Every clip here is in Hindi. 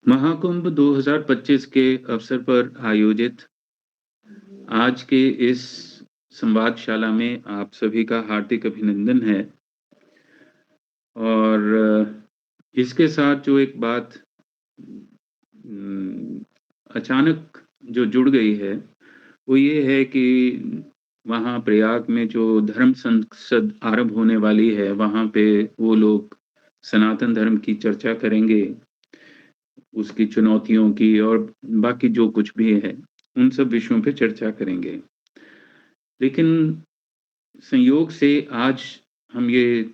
महाकुंभ 2025 के अवसर पर आयोजित आज के इस संवादशाला में आप सभी का हार्दिक अभिनंदन है। और इसके साथ जो एक बात उम, अचानक जो जुड़ गई है, वो ये है कि वहाँ प्रयाग में जो धर्म संसद आरंभ होने वाली है, वहाँ पे वो लोग सनातन धर्म की चर्चा करेंगे, उसकी चुनौतियों की और बाकी जो कुछ भी है, उन सब विषयों पे चर्चा करेंगे। लेकिन संयोग से आज हम ये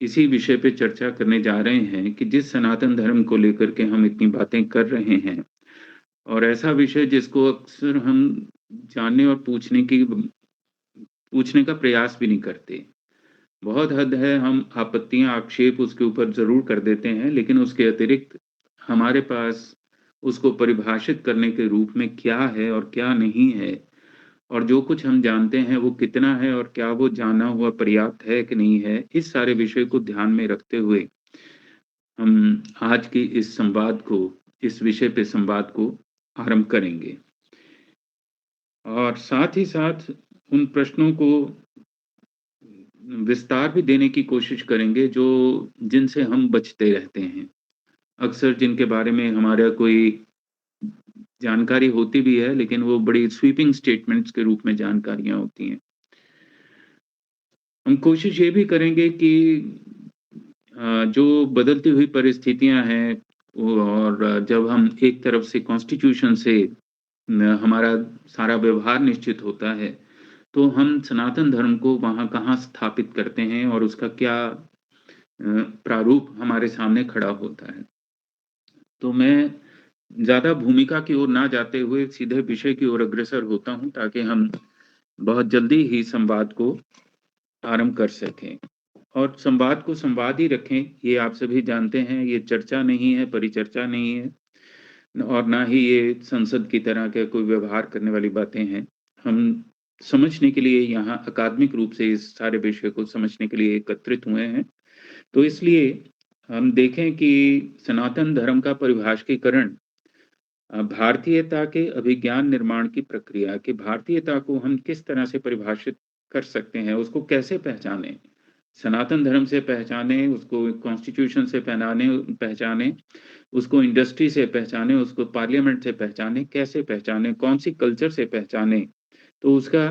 इसी विषय पे चर्चा करने जा रहे हैं कि जिस सनातन धर्म को लेकर के हम इतनी बातें कर रहे हैं और ऐसा विषय जिसको अक्सर हम जानने और पूछने का प्रयास भी नहीं करते। बहुत हद है हम आपत्तियाँ, आक्षेप उसके ऊपर ज़रूर कर देते हैं, लेकिन उसके अतिरिक्त हमारे पास उसको परिभाषित करने के रूप में क्या है और क्या नहीं है, और जो कुछ हम जानते हैं वो कितना है और क्या वो जाना हुआ पर्याप्त है कि नहीं है, इस सारे विषय को ध्यान में रखते हुए हम आज की इस विषय पे संवाद को आरंभ करेंगे। और साथ ही साथ उन प्रश्नों को विस्तार भी देने की कोशिश करेंगे जो जिनसे हम बचते रहते हैं। अक्सर जिनके बारे में हमारा कोई जानकारी होती भी है, लेकिन वो बड़ी स्वीपिंग स्टेटमेंट्स के रूप में जानकारियाँ होती हैं। हम कोशिश ये भी करेंगे कि जो बदलती हुई परिस्थितियाँ हैं वो, और जब हम एक तरफ से कॉन्स्टिट्यूशन से हमारा सारा व्यवहार निश्चित होता है, तो हम सनातन धर्म को वहाँ कहाँ स्थापित करते हैं और उसका क्या प्रारूप हमारे सामने खड़ा होता है। तो मैं ज़्यादा भूमिका की ओर ना जाते हुए सीधे विषय की ओर अग्रसर होता हूँ, ताकि हम बहुत जल्दी ही संवाद को आरंभ कर सकें। और संवाद को संवाद ही रखें, ये आप सभी जानते हैं, ये चर्चा नहीं है, परिचर्चा नहीं है और ना ही ये संसद की तरह के कोई व्यवहार करने वाली बातें हैं। हम समझने के लिए यहाँ अकादमिक रूप से इस सारे विषय को समझने के लिए एकत्रित हुए हैं। तो इसलिए हम देखें कि सनातन धर्म का परिभाषीकरण भारतीयता के अभिज्ञान निर्माण की प्रक्रिया कि भारतीयता को हम किस तरह से परिभाषित कर सकते हैं, उसको कैसे पहचानें? सनातन धर्म से पहचानें, उसको कॉन्स्टिट्यूशन से पहचानें, उसको इंडस्ट्री से पहचानें, उसको पार्लियामेंट से पहचानें, कैसे पहचानें, कौन-सी कल्चर से पहचानें? तो उसका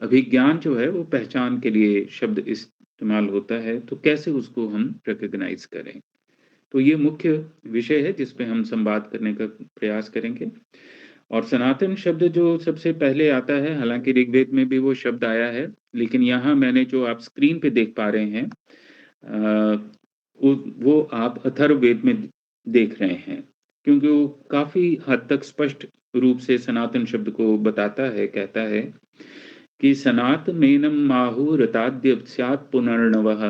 अभिज्ञान जो है वो पहचान के लिए शब्द इस्तेमाल होता है, तो कैसे उसको हम रिकॉग्नाइज़ करें? तो ये मुख्य विषय है जिस पे हम संवाद करने का प्रयास करेंगे। और सनातन शब्द जो सबसे पहले आता है, हालाँकि ऋग्वेद में भी वो शब्द आया है, लेकिन यहाँ मैंने जो आप स्क्रीन पे देख पा रहे हैं अ, वो आप अथर्ववेद में देख रहे हैं। क्योंकि वो काफ़ी हद तक स्पष्ट रूप से सनातन शब्द को बताता है, कहता है कि सनातनेनं आहुरताद्य स्यात् पुनर्नवः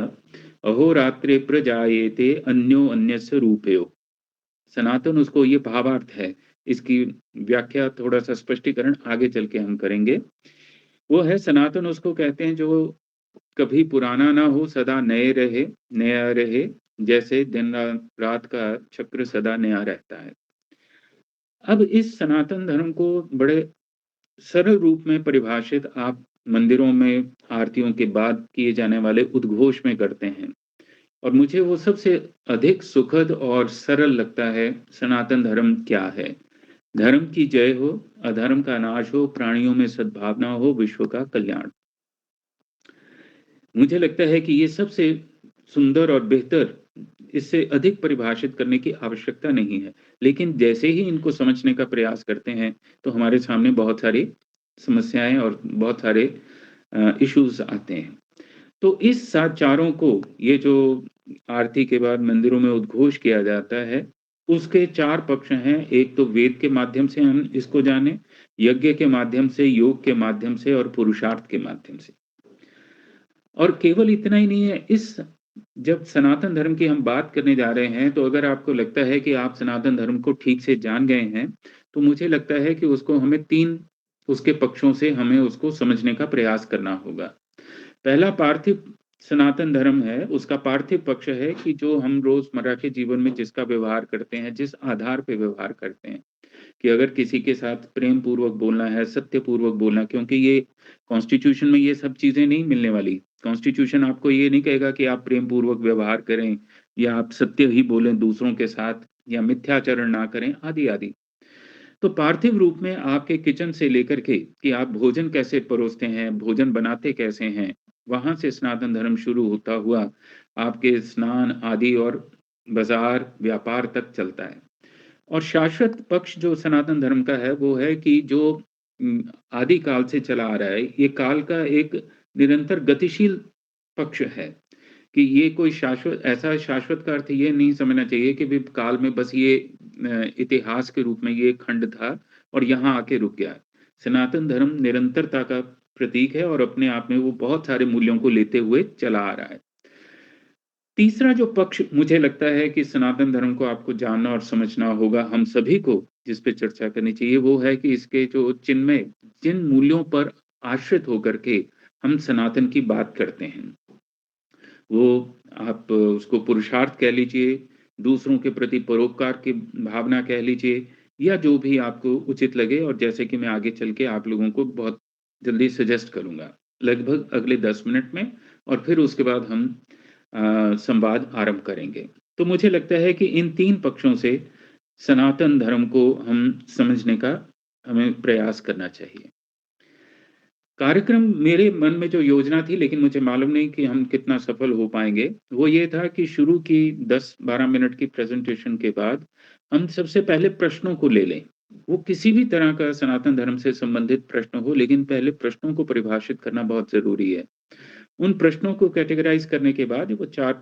अहोरात्रे प्रजायेते अन्यो अन्यस्य रूपयो। सनातन उसको ये भावार्थ है। इसकी व्याख्या थोड़ा-सा स्पष्टीकरण आगे चल के हम करेंगे। वो है सनातन उसको कहते हैं जो कभी पुराना ना हो, सदा नया रहे, जैसे दिन-रात का चक्र सदा नया रहता है। अब इस सनातन धर्म को बड़े सरल रूप में परिभाषित आप मंदिरों में आरतियों के बाद किए जाने वाले उद्घोष में करते हैं, और मुझे वो सबसे अधिक सुखद और सरल लगता है। सनातन धर्म क्या है? धर्म की जय हो, अधर्म का नाश हो, प्राणियों में सद्भावना हो, विश्व का कल्याण। मुझे लगता है कि ये सबसे सुंदर और बेहतर, इससे अधिक परिभाषित करने की आवश्यकता नहीं है। लेकिन जैसे ही इनको समझने का प्रयास करते हैं, तो हमारे सामने बहुत सारी समस्याएँ और बहुत सारे इश्यूज़ आते हैं। तो इस सा चारों को, ये जो आरती के बाद मंदिरों में उद्घोष किया जाता है, उसके 4 पक्ष हैं। एक तो वेद के माध्यम से हम इसको जानें, यज्ञ के माध्यम से, योग के माध्यम से और पुरुषार्थ के माध्यम से। और केवल इतना ही नहीं है, इस जब सनातन धर्म की हम बात करने जा रहे हैं, तो अगर आपको लगता है कि आप सनातन धर्म को ठीक से जान गए हैं, तो मुझे लगता है कि उसको हमें 3 उसके पक्षों से हमें उसको समझने का प्रयास करना होगा। पहला पार्थिव सनातन धर्म है, उसका पार्थिव पक्ष है कि जो हम रोज़मर्रा के जीवन में जिसका व्यवहार करते हैं, जिस आधार पे व्यवहार करते हैं, कि अगर किसी के साथ प्रेम पूर्वक बोलना है, सत्य पूर्वक बोलना, क्योंकि ये कॉन्स्टिट्यूशन में ये सब चीज़ें नहीं मिलने वाली। कॉन्स्टिट्यूशन आपको ये नहीं कहेगा कि आप प्रेम पूर्वक व्यवहार करें या आप सत्य ही बोलें दूसरों के साथ या मिथ्याचरण ना करें, आदि-आदि। तो पार्थिव रूप में आपके किचन से लेकर के कि आप भोजन कैसे परोसते हैं, भोजन बनाते कैसे हैं, वहाँ से सनातन धर्म शुरू होता हुआ आपके स्नान आदि और बाज़ार, व्यापार तक चलता है। और शाश्वत पक्ष जो सनातन धर्म का है, वो है कि जो आदि काल से चला आ रहा है, ये काल का एक निरंतर गतिशील पक्ष है। कि ये कोई शाश्वत ऐसा शाश्वत का अर्थ ये नहीं समझना चाहिए कि भी काल में बस ये इतिहास के रूप में ये खंड था और यहाँ आके रुक गया। सनातन धर्म निरंतरता का प्रतीक है और अपने आप में वो बहुत सारे मूल्यों को लेते हुए चला आ रहा है। तीसरा जो पक्ष मुझे लगता है कि सनातन धर्म को आपको जानना और समझना होगा, हम सभी को जिस पे चर्चा करनी चाहिए, वो है कि इसके जो चिन्मय जिन मूल्यों पर आश्रित होकर के हम सनातन की बात करते हैं। वो आप उसको पुरुषार्थ कह लीजिए, दूसरों के प्रति परोपकार की भावना कह लीजिए या जो भी आपको उचित लगे और जैसे कि मैं आगे चल के आप लोगों को बहुत जल्दी सजेस्ट करूँगा, लगभग अगले 10 मिनट में और फिर उसके बाद हम संवाद आरंभ करेंगे। तो मुझे लगता है कि इन 3 पक्षों से सनातन धर्म को हम समझने का हमें प्रयास करना चाहिए। कार्यक्रम मेरे मन में जो योजना थी लेकिन मुझे मालूम नहीं कि हम कितना सफल हो पाएँगे, वो ये था कि शुरू की 10-12 मिनट की प्रेज़ेंटेशन के बाद हम सबसे पहले प्रश्नों को ले लें। वो किसी भी तरह का सनातन धर्म से संबंधित प्रश्न हो, लेकिन पहले प्रश्नों को परिभाषित करना बहुत ज़रूरी है। उन प्रश्नों को कैटेगराइज़ करने के बाद वो 4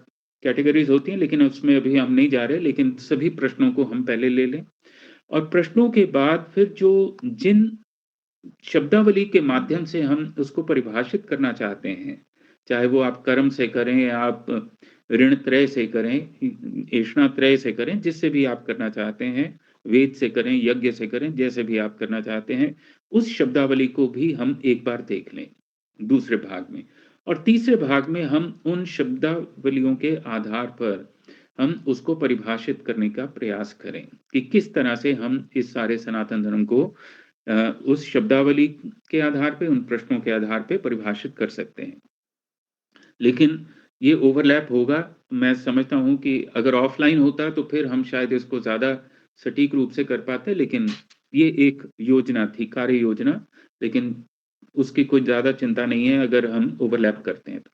कैटेगरीज़ होती हैं, लेकिन उसमें अभी हम नहीं जा रहे, लेकिन सभी प्रश्नों को हम पहले ले लें और प्रश्नों के बाद फिर जो जिन शब्दावली के माध्यम से हम उसको परिभाषित करना चाहते हैं, चाहे वो आप कर्म से करें या आप ऋण त्रय से करें, ऐष्णा त्रय से करें, जिससे भी आप करना चाहते हैं, वेद से करें, यज्ञ से करें, जैसे भी आप करना चाहते हैं, उस शब्दावली को भी हम एक बार देख लें, दूसरे भाग में। और तीसरे भाग में हम उन शब्दावलियों के आधार पर हम उसको परिभाषित करने का प्रयास करें, कि किस तरह से हम इस सारे सनातन धर्म को उस शब्दावली के आधार पे, उन प्रश्नों के आधार पे परिभाषित कर सकते हैं। लेकिन ये ओवरलैप होगा, मैं समझता हूँ कि अगर ऑफ़लाइन होता तो फिर हम शायद इसको ज़्यादा सटीक रूप से कर पाते, लेकिन ये एक योजना थी, कार्य योजना, लेकिन उसकी कोई ज़्यादा चिंता नहीं है अगर हम ओवरलैप करते हैं तो।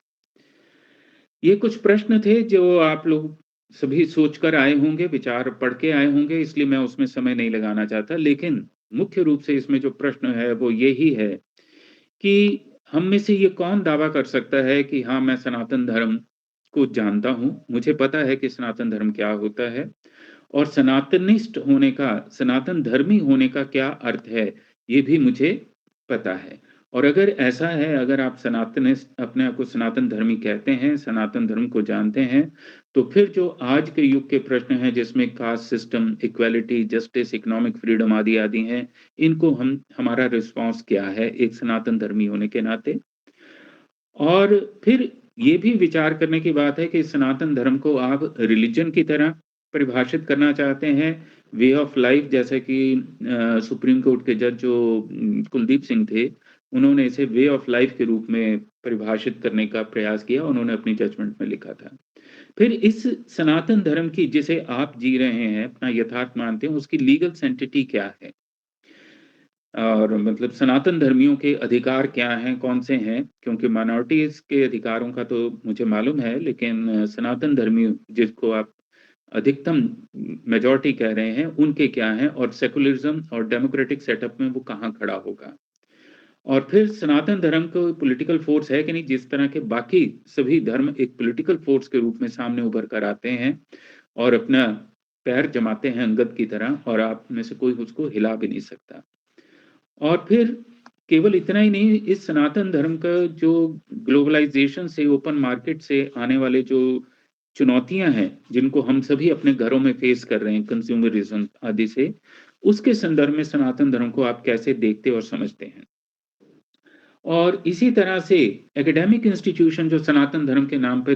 ये कुछ प्रश्न थे जो आप लोग सभी सोच कर आए होंगे, विचार पढ़ के आए होंगे, इसलिए मैं उसमें समय नहीं लगाना चाहता। लेकिन मुख्य रूप से इसमें जो प्रश्न है वो यही है कि हम में से ये कौन दावा कर सकता है कि हाँ, मैं सनातन धर्म को जानता हूँ, मुझे पता है कि सनातन धर्म क्या होता है और सनातनिस्ट होने का, सनातन धर्मी होने का क्या अर्थ है, ये भी मुझे पता है। और अगर ऐसा है, अगर आप सनातनिस्ट अपने आप को सनातन धर्मी कहते हैं, सनातन धर्म को जानते हैं, तो फिर जो आज के युग के प्रश्न हैं जिसमें caste system, equality, justice, economic freedom आदि-आदि हैं, इनको हम हमारा रिस्पॉन्स क्या है एक सनातन धर्मी होने के नाते? और फिर ये भी विचार करने की बात है कि सनातन धर्म को आप रिलिजन की तरह परिभाषित करना चाहते हैं, वे ऑफ लाइफ, जैसे कि सुप्रीम कोर्ट के जज जो कुलदीप सिंह थे, उन्होंने इसे वे ऑफ लाइफ के रूप में परिभाषित करने का प्रयास किया, उन्होंने अपनी जजमेंट में लिखा था। फिर इस सनातन धर्म की जिसे आप जी रहे हैं, अपना यथार्थ मानते हैं, उसकी लीगल सैंक्टिटी क्या है? और मतलब सनातन धर्मियों के अधिकार क्या हैं, कौन से हैं? क्योंकि माइनॉरिटीज़ के अधिकारों का तो मुझे मालूम है, लेकिन सनातन धर्मी जिसको आप अधिकतम मेजॉरिटी कह रहे हैं, उनके क्या हैं? और सेकुलरिज़्म और डेमोक्रेटिक सेटअप में वो कहाँ खड़ा होगा? और फिर सनातन धर्म को पॉलिटिकल फ़ोर्स है कि नहीं, जिस तरह के बाकी सभी धर्म एक पॉलिटिकल फ़ोर्स के रूप में सामने उभर कर आते हैं और अपना पैर जमाते हैं अंगद की तरह और आप में से कोई उसको हिला भी नहीं सकता। और फिर केवल इतना ही नहीं, इस सनातन धर्म का जो ग्लोबलाइज़ेशन से, ओपन मार्केट से आने वाले जो चुनौतियाँ हैं, जिनको हम सभी अपने घरों में फेस कर रहे हैं, कंज़्यूमरिज़्म आदि से, उसके संदर्भ में सनातन धर्म को आप कैसे देखते और समझते हैं? और इसी तरह से एकेडमिक इंस्टीट्यूशन जो सनातन धर्म के नाम पे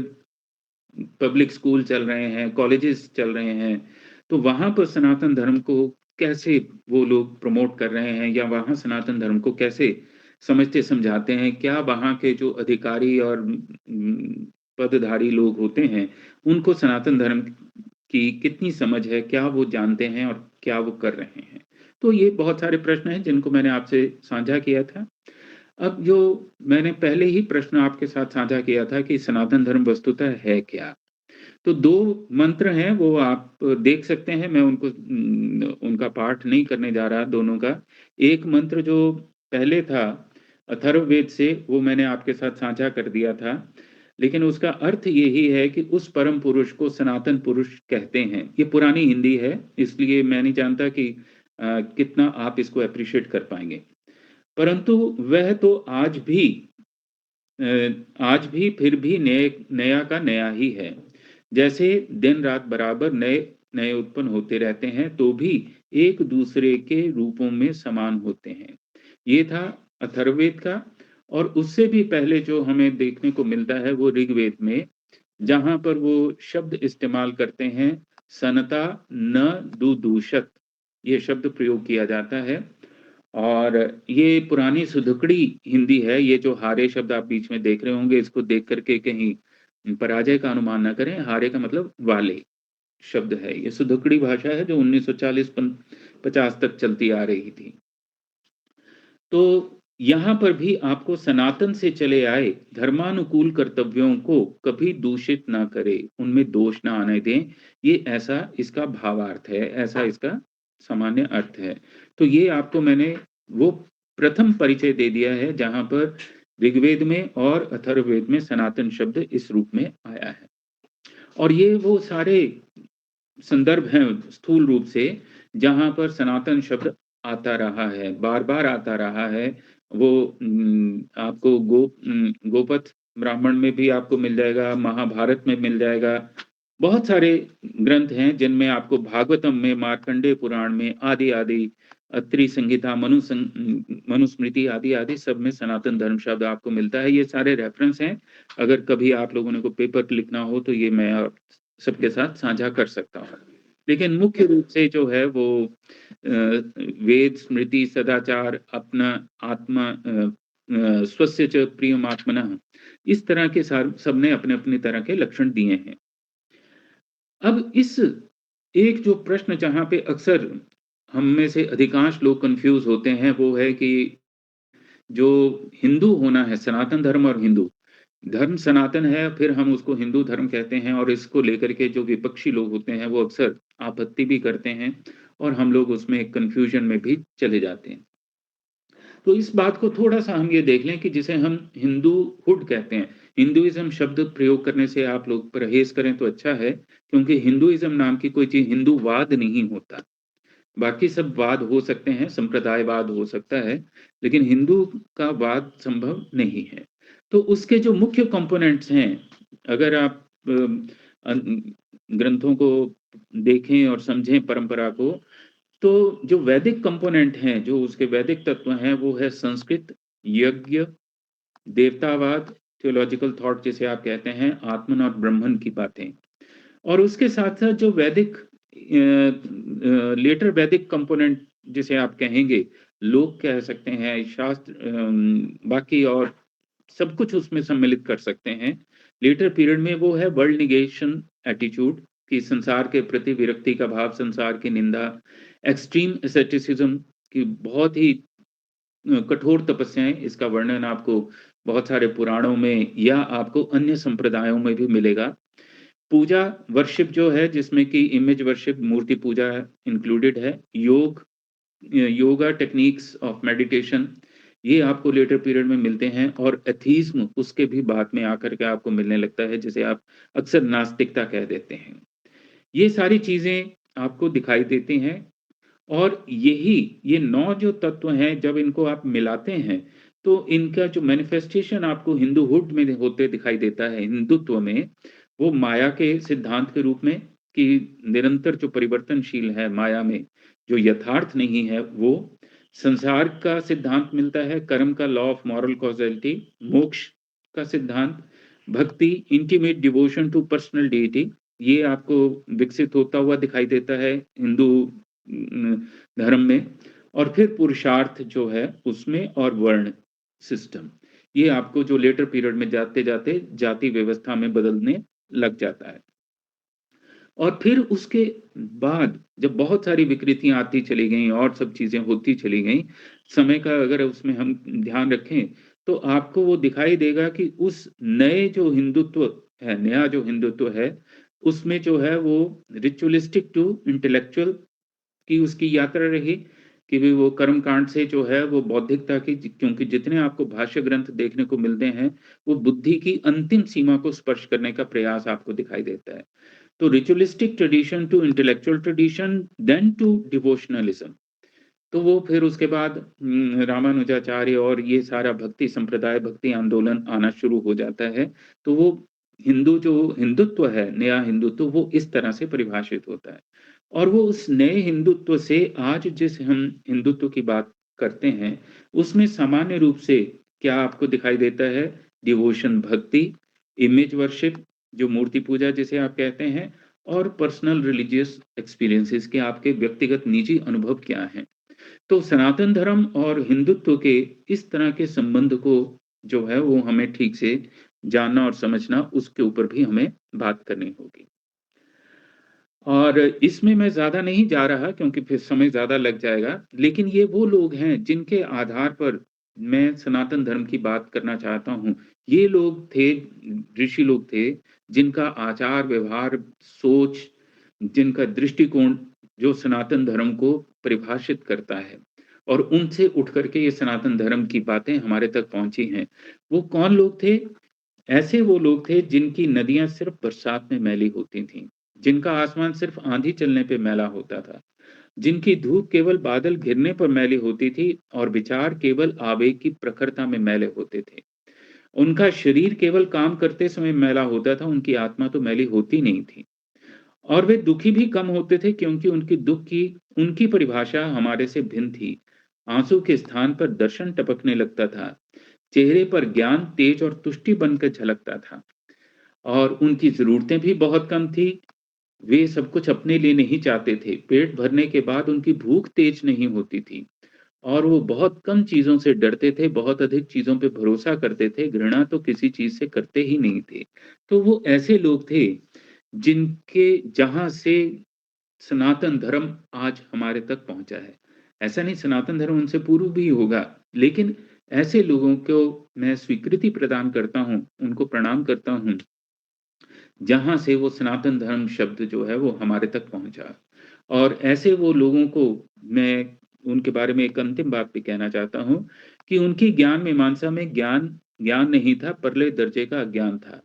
पब्लिक स्कूल चल रहे हैं, कॉलेजेस चल रहे हैं, तो वहाँ पर सनातन धर्म को कैसे वो लोग प्रमोट कर रहे हैं या वहाँ सनातन धर्म को कैसे समझते-समझाते हैं? क्या वहाँ के जो अधिकारी और पदधारी लोग होते हैं, उनको सनातन धर्म की कितनी समझ है? क्या वो जानते हैं और क्या वो कर रहे हैं? तो ये बहुत सारे प्रश्न हैं जिनको मैंने आपसे साझा किया था। अब जो मैंने पहले ही प्रश्न आपके साथ साझा किया था कि सनातन धर्म वस्तुतः है क्या? तो 2 मंत्र हैं वो आप देख सकते हैं, मैं उनको उनका पाठ नहीं करने जा रहा दोनों का। एक मंत्र जो पहले था अथर्ववेद से वो मैंने आपके साथ साझा कर दिया था। लेकिन उसका अर्थ यही है कि उस परम पुरुष को सनातन पुरुष कहते हैं। ये पुरानी हिंदी है, इसलिए मैं नहीं जानता कि कितना आप इसको एप्रिशिएट कर पाएँगे। परंतु वह तो आज भी फिर भी नया का नया ही है। जैसे दिन-रात बराबर नए-नए उत्पन्न होते रहते हैं, तो भी एक-दूसरे के रूपों में समान होते हैं। ये था अथर्ववेद का और उससे भी पहले जो हमें देखने को मिलता है, वो ऋग्वेद में, जहाँ पर वो शब्द इस्तेमाल करते हैं, सनता न दुदूषत, ये शब्द प्रयोग किया जाता है। और ये पुरानी सुधुकड़ी हिंदी है, ये जो हारे शब्द आप बीच में देख रहे होंगे, इसको देख कर के कहीं पराजय का अनुमान ना करें, हारे का मतलब वाले शब्द है। ये सुधुकड़ी भाषा है जो 1940 पन 50 तक चलती आ रही थी। तो यहाँ पर भी आपको सनातन से चले आए धर्मानुकूल कर्तव्यों को कभी दूषित ना करें, उनमें दोष ना आने दें, ये ऐसा इसका भावार्थ है, ऐसा इसका सामान्य अर्थ है। तो ये आपको मैंने वो प्रथम परिचय दे दिया है जहाँ पर ऋग्वेद में और अथर्ववेद में सनातन शब्द इस रूप में आया है। और ये वो सारे संदर्भ हैं स्थूल रूप से, जहाँ पर सनातन शब्द आता रहा है, बार-बार आता रहा है। वो आपको गोपथ ब्राह्मण में भी आपको मिल जाएगा, महाभारत में मिल जाएगा। बहुत सारे ग्रंथ हैं जिनमें आपको भागवतम में, मार्कंडेय पुराण में, आदि-आदि अत्रि संहिता, मनुस्मृति आदि-आदि सब में सनातन धर्म शब्द आपको मिलता है। ये सारे रेफ़रेंस हैं, अगर कभी आप लोगों ने को पेपर पे लिखना हो तो ये मैं सबके साथ साझा कर सकता हूँ। लेकिन मुख्य रूप से जो है वो वेद, स्मृति, सदाचार, अपना आत्मा स्वस्य च प्रियमात्मनः, इस तरह के सबने अपने-अपने तरह के लक्षण दिए हैं। अब इस एक जो प्रश्न जहाँ पे अक्सर हम में से अधिकांश लोग कन्फ्यूज़ होते हैं, वो है कि जो हिंदू होना है, सनातन धर्म और हिंदू, धर्म सनातन है, फिर हम उसको हिंदू धर्म कहते हैं और इसको लेकर के जो विपक्षी लोग होते हैं, वो अक्सर आपत्ति भी करते हैं और हम लोग उसमें कन्फ्यूज़न में भी चले जाते हैं। तो इस बात को थोड़ा-सा हम ये देख लें कि जिसे हम हिंदूहुड कहते हैं। हिंदुइज़्म शब्द प्रयोग करने से आप लोग परहेज़ करें तो अच्छा है, क्योंकि हिंदुइज़्म नाम की कोई चीज़ हिंदूवाद नहीं होता। बाकी सब वाद हो सकते हैं, संप्रदायवाद हो सकता है, लेकिन हिंदू का वाद संभव नहीं है। तो उसके जो मुख्य कंपोनेंट्स हैं, अगर आप अन ग्रंथों को देखें और समझें परंपरा को, तो जो वैदिक कंपोनेंट हैं, जो उसके वैदिक तत्व हैं, वो है संस्कृत, यज्ञ, देवतावाद, थियोलॉजिकल थॉट जिसे आप कहते हैं, आत्मन और ब्रह्मन की बातें। और उसके साथ-साथ जो वैदिक लेटर वैदिक कंपोनेंट जिसे आप कहेंगे, लोग कह सकते हैं, शास्त्र बाकी और सब कुछ उसमें सम्मिलित कर सकते हैं। लेटर पीरियड में वो है वर्ल्ड नेगेशन एटीट्यूड कि संसार के प्रति विरक्ति का भाव, संसार की निंदा, एक्सट्रीम एसेटिसिज़्म की बहुत ही कठोर तपस्याएँ, इसका वर्णन आपको बहुत सारे पुराणों में या आपको अन्य संप्रदायों में भी मिलेगा। पूजा वर्शिप जो है जिसमें कि इमेज वर्शिप, मूर्ति पूजा इंक्लूडेड है। योगा टेक्निक्स ऑफ मेडिटेशन, ये आपको लेटर पीरियड में मिलते हैं और एथीज़्म उसके भी बाद में आकर के आपको मिलने लगता है, जिसे आप अक्सर नास्तिकता कह देते हैं। ये सारी चीज़ें आपको दिखाई देती हैं और ये 9 जो तत्व हैं, जब इनको आप मिलाते हैं, तो इनका जो मैनिफेस्टेशन आपको हिंदूहुड में होते दिखाई देता है, हिंदुत्व में, वो माया के सिद्धांत के रूप में कि निरंतर जो परिवर्तनशील है माया में, जो यथार्थ नहीं है वो, संसार का सिद्धांत मिलता है, कर्म का लॉ ऑफ मॉरल कॉज़ैलिटी, मोक्ष का सिद्धांत, भक्ति, intimate devotion to personal deity, ये आपको विकसित होता हुआ दिखाई देता है हिंदू धर्म में। और फिर पुरुषार्थ जो है उसमें, और वर्ण सिस्टम, ये आपको जो लेटर पीरियड में जाते-जाते जाति व्यवस्था में बदलने लग जाता है। और फिर उसके बाद जब बहुत सारी विकृतियाँ आती चली गईं और सब चीज़ें होती चली गईं, समय का अगर उसमें हम ध्यान रखें, तो आपको वो दिखाई देगा कि उस नए जो हिंदुत्व है, नया जो हिंदुत्व है, उसमें जो है वो रिचुअलिस्टिक टू इंटेलेक्चुअल की उसकी यात्रा रही, कि भी वो कर्मकांड से जो है वो बौद्धिकता की, क्योंकि जितने आपको भाष्य ग्रंथ देखने को मिलते हैं, वो बुद्धि की अंतिम सीमा को स्पर्श करने का प्रयास आपको दिखाई देता है। तो ritualistic tradition to intellectual tradition, then to devotionalism. तो वो फिर उसके बाद रामानुजाचार्य और ये सारा भक्ति संप्रदाय, भक्ति आंदोलन आना शुरू हो जाता है। तो वो जो हिंदुत्व है, नया हिंदुत्व, वो इस तरह से परिभाषित होता है। और वो उस नए हिंदुत्व से आज जिस हम हिंदुत्व की बात करते हैं, उसमें सामान्य रूप से क्या आपको दिखाई देता है? डिवोशन, भक्ति, इमेज वर्शिप, जो मूर्ति पूजा जिसे आप कहते हैं, और पर्सनल रिलीजियस एक्सपीरियंसेस के आपके व्यक्तिगत निजी अनुभव क्या हैं। तो सनातन धर्म और हिंदुत्व के इस तरह के संबंध को जो है वो हमें ठीक से जानना और समझना, उसके ऊपर भी हमें बात करनी होगी। और इसमें मैं ज़्यादा नहीं जा रहा क्योंकि फिर समय ज़्यादा लग जाएगा, लेकिन ये वो लोग हैं जिनके आधार पर मैं सनातन धर्म की बात करना चाहता हूँ। ये लोग थे, ऋषि लोग थे, जिनका आचार, व्यवहार, सोच, जिनका दृष्टिकोण जो सनातन धर्म को परिभाषित करता है, और उनसे उठ कर के ये सनातन धर्म की बातें हमारे तक पहुँची हैं। वो कौन लोग थे? ऐसे वो लोग थे जिनकी नदियाँ सिर्फ़ बरसात में मैली होती थीं, जिनका आसमान सिर्फ़ आँधी चलने पे मैला होता था, जिनकी धूप केवल बादल घिरने पर मैली होती थी और विचार केवल आवेग की प्रखरता में मैले होते थे। उनका शरीर केवल काम करते समय मैला होता था, उनकी आत्मा तो मैली होती नहीं थी। और वे दुखी भी कम होते थे क्योंकि उनकी परिभाषा हमारे से भिन्न थी। आँसू के स्थान पर दर्शन टपकने लगता था, चेहरे पर ज्ञान, तेज और तुष्टि बनकर झलकता था। और उनकी ज़रूरतें भी बहुत कम थी, वे सब कुछ अपने लिए नहीं चाहते थे। पेट भरने के बाद उनकी भूख तेज नहीं होती थी, और वो बहुत कम चीज़ों से डरते थे, बहुत अधिक चीज़ों पे भरोसा करते थे, घृणा तो किसी चीज़ से करते ही नहीं थे। तो वो ऐसे लोग थे, जिनके जहाँ से सनातन धर्म आज हमारे तक पहुँचा है। ऐसा नहीं सनातन धर्म उनसे पूर्व भी होगा, लेकिन ऐसे लोगों को मैं स्वीकृति प्रदान करता हूँ, उनको प्रणाम करता हूँ, जहाँ से वो सनातन धर्म शब्द जो है वो हमारे तक पहुँचा। और ऐसे वो लोगों को मैं उनके बारे में एक अंतिम बात भी कहना चाहता हूँ, कि उनकी ज्ञान मीमांसा में ज्ञान ज्ञान नहीं था, परले दर्जे का अज्ञान था।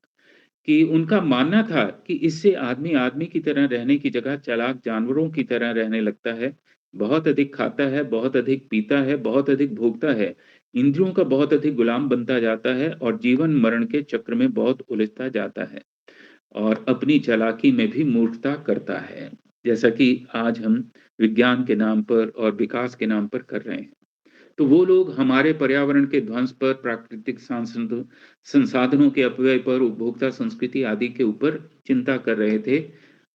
कि उनका मानना था कि इससे आदमी आदमी की तरह रहने की जगह चालाक जानवरों की तरह रहने लगता है, बहुत अधिक खाता है, बहुत अधिक पीता है, बहुत अधिक भोगता है, इंद्रियों का बहुत अधिक गुलाम बनता जाता है और जीवन-मरण के चक्र में बहुत उलझता जाता है, और अपनी चालाकी में भी मूर्खता करता है, जैसा कि आज हम विज्ञान के नाम पर और विकास के नाम पर कर रहे हैं। तो वो लोग हमारे पर्यावरण के ध्वंस पर, प्राकृतिक संसाधनों के अपव्यय पर, उपभोक्ता संस्कृति आदि के ऊपर चिंता कर रहे थे,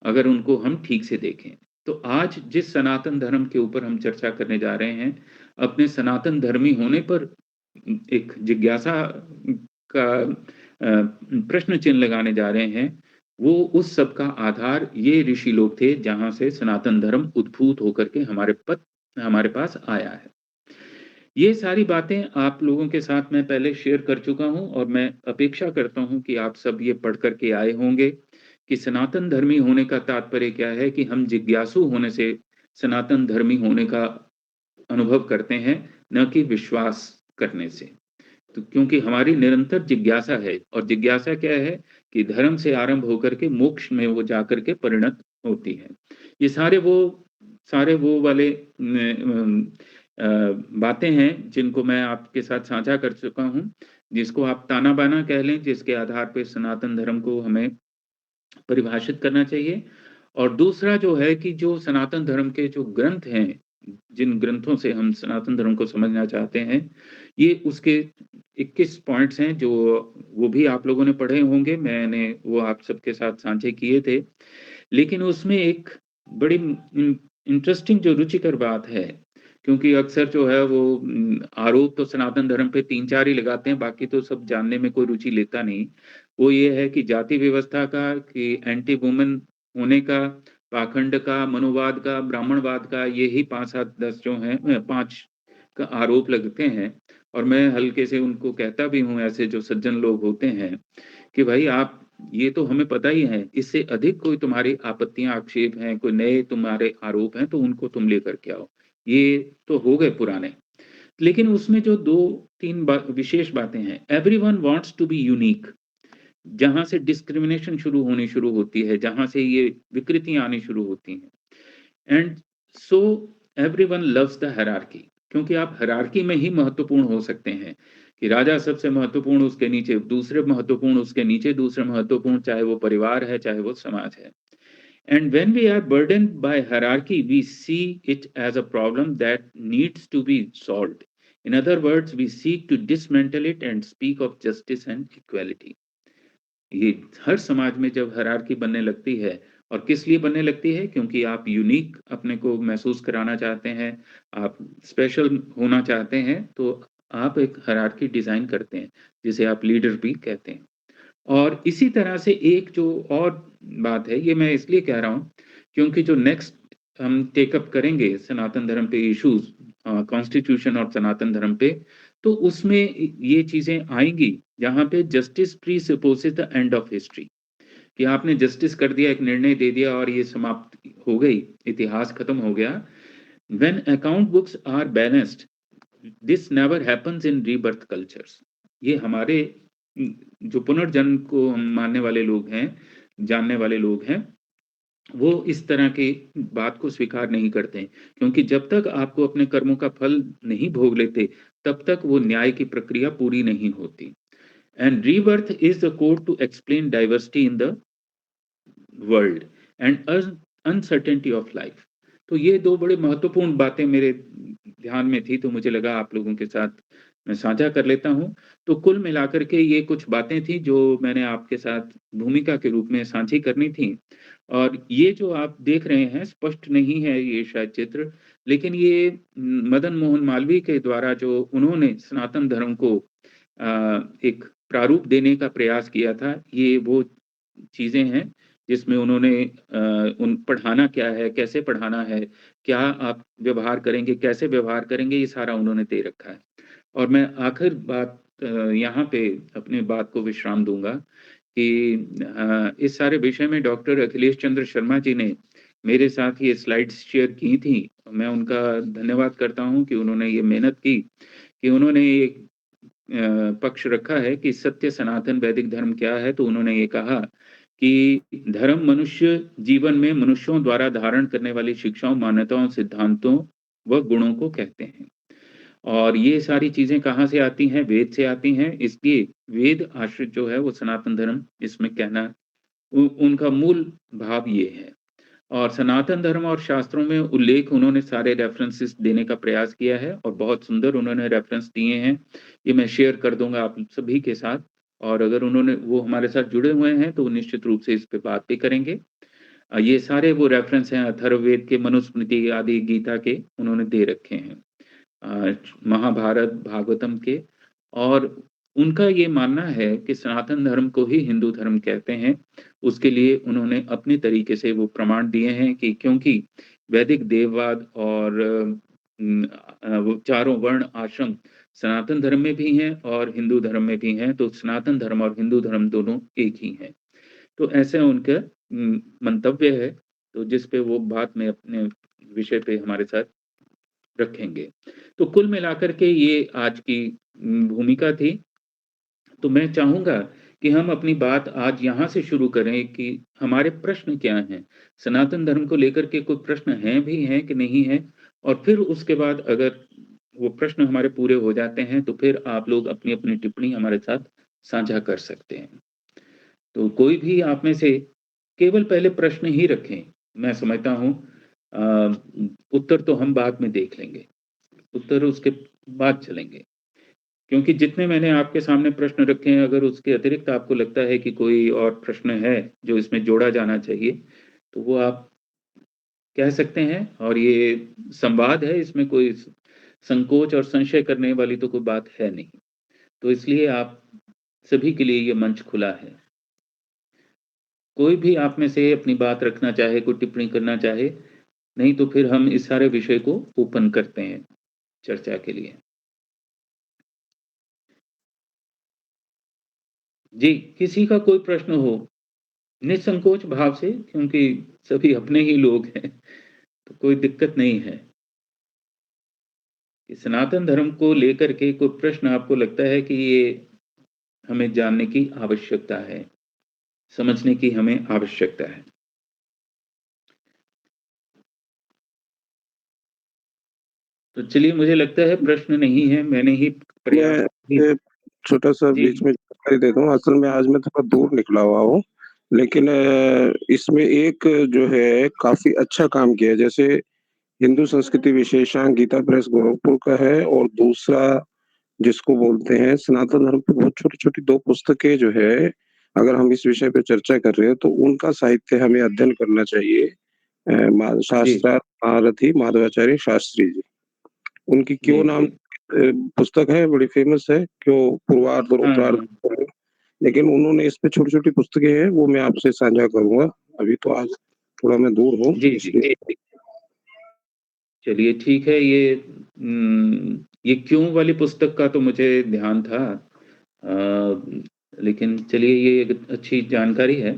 अगर उनको हम ठीक से देखें। तो आज जिस सनातन धर्म के ऊपर हम चर्चा करने जा रहे हैं, अपने सनातन धर्मी होने पर एक जिज्ञासा का प्रश्न चिन्ह लगाने जा रहे हैं, वो उस सब का आधार ये ऋषि लोग थे, जहाँ से सनातन धर्म उद्भूत होकर के हमारे पास आया है। ये सारी बातें आप लोगों के साथ मैं पहले शेयर कर चुका हूँ, और मैं अपेक्षा करता हूँ कि आप सब ये पढ़ कर के आए होंगे, कि सनातन धर्मी होने का तात्पर्य क्या है, कि हम जिज्ञासु होने से सनातन धर्मी होने का अनुभव करते हैं, न कि विश्वास करने से। तो क्योंकि हमारी निरंतर जिज्ञासा है, और जिज्ञासा क्या है, कि धर्म से आरंभ होकर के मोक्ष में वो जाकर के परिणत होती है। ये सारे वो वाले बातें हैं जिनको मैं आपके साथ साझा कर चुका हूँ, जिसको आप ताना-बाना कह लें, जिसके आधार पे सनातन धर्म को हमें परिभाषित करना चाहिए। और दूसरा जो है कि जो सनातन धर्म के जो ग्रंथ हैं, जिन ग्रंथों से हम सनातन धर्म को समझना चाहते हैं, ये उसके 21 पॉइंट्स हैं जो वो भी आप लोगों ने पढ़े होंगे, मैंने वो आप सबके साथ साझे किए थे। लेकिन उसमें एक बड़ी इंटरेस्टिंग जो रुचिकर बात है, क्योंकि अक्सर जो है वो आरोप तो सनातन धर्म पे 3-4 ही लगाते हैं, बाकी तो सब जानने में कोई रुचि लेता नहीं। वो ये है कि जाति व्यवस्था का, कि एंटी वुमन होने का, पाखंड का, मनुवाद का, ब्राह्मणवाद का, यही 5, 7, 10 जो हैं 5 का आरोप लगते हैं। और मैं हल्के से उनको कहता भी हूँ, ऐसे जो सज्जन लोग होते हैं, कि भाई आप, ये तो हमें पता ही है, इससे अधिक कोई तुम्हारी आपत्तियाँ, आक्षेप हैं, कोई नए तुम्हारे आरोप हैं, तो उनको तुम लेकर के आओ। ये तो हो गए पुराने। लेकिन उसमें जो 2-3 विशेष बातें हैं, everyone wants to be unique, जहाँ से डिस्क्रिमिनेशन शुरू होती है, जहाँ से ये विकृतियाँ आनी शुरू होती हैं। And so everyone loves the hierarchy, क्योंकि आप हायरार्की में ही महत्वपूर्ण हो सकते हैं, कि राजा सबसे महत्वपूर्ण, उसके नीचे दूसरे महत्वपूर्ण, उसके नीचे दूसरे महत्वपूर्ण, चाहे वो परिवार है, चाहे वो समाज है। And when we are burdened by hierarchy, we see it as a problem that needs to be solved. In other words, we seek to dismantle it and speak of justice and equality. ये हर समाज में जब हायरार्की बनने लगती है, और किस लिए बनने लगती है? क्योंकि आप यूनिक अपने को महसूस कराना चाहते हैं, आप स्पेशल होना चाहते हैं, तो आप एक हायरार्की डिज़ाइन करते हैं, जिसे आप लीडर भी कहते हैं। और इसी तरह से एक जो और बात है, ये मैं इसलिए कह रहा हूँ, क्योंकि जो नेक्स्ट हम टेक अप करेंगे सनातन धर्म पे इश्यूज़, कॉन्स्टिट्यूशन और सनातन धर्म पे, तो उसमें ये चीज़ें आएँगी, जहाँ पे justice presupposes the end of history, कि आपने जस्टिस कर दिया, एक निर्णय दे दिया और ये समाप्त हो गई, इतिहास खत्म हो गया। When account books are balanced, this never happens in rebirth cultures. ये हमारे जो पुनर्जन्म को हम मानने वाले लोग हैं, जानने वाले लोग हैं, वो इस तरह की बात को स्वीकार नहीं करते हैं, क्योंकि जब तक आपको अपने कर्मों का फल नहीं भोग लेते, तब तक वो न्याय की प्रक्रिया पूरी नहीं होती। And rebirth is the code to explain diversity in the world and uncertainty of life. तो ये 2 बड़े महत्वपूर्ण बातें मेरे ध्यान में थी, तो मुझे लगा आप लोगों के साथ मैं साझा कर लेता हूँ। तो कुल मिलाकर के ये कुछ बातें थी जो मैंने आपके साथ भूमिका के रूप में साझी करनी थी। और ये जो आप देख रहे हैं, स्पष्ट नहीं है ये शायद चित्र, लेकिन ये मदन मोहन मालवीय के द्वारा जो उन्होंने सनातन धर्म को एक प्रारूप देने का प्रयास किया था, ये वो चीज़ें हैं, जिसमें उन्होंने उन पढ़ाना क्या है, कैसे पढ़ाना है, क्या आप व्यवहार करेंगे, कैसे व्यवहार करेंगे, ये सारा उन्होंने दे रखा है। और मैं आखिर बात यहाँ पे अपनी बात को विश्राम दूँगा, कि इस सारे विषय में डॉक्टर अखिलेश चंद्र शर्मा जी ने मेरे साथ ये स्लाइड्स शेयर की थी। मैं उनका धन्यवाद करता हूँ कि उन्होंने ये मेहनत की, कि उन्होंने एक पक्ष रखा है कि सत्य सनातन वैदिक धर्म क्या है, तो उन्होंने ये कहा कि धर्म मनुष्य जीवन में मनुष्यों द्वारा धारण करने वाली शिक्षाओं, मान्यताओं, सिद्धांतों व गुणों को कहते हैं। और ये सारी चीज़ें कहाँ से आती हैं? वेद से आती हैं, इसलिए वेद आश्रित जो है वो सनातन धर्म, इसमें कहना उनका मूल भाव ये है। और सनातन धर्म और शास्त्रों में उल्लेख उन्होंने सारे रेफ़रेंसेस देने का प्रयास किया है, और बहुत सुंदर उन्होंने रेफ़रेंस दिए हैं। ये मैं शेयर कर दूँगा आप सभी के साथ, और अगर उन्होंने वो हमारे साथ जुड़े हुए हैं, तो निश्चित रूप से इस पे बात भी करेंगे। ये सारे वो रेफ़रेंस हैं अथर्ववेद के, मनुस्मृति आदि, गीता के उन्होंने दे रखे हैं। महाभारत, भागवतम के। और उनका ये मानना है कि सनातन धर्म को ही हिंदू धर्म कहते हैं। उसके लिए उन्होंने अपने तरीके से वो प्रमाण दिए हैं, कि क्योंकि वैदिक देववाद और वो चारों वर्ण आश्रम सनातन धर्म में भी हैं और हिंदू धर्म में भी हैं, तो सनातन धर्म और हिंदू धर्म दोनों एक ही हैं। तो ऐसा उनका मंतव्य है, तो जिस पे वो बात में अपने विषय पे हमारे साथ रखेंगे। तो कुल मिलाकर के ये आज की भूमिका थी। तो मैं चाहूँगा कि हम अपनी बात आज यहाँ से शुरू करें, कि हमारे प्रश्न क्या हैं? सनातन धर्म को लेकर के कोई प्रश्न हैं भी हैं कि नहीं हैं? और फिर उसके बाद अगर वो प्रश्न हमारे पूरे हो जाते हैं, तो फिर आप लोग अपनी-अपनी टिप्पणी हमारे साथ साझा कर सकते हैं। तो कोई भी आप में से केवल पहले प्रश्न ही रखें। मैं समझता हूँ उत्तर तो हम बाद में देख लेंगे, उत्तर उसके बाद चलेंगे। क्योंकि जितने मैंने आपके सामने प्रश्न रखे हैं, अगर उसके अतिरिक्त आपको लगता है कि कोई और प्रश्न है, जो इसमें जोड़ा जाना चाहिए, तो वो आप कह सकते हैं और ये संवाद है, इसमें कोई संकोच और संशय करने वाली तो कोई बात है नहीं। तो इसलिए आप सभी के लिए ये मंच खुला है। कोई भी आप में से अपनी बात रखना चाहे, कोई टिप्पणी करना चाहे, नहीं तो फिर हम इस सारे विषय को ओपन करते हैं चर्चा के लिए। जी, किसी का कोई प्रश्न हो, निसंकोच भाव से, क्योंकि सभी अपने ही लोग हैं, तो कोई दिक्कत नहीं है। कि सनातन धर्म को लेकर के कोई प्रश्न आपको लगता है कि ये हमें जानने की आवश्यकता है, समझने की हमें आवश्यकता है। तो चलिए, मुझे लगता है प्रश्न नहीं है, मैंने ही पर्याप्त मैं छोटा-सा जी। बीच में जानकारी दे दूँ। असल में आज मैं थोड़ा दूर निकला हुआ हूँ, लेकिन इसमें एक जो है काफ़ी अच्छा काम किया है। जैसे हिंदू संस्कृति विशेषांक गीता प्रेस गोरखपुर का है और दूसरा जिसको बोलते हैं सनातन धर्म पे बहुत छोटी-छोटी 2 पुस्तकें जो है, अगर हम इस विषय पे चर्चा कर रहे हैं तो उनका साहित्य हमें अध्ययन करना चाहिए। जी। शास्त्रार्थ महारथी माधवाचार्य शास्त्री जी। उनकी जी, क्यों नाम जी। पुस्तक है, बड़ी फ़ेमस है, क्यों पूर्वार्ध और हाँ, उत्तरार्ध। हाँ। लेकिन उन्होंने इसमें छोटी-छोटी पुस्तकें हैं, वो मैं आपसे साझा करूँगा। अभी तो आज थोड़ा मैं दूर हूँ, जी, जी। इसलिए चलिए ठीक है, ये क्यों वाली पुस्तक का तो मुझे ध्यान था। लेकिन चलिए, ये एक अच्छी जानकारी है।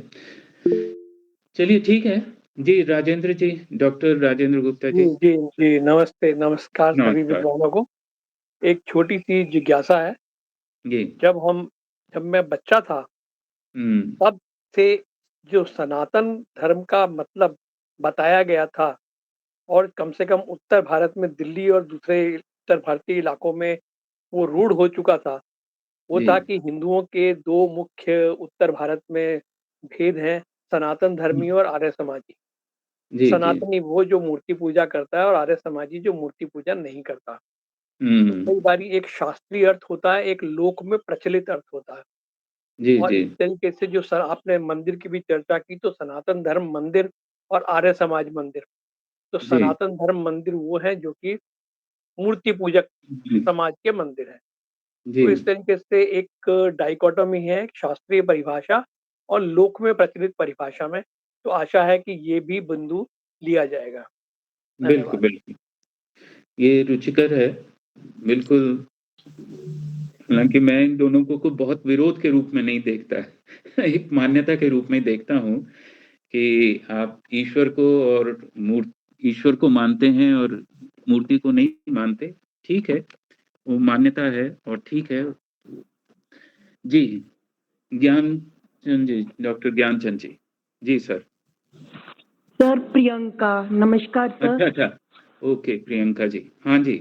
चलिए ठीक है। जी, राजेंद्र जी, डॉक्टर राजेंद्र गुप्ता जी। जी, जी, नमस्ते, नमस्कार सभी नमस्कार। विद्वानों को। एक छोटी-सी जिज्ञासा है, जी। जब मैं बच्चा था, हुँ। तब से जो सनातन धर्म का मतलब बताया गया था और कम से कम उत्तर भारत में दिल्ली और दूसरे उत्तर भारतीय इलाकों में वो रूढ़ हो चुका था, वो जी। था कि हिंदुओं के 2 मुख्य उत्तर भारत में भेद हैं, सनातन धर्मी और आर्य समाजी। जी, जी। सनातनी वो जो मूर्ति पूजा करता है और आर्य समाजी जो मूर्ति पूजा नहीं करता। तो हुँ। कई बारी एक शास्त्रीय अर्थ होता है, एक लोक में प्रचलित अर्थ होता है जी, और जी। इस तरीके से जो आपने मंदिर की भी चर्चा की तो सनातन धर्म मंदिर और आर्य समाज मंदिर। तो जी। सनातन धर्म मंदिर वो है जो कि मूर्ति पूजक जी। समाज के मंदिर हैं। जी। तो इस तरीके से एक डाइकोटोमी है, एक शास्त्रीय परिभाषा और लोक में प्रचलित परिभाषा में। तो आशा है कि ये भी बिंदु लिया जाएगा। बिल्कुल, धन्यवाद। बिल्कुल। ये रुचिकर है, बिल्कुल। हालाँकि मैं इन दोनों को बहुत विरोध के रूप में नहीं देखता। एक मान्यता के रूप में देखता हूँ कि आप ईश्वर को और ईश्वर को मानते हैं और मूर्ति को नहीं मानते, ठीक है, वो मान्यता है और ठीक है। जी, ज्ञानचंद जी, डॉक्टर ज्ञानचंद जी। जी, सर। सर प्रियंका, नमस्कार सर। अच्छा, अच्छा। ओके, प्रियंका जी। हाँ जी।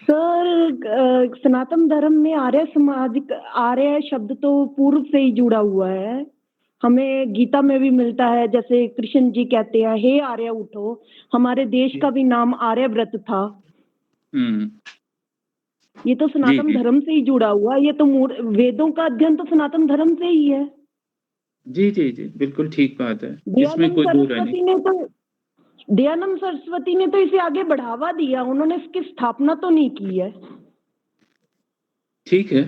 सर सनातन धर्म में आर्य शब्द तो पूर्व से ही जुड़ा हुआ है। हमें गीता में भी मिलता है, जैसे कृष्ण जी कहते हैं, हे आर्य उठो। हमारे देश का भी नाम आर्यव्रत था। हुँ। ये तो जी, सनातन जी। धर्म से ही जुड़ा हुआ है। ये तो वेदों का अध्ययन तो सनातन धर्म से ही है। जी, जी, जी, बिल्कुल ठीक बात है। इसमें दयानंद कोई दो राय नहीं। सरस्वती ने तो दयानंद सरस्वती ने तो इसे आगे बढ़ावा दिया, उन्होंने इसकी स्थापना तो नहीं की है। ठीक है,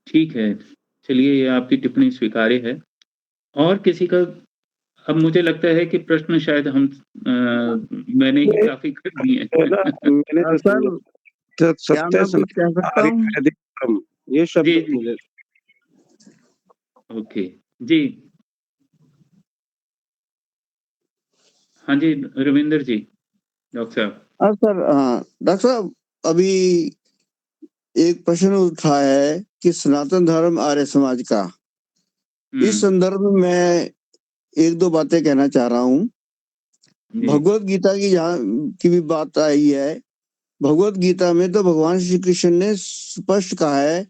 ठीक है। चलिए, ये आपकी टिप्पणी स्वीकार्य है। और किसी का अब मुझे लगता है कि प्रश्न शायद मैंने ही ये काफ़ी कर दिए जो है ना, हैं। मैंने जो सर, समझा क्या सत्य मैं कुछ कह सनातन सकता आर्य हूँ? वैदिक धर्म, ये शब्द जी, जी। मुझे ओके। जी। हाँ जी, रविंदर जी, डॉक्टर साहब। हाँ सर, हाँ डॉक्टर साहब, अभी एक प्रश्न उठा है कि सनातन धर्म आर्य समाज का। इस हुँ। संदर्भ में मैं एक दो बातें कहना चाह रहा हूँ। जी। भगवत गीता की जहाँ की भी बात आई है, भगवत गीता में तो भगवान श्री कृष्ण ने स्पष्ट कहा है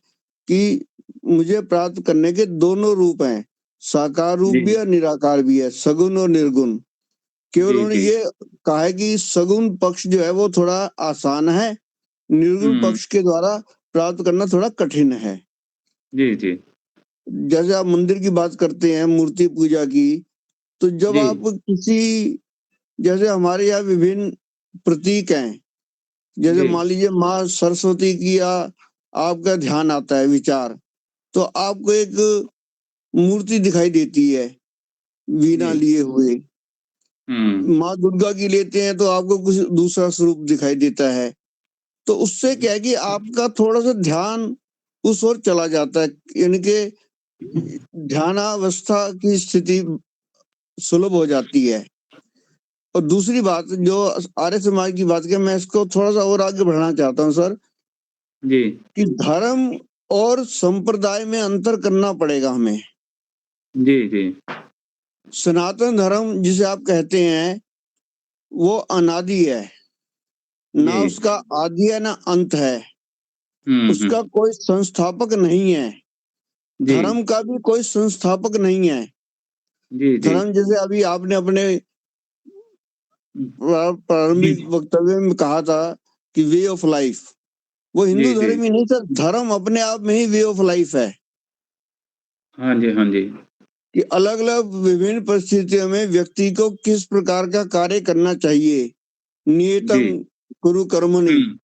कि मुझे प्राप्त करने के दोनों रूप हैं, साकार रूप जी। भी और निराकार भी है, सगुण और निर्गुण। केवल जी, उन्होंने जी। ये कहा है कि सगुण पक्ष जो है वो थोड़ा आसान है, निर्गुण हुँ। पक्ष के द्वारा प्राप्त करना थोड़ा कठिन है। जी, जी। जैसे आप मंदिर की बात करते हैं, मूर्ति पूजा की, तो जब जी। आप किसी, जैसे हमारे यहाँ विभिन्न प्रतीक हैं, जैसे जी। मान लीजिए माँ सरस्वती की या आपका ध्यान आता है विचार, तो आपको एक मूर्ति दिखाई देती है वीणा जी। लिए हुए। हुँ। माँ दुर्गा की लेते हैं तो आपको कुछ दूसरा स्वरूप दिखाई देता है। तो उससे क्या है कि आपका थोड़ा सा ध्यान उस ओर चला जाता है, यानी कि ध्यानावस्था की स्थिति सुलभ हो जाती है। और दूसरी बात जो आर्य समाज की बात की, मैं इसको थोड़ा सा और आगे बढ़ाना चाहता हूँ सर, जी। कि धर्म और संप्रदाय में अंतर करना पड़ेगा हमें। जी, जी। सनातन धर्म जिसे आप कहते हैं वो अनादि है, ना जी। उसका आदि है ना अंत है, हुँ, हुँ। उसका कोई संस्थापक नहीं है, जी। धर्म का भी कोई संस्थापक नहीं है। जी, जी। धर्म जैसे अभी आपने अपने जी, प्रारंभिक वक्तव्य में कहा था कि वे ऑफ लाइफ, वो हिंदू जी, जी। धर्म ही नहीं सर, धर्म अपने आप में ही वे ऑफ लाइफ है, हाँ जी, हाँ जी। कि अलग अलग विभिन्न परिस्थितियों में व्यक्ति को किस प्रकार का कार्य करना चाहिए। नियतम जी। कुरु कर्मणि, हुँ,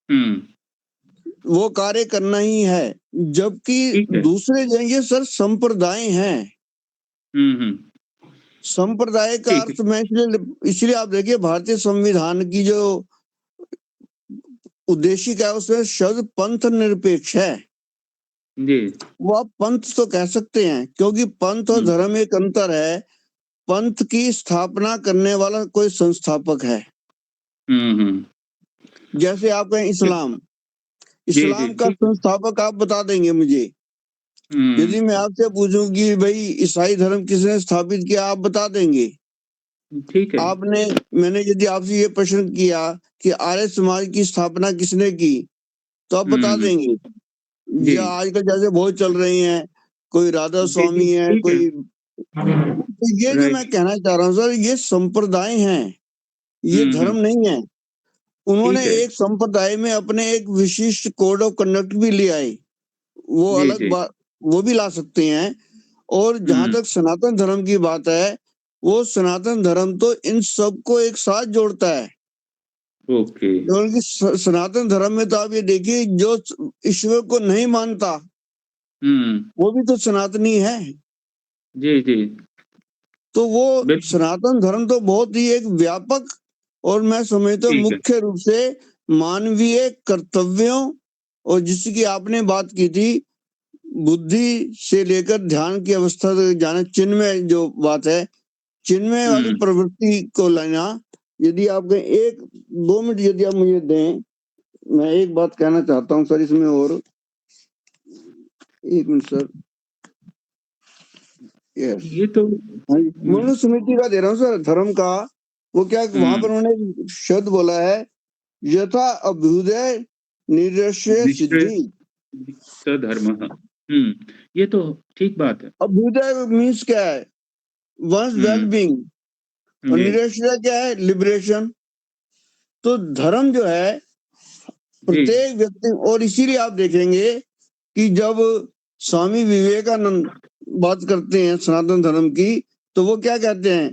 हुँ। वो कार्य करना ही है। जबकि ठीक है। दूसरे जो ये सर संप्रदाय हैं, हुँ, हुँ। संप्रदाय का ठीक है। अर्थ मैं इसलिए आप देखिए भारतीय संविधान की जो उद्देशिका है उसमें शब्द पंथ निरपेक्ष है। जी। वो आप पंथ तो कह सकते हैं, क्योंकि पंथ और हुँ। धर्म एक अंतर है। पंथ की स्थापना करने वाला कोई संस्थापक है। हुँ, हुँ। जैसे आप कहें इस्लाम, जी, जी, इस्लाम का ठीक है। संस्थापक आप बता देंगे मुझे। हुँ। यदि मैं आपसे पूछूं कि भाई ईसाई धर्म किसने स्थापित किया, आप बता देंगे। ठीक है। आपने मैंने यदि आपसे ये प्रश्न किया कि आर्य समाज की स्थापना किसने की, तो आप हुँ, बता हुँ। देंगे। जी। या आजकल जैसे बहुत चल रही हैं, कोई राधा जी, जी, स्वामी है, ठीक है। कोई, तो ये जो मैं राइट। कहना चाह रहा हूँ सर, ये संप्रदाय हैं, ये हुँ, धर्म हुँ। नहीं है। उन्होंने ठीक है। एक संप्रदाय में अपने एक विशिष्ट कोड ऑफ कंडक्ट भी ले आए, वो जी, अलग जी। बात, वो भी ला सकते हैं। और जहां हुँ। तक सनातन धर्म की बात है, वो सनातन धर्म तो इन सबको एक साथ जोड़ता है। ओके। क्योंकि सनातन धर्म में तो आप ये देखिए, जो ईश्वर को नहीं मानता हुँ। वो भी तो सनातनी है। जी, जी। तो वो बिल्कुल, सनातन धर्म तो बहुत ही एक व्यापक, और मैं समझता हूँ ठीक है। मुख्य रूप से मानवीय कर्तव्यों, और जिसकी आपने बात की थी, बुद्धि से लेकर ध्यान की अवस्था तक जाना, चिन्मय जो बात है, चिन्मय वाली हुँ। प्रवृत्ति को लाना। यदि आप कहें 1-2 मिनट यदि आप मुझे दें, मैं एक बात कहना चाहता हूँ सर इसमें, और 1 मिनट सर। यस, ये तो हाँ जी, मनुस्मृति का दे रहा हूँ सर, धर्म का। वो क्या वहां हुँ। पर उन्होंने शब्द बोला है, यथा अभ्युदय निरस्य सिद्धि। सधर्मः। हुँ। ये तो ठीक बात है। अभ्युदय मीन्स क्या है, वंस वेल हुँ। बीइंग, और जी। निरस्य क्या है, लिबरेशन। तो धर्म जो है जी। प्रत्येक व्यक्ति, और इसीलिए आप देखेंगे कि जब स्वामी विवेकानंद बात करते हैं सनातन धर्म की, तो वो क्या कहते हैं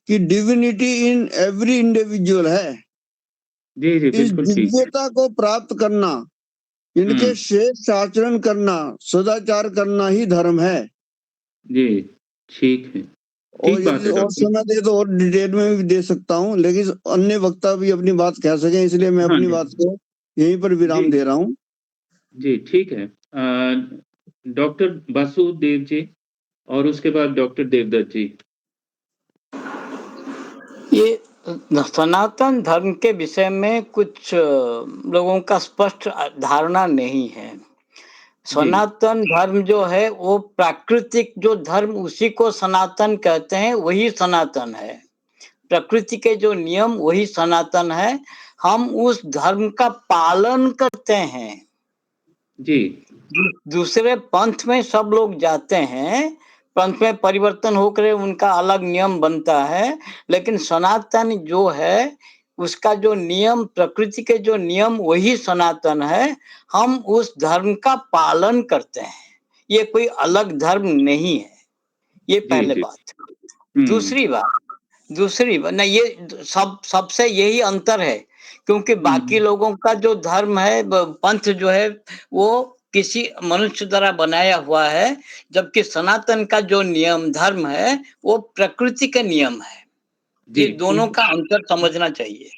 कि डिविनिटी इन एवरी इंडिविजुअल है। जी, जी, इस बिल्कुल ठीक है। दिव्यता को प्राप्त करना, इनके हुँ। श्रेष्ठ आचरण करना, सदाचार करना ही धर्म है। जी, ठीक है। और ठीक बात यदि है और डॉक्टर। समय दे तो और डिटेल में भी दे सकता हूँ, लेकिन अन्य वक्ता भी अपनी बात कह सकें, इसलिए मैं हाँ अपनी जी। बात को यहीं पर विराम जी, दे रहा हूँ। जी, ठीक है। डॉक्टर वासुदेव जी और उसके बाद डॉक्टर देवदत्त जी। ये सनातन धर्म के विषय में कुछ लोगों का स्पष्ट धारणा नहीं है। जी। सनातन धर्म जो है वो प्राकृतिक जो धर्म, उसी को सनातन कहते हैं, वही सनातन है। प्रकृति के जो नियम वही सनातन है। हम उस धर्म का पालन करते हैं। जी। दूसरे पंथ में सब लोग जाते हैं, पंथ में परिवर्तन होकर उनका अलग नियम बनता है, लेकिन सनातन जो है उसका जो नियम, प्रकृति के जो नियम वही सनातन है। हम उस धर्म का पालन करते हैं, ये कोई अलग धर्म नहीं है। ये जी, पहले जी। बात। दूसरी बात नहीं, ये सबसे यही अंतर है, क्योंकि बाकी लोगों का जो धर्म है, पंथ जो है वो किसी मनुष्य द्वारा बनाया हुआ है, जबकि सनातन का जो नियम धर्म है वो प्रकृति का नियम है। ये जी, दोनों का अंतर समझना चाहिए।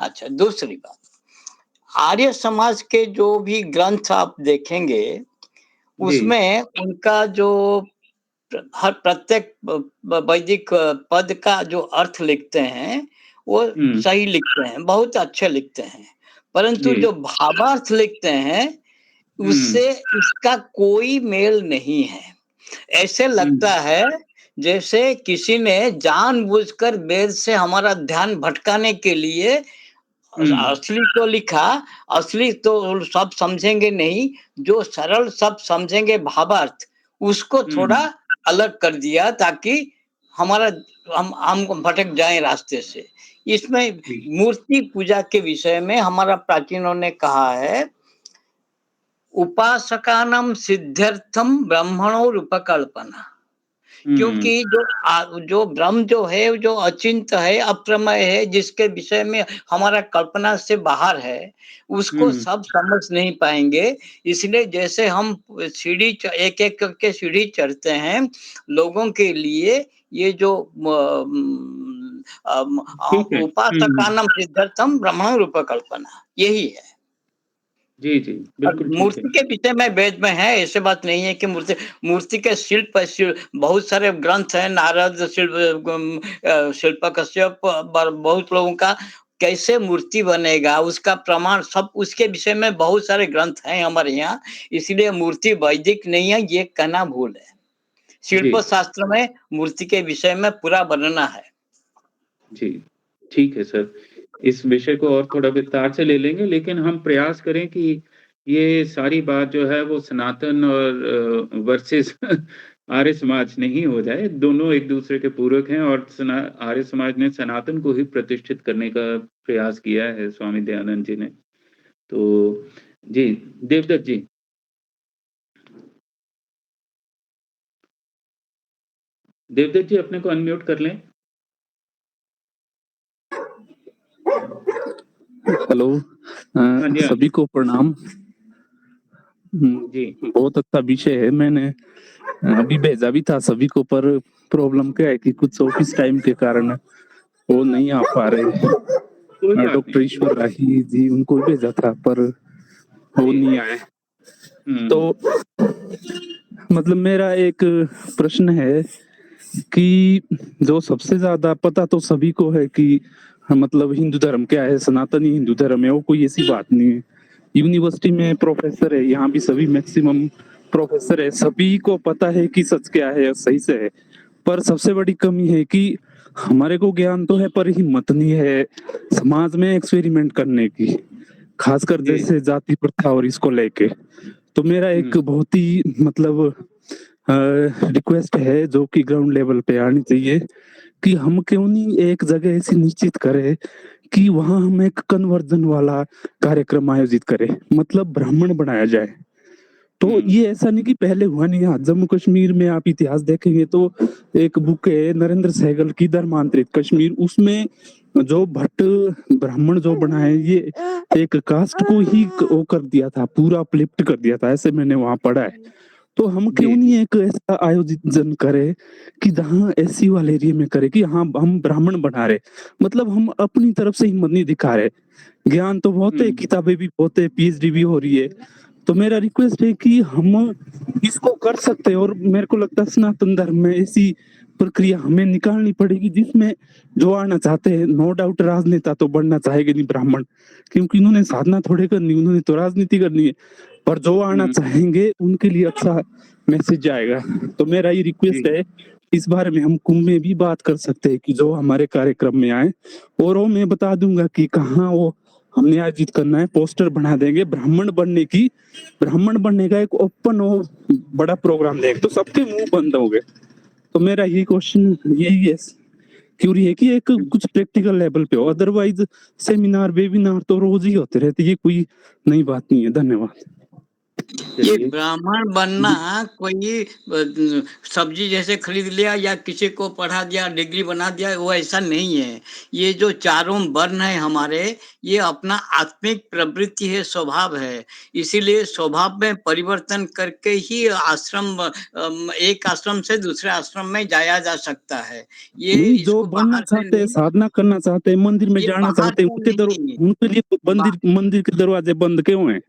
अच्छा, दूसरी बात, आर्य समाज के जो भी ग्रंथ आप देखेंगे, जी। उसमें उनका जो हर प्रत्येक वैदिक पद का जो अर्थ लिखते हैं, वो हुँ, सही लिखते हैं, बहुत अच्छे लिखते हैं। परंतु जी। जो भावार्थ लिखते हैं, हुँ, उससे इसका कोई मेल नहीं है। ऐसे लगता हुँ, है जैसे किसी ने जानबूझकर वेद से हमारा ध्यान भटकाने के लिए हुँ, असली तो लिखा, असली तो सब समझेंगे नहीं, जो सरल सब समझेंगे भावार्थ, उसको थोड़ा हुँ, अलग कर दिया ताकि हमारा हम भटक जाएं रास्ते से। इसमें जी। मूर्ति पूजा के विषय में हमारा प्राचीनों ने कहा है, उपासकानां सिद्ध्यर्थम ब्रह्मणोर उपकल्पना। हुँ, क्योंकि जो ब्रह्म जो है, जो अचिंत्य है, अप्रमेय है, जिसके विषय में हमारा कल्पना से बाहर है, उसको हुँ, सब समझ नहीं पाएंगे। इसलिए जैसे हम सीढ़ी एक एक करके सीढ़ी चढ़ते हैं, लोगों के लिए ये जो ठीक है। हुँ, हुँ। उपासकानां सिद्ध्यर्थम ब्रह्मण रूप कल्पना, यही है। जी, जी, और बिल्कुल ठीक है। मूर्ति के विषय में वेद में है, ऐसे बात नहीं है कि मूर्ति के बहुत सारे ग्रंथ हैं, नारद शिल्प कश्यप, बहुत लोगों का कैसे मूर्ति बनेगा उसका प्रमाण सब, उसके विषय में बहुत सारे ग्रंथ हैं हमारे यहाँ। इसलिए मूर्ति वैदिक नहीं है ये कहना भूल है। जी, शिल्प शास्त्र में मूर्ति के विषय में पूरा वर्णना है। जी, ठीक है सर। इस विषय को और थोड़ा विस्तार से ले लेंगे, लेकिन हम प्रयास करें कि ये सारी बात जो है वो सनातन और वर्सेस आर्य समाज नहीं हो जाए। दोनों एक-दूसरे के पूरक हैं और आर्य समाज ने सनातन को ही प्रतिष्ठित करने का प्रयास किया है, स्वामी दयानंद जी ने। तो जी, देवदत्त जी। देवदत्त जी अपने को अनम्यूट कर लें। हेलो, हाँ जी, हाँ सभी जी। को प्रणाम। जी। बहुत अच्छा विषय है। मैंने अभी भेजा भी था सभी को, पर प्रॉब्लम क्या है कि कुछ ऑफिस टाइम के कारण वो नहीं आ पा रहे। कोई बात नहीं। डॉक्टर ईश्वर राही जी उनको भी भेजा था, पर वो जी। नहीं आए। हुँ। तो मतलब मेरा एक प्रश्न है कि जो सबसे ज्यादा पता तो सभी को है कि मतलब हिंदू धर्म क्या है, सनातनी हिंदू धर्म है, वो कोई ऐसी बात नहीं है। यूनिवर्सिटी में प्रोफेसर है, यहाँ भी सभी मैक्सिमम प्रोफेसर है, सभी को पता है कि सच क्या है, सही से है। पर सबसे बड़ी कमी है कि हमारे को ज्ञान तो है पर हिम्मत नहीं है समाज में एक्सपेरिमेंट करने की, खासकर जी। जैसे जाति प्रथा और इसको लेके। तो मेरा एक हुँ। बहुत ही मतलब रिक्वेस्ट है जो कि ग्राउंड लेवल पे आनी चाहिए, कि हम क्यों नहीं एक जगह ऐसी निश्चित करें कि वहां हम एक कन्वर्जन वाला कार्यक्रम आयोजित करें, मतलब ब्राह्मण बनाया जाए। तो हुँ। ये ऐसा नहीं कि पहले हुआ नहीं। यहाँ जम्मू कश्मीर में आप इतिहास देखेंगे तो एक बुक है नरेंद्र सहगल की धर्मांतरित कश्मीर, उसमें जो भट्ट ब्राह्मण जो बनाए, ये एक कास्ट को ही वो कर दिया था, पूरा अपलिफ्ट कर दिया था, ऐसे मैंने वहां पढ़ा है। तो हम जी, क्यों नहीं जी। एक ऐसा आयोजन करें कि जहाँ एससी वाले एरिया में करे कि हाँ हम ब्राह्मण बना रहे, मतलब हम अपनी तरफ से हिम्मत नहीं दिखा रहे। ज्ञान तो बहुत है, हुँ। किताबें भी बहुत है, पीएचडी भी हो रही है। तो मेरा रिक्वेस्ट है कि हम इसको कर सकते हैं, और मेरे को लगता है सनातन धर्म में ऐसी प्रक्रिया हमें निकालनी पड़ेगी जिसमें जो आना चाहते हैं, नो डाउट राजनेता तो बनना चाहेंगे नहीं ब्राह्मण, क्योंकि उन्होंने साधना थोड़े करनी, उन्होंने तो राजनीति करनी है। पर जो आना हुँ। चाहेंगे उनके लिए अच्छा मैसेज जाएगा। तो मेरा ये जी। रिक्वेस्ट है, इस बारे में हम कुंभ में भी बात कर सकते हैं कि जो हमारे कार्यक्रम में आए, और वो मैं बता दूंगा कि कहाँ वो हमने आयोजित करना है, पोस्टर बना देंगे ब्राह्मण बनने की, ब्राह्मण बनने का एक ओपन और बड़ा प्रोग्राम देंगे तो सबके मुंह बंद हो गए। तो मेरा ये क्वेश्चन यही है क्यूरी है कि एक कुछ प्रैक्टिकल लेवल पे हो, अदरवाइज सेमिनार वेबिनार तो रोज ही होते रहते, ये कोई नई बात नहीं है। धन्यवाद। ये चलिए ब्राह्मण बनना कोई सब्जी जैसे खरीद लिया या किसी को पढ़ा दिया डिग्री बना दिया, वो ऐसा नहीं है। ये जो चारों वर्ण है हमारे, ये अपना आत्मिक प्रवृत्ति है, स्वभाव है। इसीलिए स्वभाव में परिवर्तन करके ही एक आश्रम से दूसरे आश्रम में जाया जा सकता है। ये नहीं, जो इसको बनना बाहर से चाहते हैं, नहीं, साधना करना चाहते हैं, मंदिर में ये जाना बाहर चाहते हैं, से नहीं। उनके लिए मंदिर के दरवाजे बंद क्यों हैं?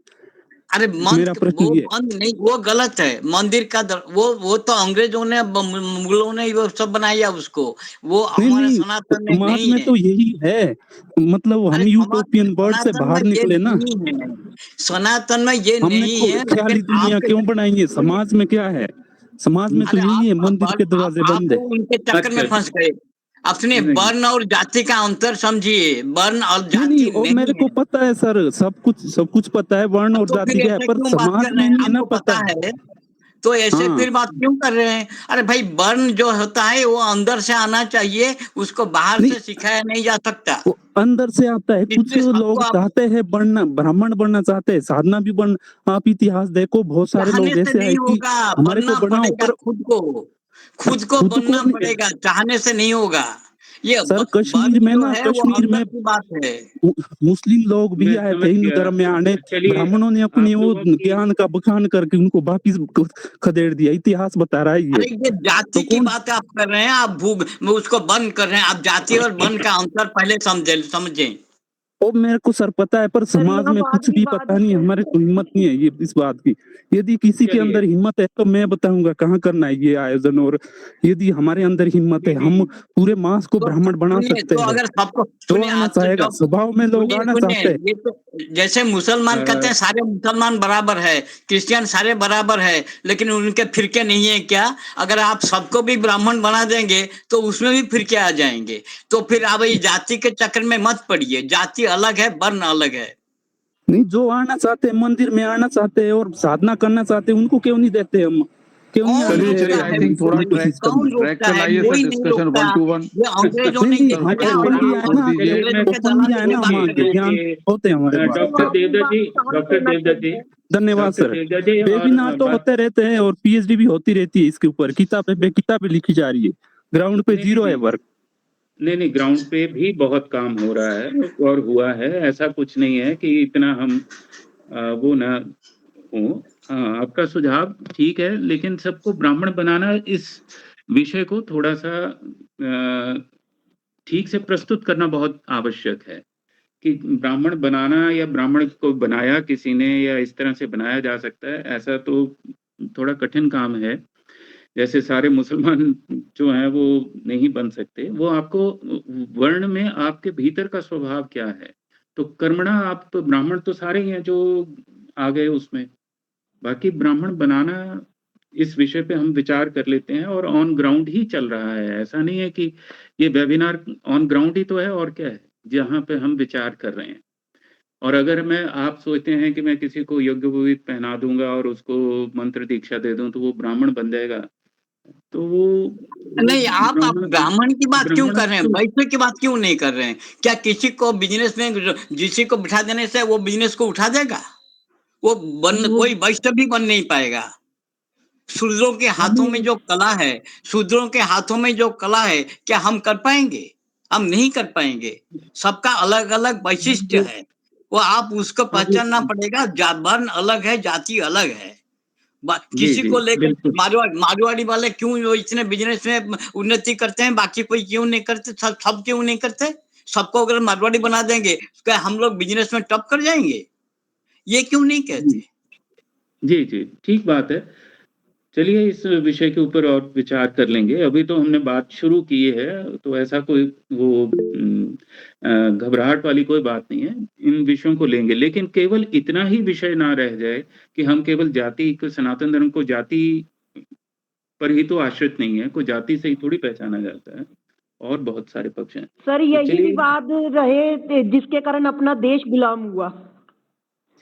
अरे मेरा प्रश्न वो ये बंद नहीं, वो गलत है। मंदिर का वो तो अंग्रेजों ने मुगलों ने वो सब बनाया उसको, वो नहीं हमारे नहीं, सनातन में समाज नहीं में है। तो यही है, मतलब अरे हम यूटोपियन वर्ल्ड से सनातन बाहर में ये निकले ना। नहीं है, सनातन में ये हमने नहीं है। लेकिन ख्याली दुनिया आपके क्यों बनाई है? समाज में क्या है? समाज में तो अरे यही है, मंदिर के दरवाजे बंद आप है। उनके चक्कर में अच्छा फंस गए। अब सुनिए, नहीं वर्ण और जाति का अंतर समझिए, वर्ण और नहीं नहीं, जाति और मेरे नहीं को है। पता है सर, सब कुछ पता है, वर्ण और तो जाति फिर क्या है, ऐसे पर क्यों बात समाज कर में रहे हैं? नहीं है ना आपको पता। पता है तो ऐसे हाँ, फिर बात क्यों कर रहे हैं? अरे भाई, वर्ण जो होता है वो अंदर से आना चाहिए, उसको बाहर नहीं, से सिखाया नहीं जा सकता। वो अंदर से आता है। कुछ इसलिए सबको लोग आप चाहते हैं बनना, ब्राह्मण बनना चाहते हैं, साधना भी बन। आप इतिहास देखो, बहुत सारे चाहने लोग से ऐसे नहीं हैं कि होगा, हमारे को बनना बनाओ, पड़ेगा पर खुद को खुद को बनना नहीं। पड़ेगा, चाहने से नहीं होगा। ये सर कश्मीर वर्ण में जो ना, है वो कश्मीर अंदर में की बात है। मुस्लिम लोग भी मैं आए समझ थे हिंदू गया। धर्म में आने, चलिए ब्राह्मणों ने अपनी आप वो लोगों की ज्ञान का बखान करके उनको वापिस खदेड़ दिया। इतिहास बता रहा है ये। अरे ये तो जाति की कौन? बात आप कर रहे हैं, आप भूग उसको बंद कर रहे हैं। आप जाति और वर्ण का अंतर पहले समझें। वो मेरे को सर पता है, पर सर समाज यहाँ में कुछ भी वाद पता नहीं है। हमारे को हिम्मत नहीं है ये इस बात की। यदि किसी के चलिए अंदर हिम्मत है तो मैं बताऊंगा कहाँ करना है ये आयोजन, और यदि हमारे अंदर हिम्मत है, जी जी हम जी पूरे मास को तो ब्राह्मण बना सुनिए, सकते तो हैं। अगर सबको जो सुनिए, आना आज तो चाहेगा, जब स्वभाव में लोग आना सुनिए, चाहते हैं। ये तो जैसे मुसलमान कहते हैं सारे मुसलमान बराबर है, क्रिश्चियन सारे बराबर है, लेकिन उनके फिरके नहीं है क्या? अगर आप सबको भी ब्राह्मण बना देंगे तो उसमें भी फिरके आ जाएंगे। तो फिर आप ये जाति के चक्कर में मत पड़िए, जाति अलग है, वर्ण अलग है। नहीं, जो आना चाहते हैं, मंदिर में आना चाहते हैं और साधना करना चाहते हैं, उनको क्यों नहीं देते हम? क्यों नहीं कौन आने चलिए दे रोकता रहे चलिए, है आई हम थिंक इस थोड़ा उनको? एजुकेशन सिस्टम ट्रैक में? कौन ट्रैक रोकता पे है? लाइए सर, कोई नहीं डिस्कशन रोकता। 1 to 1। ये अंग्रेजों नहीं ने नहीं, सर हम किया और ओपन भी आप आए छोड़ ना, दीजिए। अंग्रेजों के ओपन भी दलाल आए की ना, बात हम कर आगे रहे हैं। ज्ञान देखिए होते हैं हमारे पास। डॉक्टर देवदत्त जी, धन्यवाद डॉक्टर सर। देवदत्त जी और वेबिनार तो होते रहते हैं और पीएचडी भी होती रहती है इसके ऊपर, किताबें लिखी जा रही है। ग्राउंड पे नहीं जीरो है नहीं वर्क। नहीं ग्राउंड पे भी बहुत काम हो रहा है और हुआ है। ऐसा कुछ नहीं है कि इतना हम वो ना हो। हाँ, आपका सुझाव ठीक है, लेकिन सबको ब्राह्मण बनाना, इस विषय को थोड़ा सा ठीक से प्रस्तुत करना बहुत आवश्यक है कि ब्राह्मण बनाना या ब्राह्मण को बनाया किसी ने या इस तरह से बनाया जा सकता है, ऐसा तो थोड़ा कठिन काम है। जैसे सारे मुसलमान जो हैं वो नहीं बन सकते। वो आपको वर्ण में आपके भीतर का स्वभाव क्या है, तो कर्मणा आप तो ब्राह्मण तो सारे ही हैं जो आ गए उसमें। बाकी ब्राह्मण बनाना, इस विषय पे हम विचार कर लेते हैं और ऑन ग्राउंड ही चल रहा है। ऐसा नहीं है कि ये वेबिनार ऑन ग्राउंड ही तो है, और क्या है, जहाँ पे हम विचार कर रहे हैं। और अगर आप सोचते हैं कि मैं किसी को यज्ञोपवीत पहना दूंगा और उसको मंत्र दीक्षा दे दूं तो वो ब्राह्मण बन जाएगा, तो वो नहीं, आप ब्राह्मण ब्राह्मण की बात क्यों ब्राह्मण कर रहे हैं? तो वैश्य की बात क्यों नहीं कर रहे हैं? क्या किसी को बिजनेस में किसी को बिठा देने से वो बिजनेस को उठा देगा? वो कोई वैश्य भी बन नहीं पाएगा। शूद्रों के हाथों में हमें जो कला है, शूद्रों के हाथों में जो कला है, क्या हम कर पाएंगे? हम नहीं कर पाएंगे। सबका अलग अलग वैशिष्ट्य वो है, वो आप उसको वो पहचानना पड़ेगा। वर्ण अलग है, जाति अलग है। जी किसी जी को लेकर बिल्कुल। मारवाड़ी वाले क्यों वो इतने बिजनेस में उन्नति करते हैं, बाकी कोई क्यों नहीं करते? सब क्यों नहीं करते? सबको अगर मारवाड़ी बना देंगे तो क्या हम लोग बिजनेस में टॉप कर जाएंगे? ये क्यों नहीं कहते? जी जी, ठीक बात है। चलिए इस विषय के ऊपर और विचार कर लेंगे। अभी तो हमने बात शुरू की है, तो ऐसा कोई वो घबराहट वाली कोई बात नहीं है। इन विषयों को लेंगे, लेकिन केवल इतना ही विषय ना रह जाए कि हम केवल जाति को, सनातन धर्म को जाति पर ही तो आश्रित नहीं है, कोई जाति से ही थोड़ी पहचाना जाता है, और बहुत सारे पक्ष हैं। सर तो यही चलिए विवाद रहे जिसके कारण अपना देश गुलाम हुआ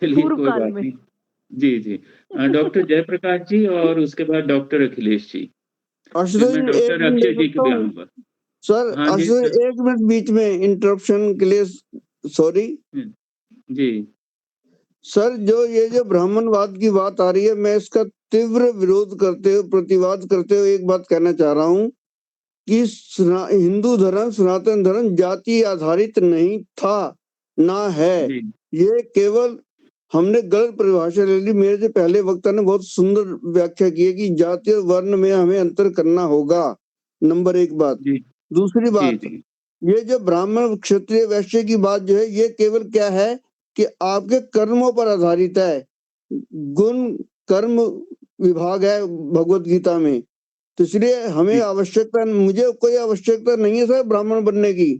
चलिए पूर्व कोई काल बात में। नहीं। जी जी, डॉक्टर जयप्रकाश जी और उसके बाद डॉक्टर अखिलेश जी। आशुतोष मैं जी, एक डॉक्टर मिनट अक्षय ले जी के सकता बयान हूँ पर। सर? हाँ जी आशुतोष सर। 1 मिनट बीच में इंटरप्शन के लिए सॉरी। जी सर, जो ब्राह्मणवाद की बात आ रही है, मैं इसका तीव्र विरोध करते हुए, प्रतिवाद करते हुए एक बात कहना चाह रहा हूँ कि हिंदू धर्म, सनातन धर्म जाति आधारित नहीं था, ना है। जी ये केवल हमने गलत परिभाषा ले ली। मेरे से पहले वक्ता ने बहुत सुंदर व्याख्या की है कि जाति और वर्ण में हमें अंतर करना होगा, नंबर 1 बात। जी दूसरी जी बात, जी ये जो ब्राह्मण क्षत्रिय वैश्य की बात जो है, ये केवल क्या है कि आपके कर्मों पर आधारित है। गुण कर्म विभाग है भगवत गीता में, तो इसलिए हमें जी आवश्यकता, मुझे कोई आवश्यकता नहीं है सर ब्राह्मण बनने की।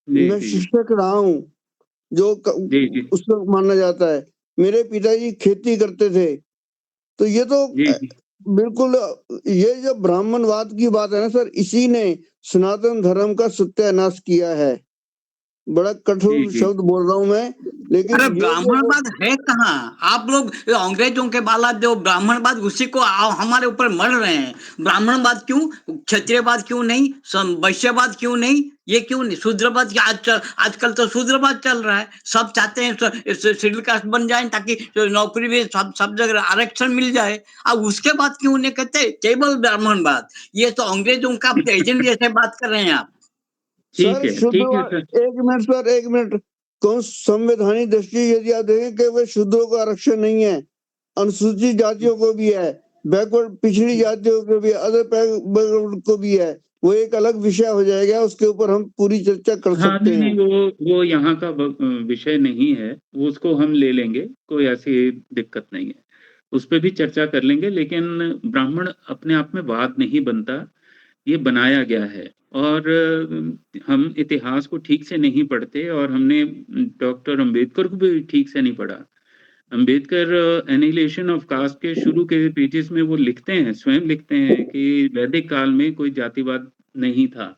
जी मैं जी शिक्षक रहा हूँ, जो जी जी उसको माना जाता है। मेरे पिताजी खेती करते थे, तो ये तो जी जी बिल्कुल, ये जो ब्राह्मणवाद की बात है ना सर, इसी ने सनातन धर्म का सत्यानाश किया है। बड़ा जी कठोर जी शब्द बोल रहा हूँ मैं, लेकिन अरे ये जो ब्राह्मणवाद है कहाँ? आप लोग अंग्रेजों के बाला जो ब्राह्मणवाद, उसी को हमारे ऊपर मर रहे हैं। ब्राह्मणवाद क्यों? क्षत्रियवाद क्यों नहीं? वैश्यवाद क्यों नहीं? ये क्यों नहीं? शूद्रवाद आजकल तो शूद्रवाद चल रहा है। सब चाहते हैं शेड्यूल कास्ट बन जाए ताकि नौकरी में सब जगह आरक्षण मिल जाए। अब उसके बाद क्यों नहीं कहते केवल ब्राह्मणवाद? ये तो अंग्रेजों का एजेंट जैसे बात कर रहे हैं आप। सर ठीक है शुद्ध, सर। 1 minute sir, 1 minute. कौन संवैधानिक दृष्टि यदि आप देखें कि वह शूद्रों को आरक्षण नहीं है, अनुसूचित जातियों को भी है, बैकवर्ड पिछड़ी जातियों को भी है, अदर बैकवर्ड को भी है। वो एक अलग विषय हो जाएगा, उसके ऊपर हम पूरी चर्चा कर हाँ सकते नहीं हैं। वो यहाँ का विषय नहीं है, वो उसको हम ले लेंगे, कोई ऐसी दिक्कत नहीं है, उस पर भी चर्चा कर लेंगे। लेकिन ब्राह्मण अपने आप में वाद नहीं बनता, ये बनाया गया है। और हम इतिहास को ठीक से नहीं पढ़ते, और हमने डॉक्टर अंबेडकर को भी ठीक से नहीं पढ़ा। अंबेडकर एनिहिलेशन ऑफ कास्ट के शुरू के पेजेस में वो लिखते हैं, स्वयं लिखते हैं कि वैदिक काल में कोई जातिवाद नहीं था।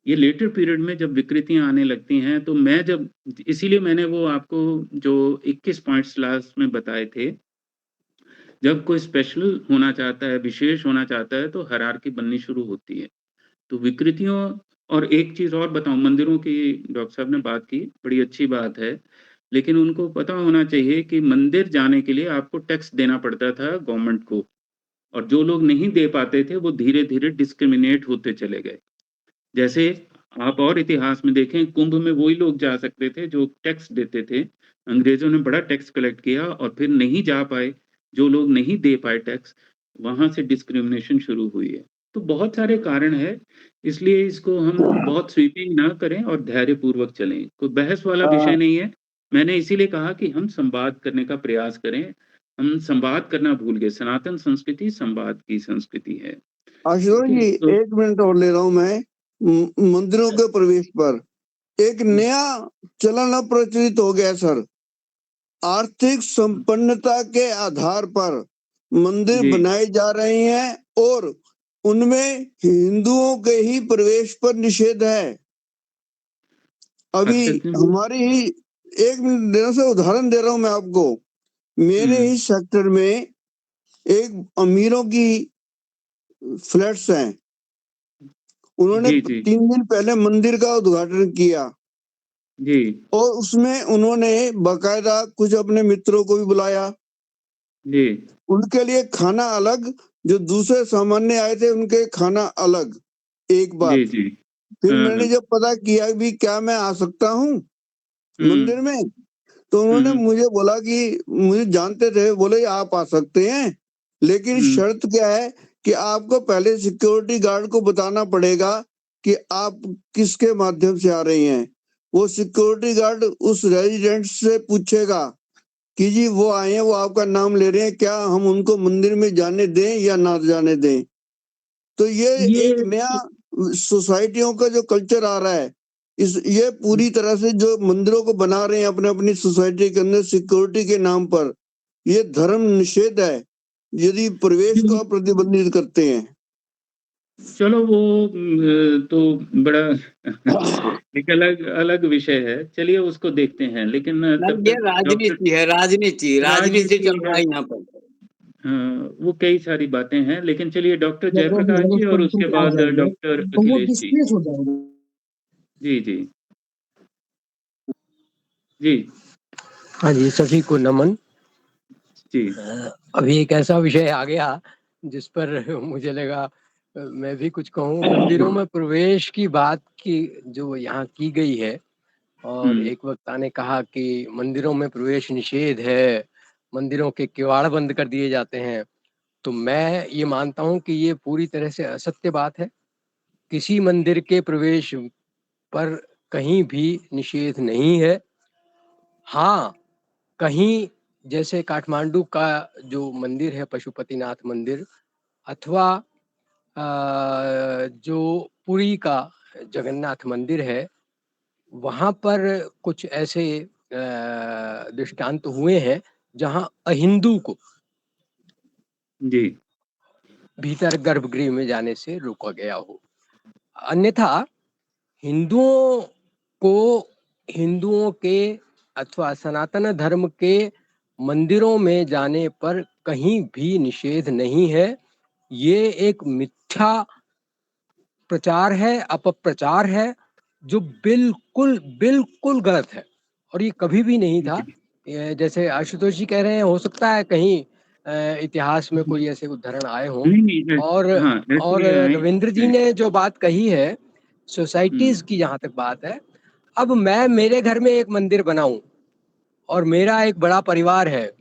ये लेटर पीरियड में जब विकृतियां आने लगती हैं, तो मैं जब, इसीलिए मैंने वो आपको जो 21 पॉइंट्स लास्ट में बताए थे, जब कोई स्पेशल होना चाहता है, विशेष होना चाहता है, तो हायरार्की बननी शुरू होती है। तो विकृतियों, और एक चीज और बताऊं, मंदिरों की डॉक्टर साहब ने बात की, बड़ी अच्छी बात है, लेकिन उनको पता होना चाहिए कि मंदिर जाने के लिए आपको टैक्स देना पड़ता था गवर्नमेंट को, और जो लोग नहीं दे पाते थे वो धीरे धीरे डिस्क्रिमिनेट होते चले गए। जैसे आप और इतिहास में देखें, कुंभ में वही लोग जा सकते थे जो टैक्स देते थे। अंग्रेजों ने बड़ा टैक्स कलेक्ट किया और फिर नहीं जा पाए, जो लोग नहीं दे पाए टैक्स, वहां से डिस्क्रिमिनेशन शुरू हुई है। तो बहुत सारे कारण है, इसलिए इसको हम बहुत स्वीपिंग ना करें और धैर्यपूर्वक चलें। कोई बहस वाला विषय नहीं है। मैंने इसीलिए कहा कि हम संवाद करने का प्रयास करें। हम संवाद करना भूल गए। सनातन संस्कृति संवाद की संस्कृति है। आशुतोष ठीक है, जी, तो 1 मिनट और ले रहा हूं मैं। मंदिरों के प्रवेश पर एक नया चलन अब प्रचलित हो गया सर। आर्थिक संपन्नता के आधार पर मंदिर जी बनाए जा रहे हैं और उनमें हिंदुओं के ही प्रवेश पर निषेध है। अभी अच्छा क्यों? हमारी ही, 1 मिनट देना से उदाहरण दे रहा हूं मैं आपको। मेरे ही सेक्टर में एक अमीरों की फ्लैट्स हैं, उन्होंने जी जी 3 दिन पहले मंदिर का उद्घाटन किया जी और उसमें उन्होंने बाकायदा कुछ अपने मित्रों को भी बुलाया। जी उनके लिए खाना अलग, जो दूसरे सामान्य आए थे उनके खाना अलग। एक जी बात। जी फिर हाँ मैंने हाँ जब पता किया भी क्या मैं आ सकता हूँ मंदिर हम्म में, तो उन्होंने हम्म मुझे बोला कि मुझे जानते थे, बोले आप आ सकते हैं, लेकिन हम्म शर्त क्या है कि आपको पहले सिक्योरिटी गार्ड को बताना पड़ेगा कि आप किसके माध्यम से आ रही हैं। वो सिक्योरिटी गार्ड उस रेजिडेंट से पूछेगा कि जी वो आए हैं, वो आपका नाम ले रहे हैं, क्या हम उनको मंदिर में जाने दें या ना जाने दें। तो ये एक ये नया सोसाइटियों का जो कल्चर आ रहा है, ये पूरी तरह से जो मंदिरों को बना रहे हैं अपने अपनी सोसाइटी के अंदर सिक्योरिटी के नाम पर, ये धर्म निषेध है यदि प्रवेश को प्रतिबंधित करते हैं। चलो वो तो बड़ा एक अलग अलग विषय है, चलिए उसको देखते हैं। लेकिन तब ये तक डॉक्टर, राजनीति है, राजनीति राजनीति चल रहा है। है यहाँ पर। वो कई सारी बातें हैं, लेकिन चलिए डॉक्टर जब वो जयप्रकाश जी और डेवलपमेंट उसके आ बाद जाएंगे डॉक्टर तो वो अखिलेश जी। डिस्प्लेस हो जाएंगे। जी, जी। जी, हाँ जी, सभी को नमन। जी। अभी एक ऐसा विषय आ गया जिस पर मुझे लगा मैं भी कुछ कहूँ। मंदिरों में प्रवेश की बात की जो यहाँ की गई है, और हुँ। एक वक्ता ने कहा कि मंदिरों में प्रवेश निषेध है, मंदिरों के किवाड़ बंद कर दिए जाते हैं। तो मैं ये मानता हूँ कि ये पूरी तरह से असत्य बात है। किसी मंदिर के प्रवेश पर कहीं भी निषेध नहीं है। हाँ, कहीं जैसे काठमांडू का जो मंदिर है पशुपतिनाथ मंदिर, अथवा जो पुरी का जगन्नाथ मंदिर है, वहाँ पर कुछ ऐसे दृष्टांत हुए हैं जहाँ अहिंदू को जी। भीतर गर्भगृह में जाने से रोका गया हो। अन्यथा हिंदुओं को, हिंदुओं के अथवा सनातन धर्म के मंदिरों में जाने पर कहीं भी निषेध नहीं है। ये एक मिथ्या प्रचार है, अपप्रचार है, जो बिल्कुल बिल्कुल गलत है, और ये कभी भी नहीं था। जैसे आशुतोष जी कह रहे हैं, हो सकता है कहीं इतिहास में कोई ऐसे उदाहरण आए हों। नहीं, और हाँ, और ऐसे आए रविंद्र जी ने जो बात कही है सोसाइटीज की, जहाँ तक बात है, अब मैं मेरे घर में एक मंदिर बनाऊं और मेरा एक बड़ा परिवार है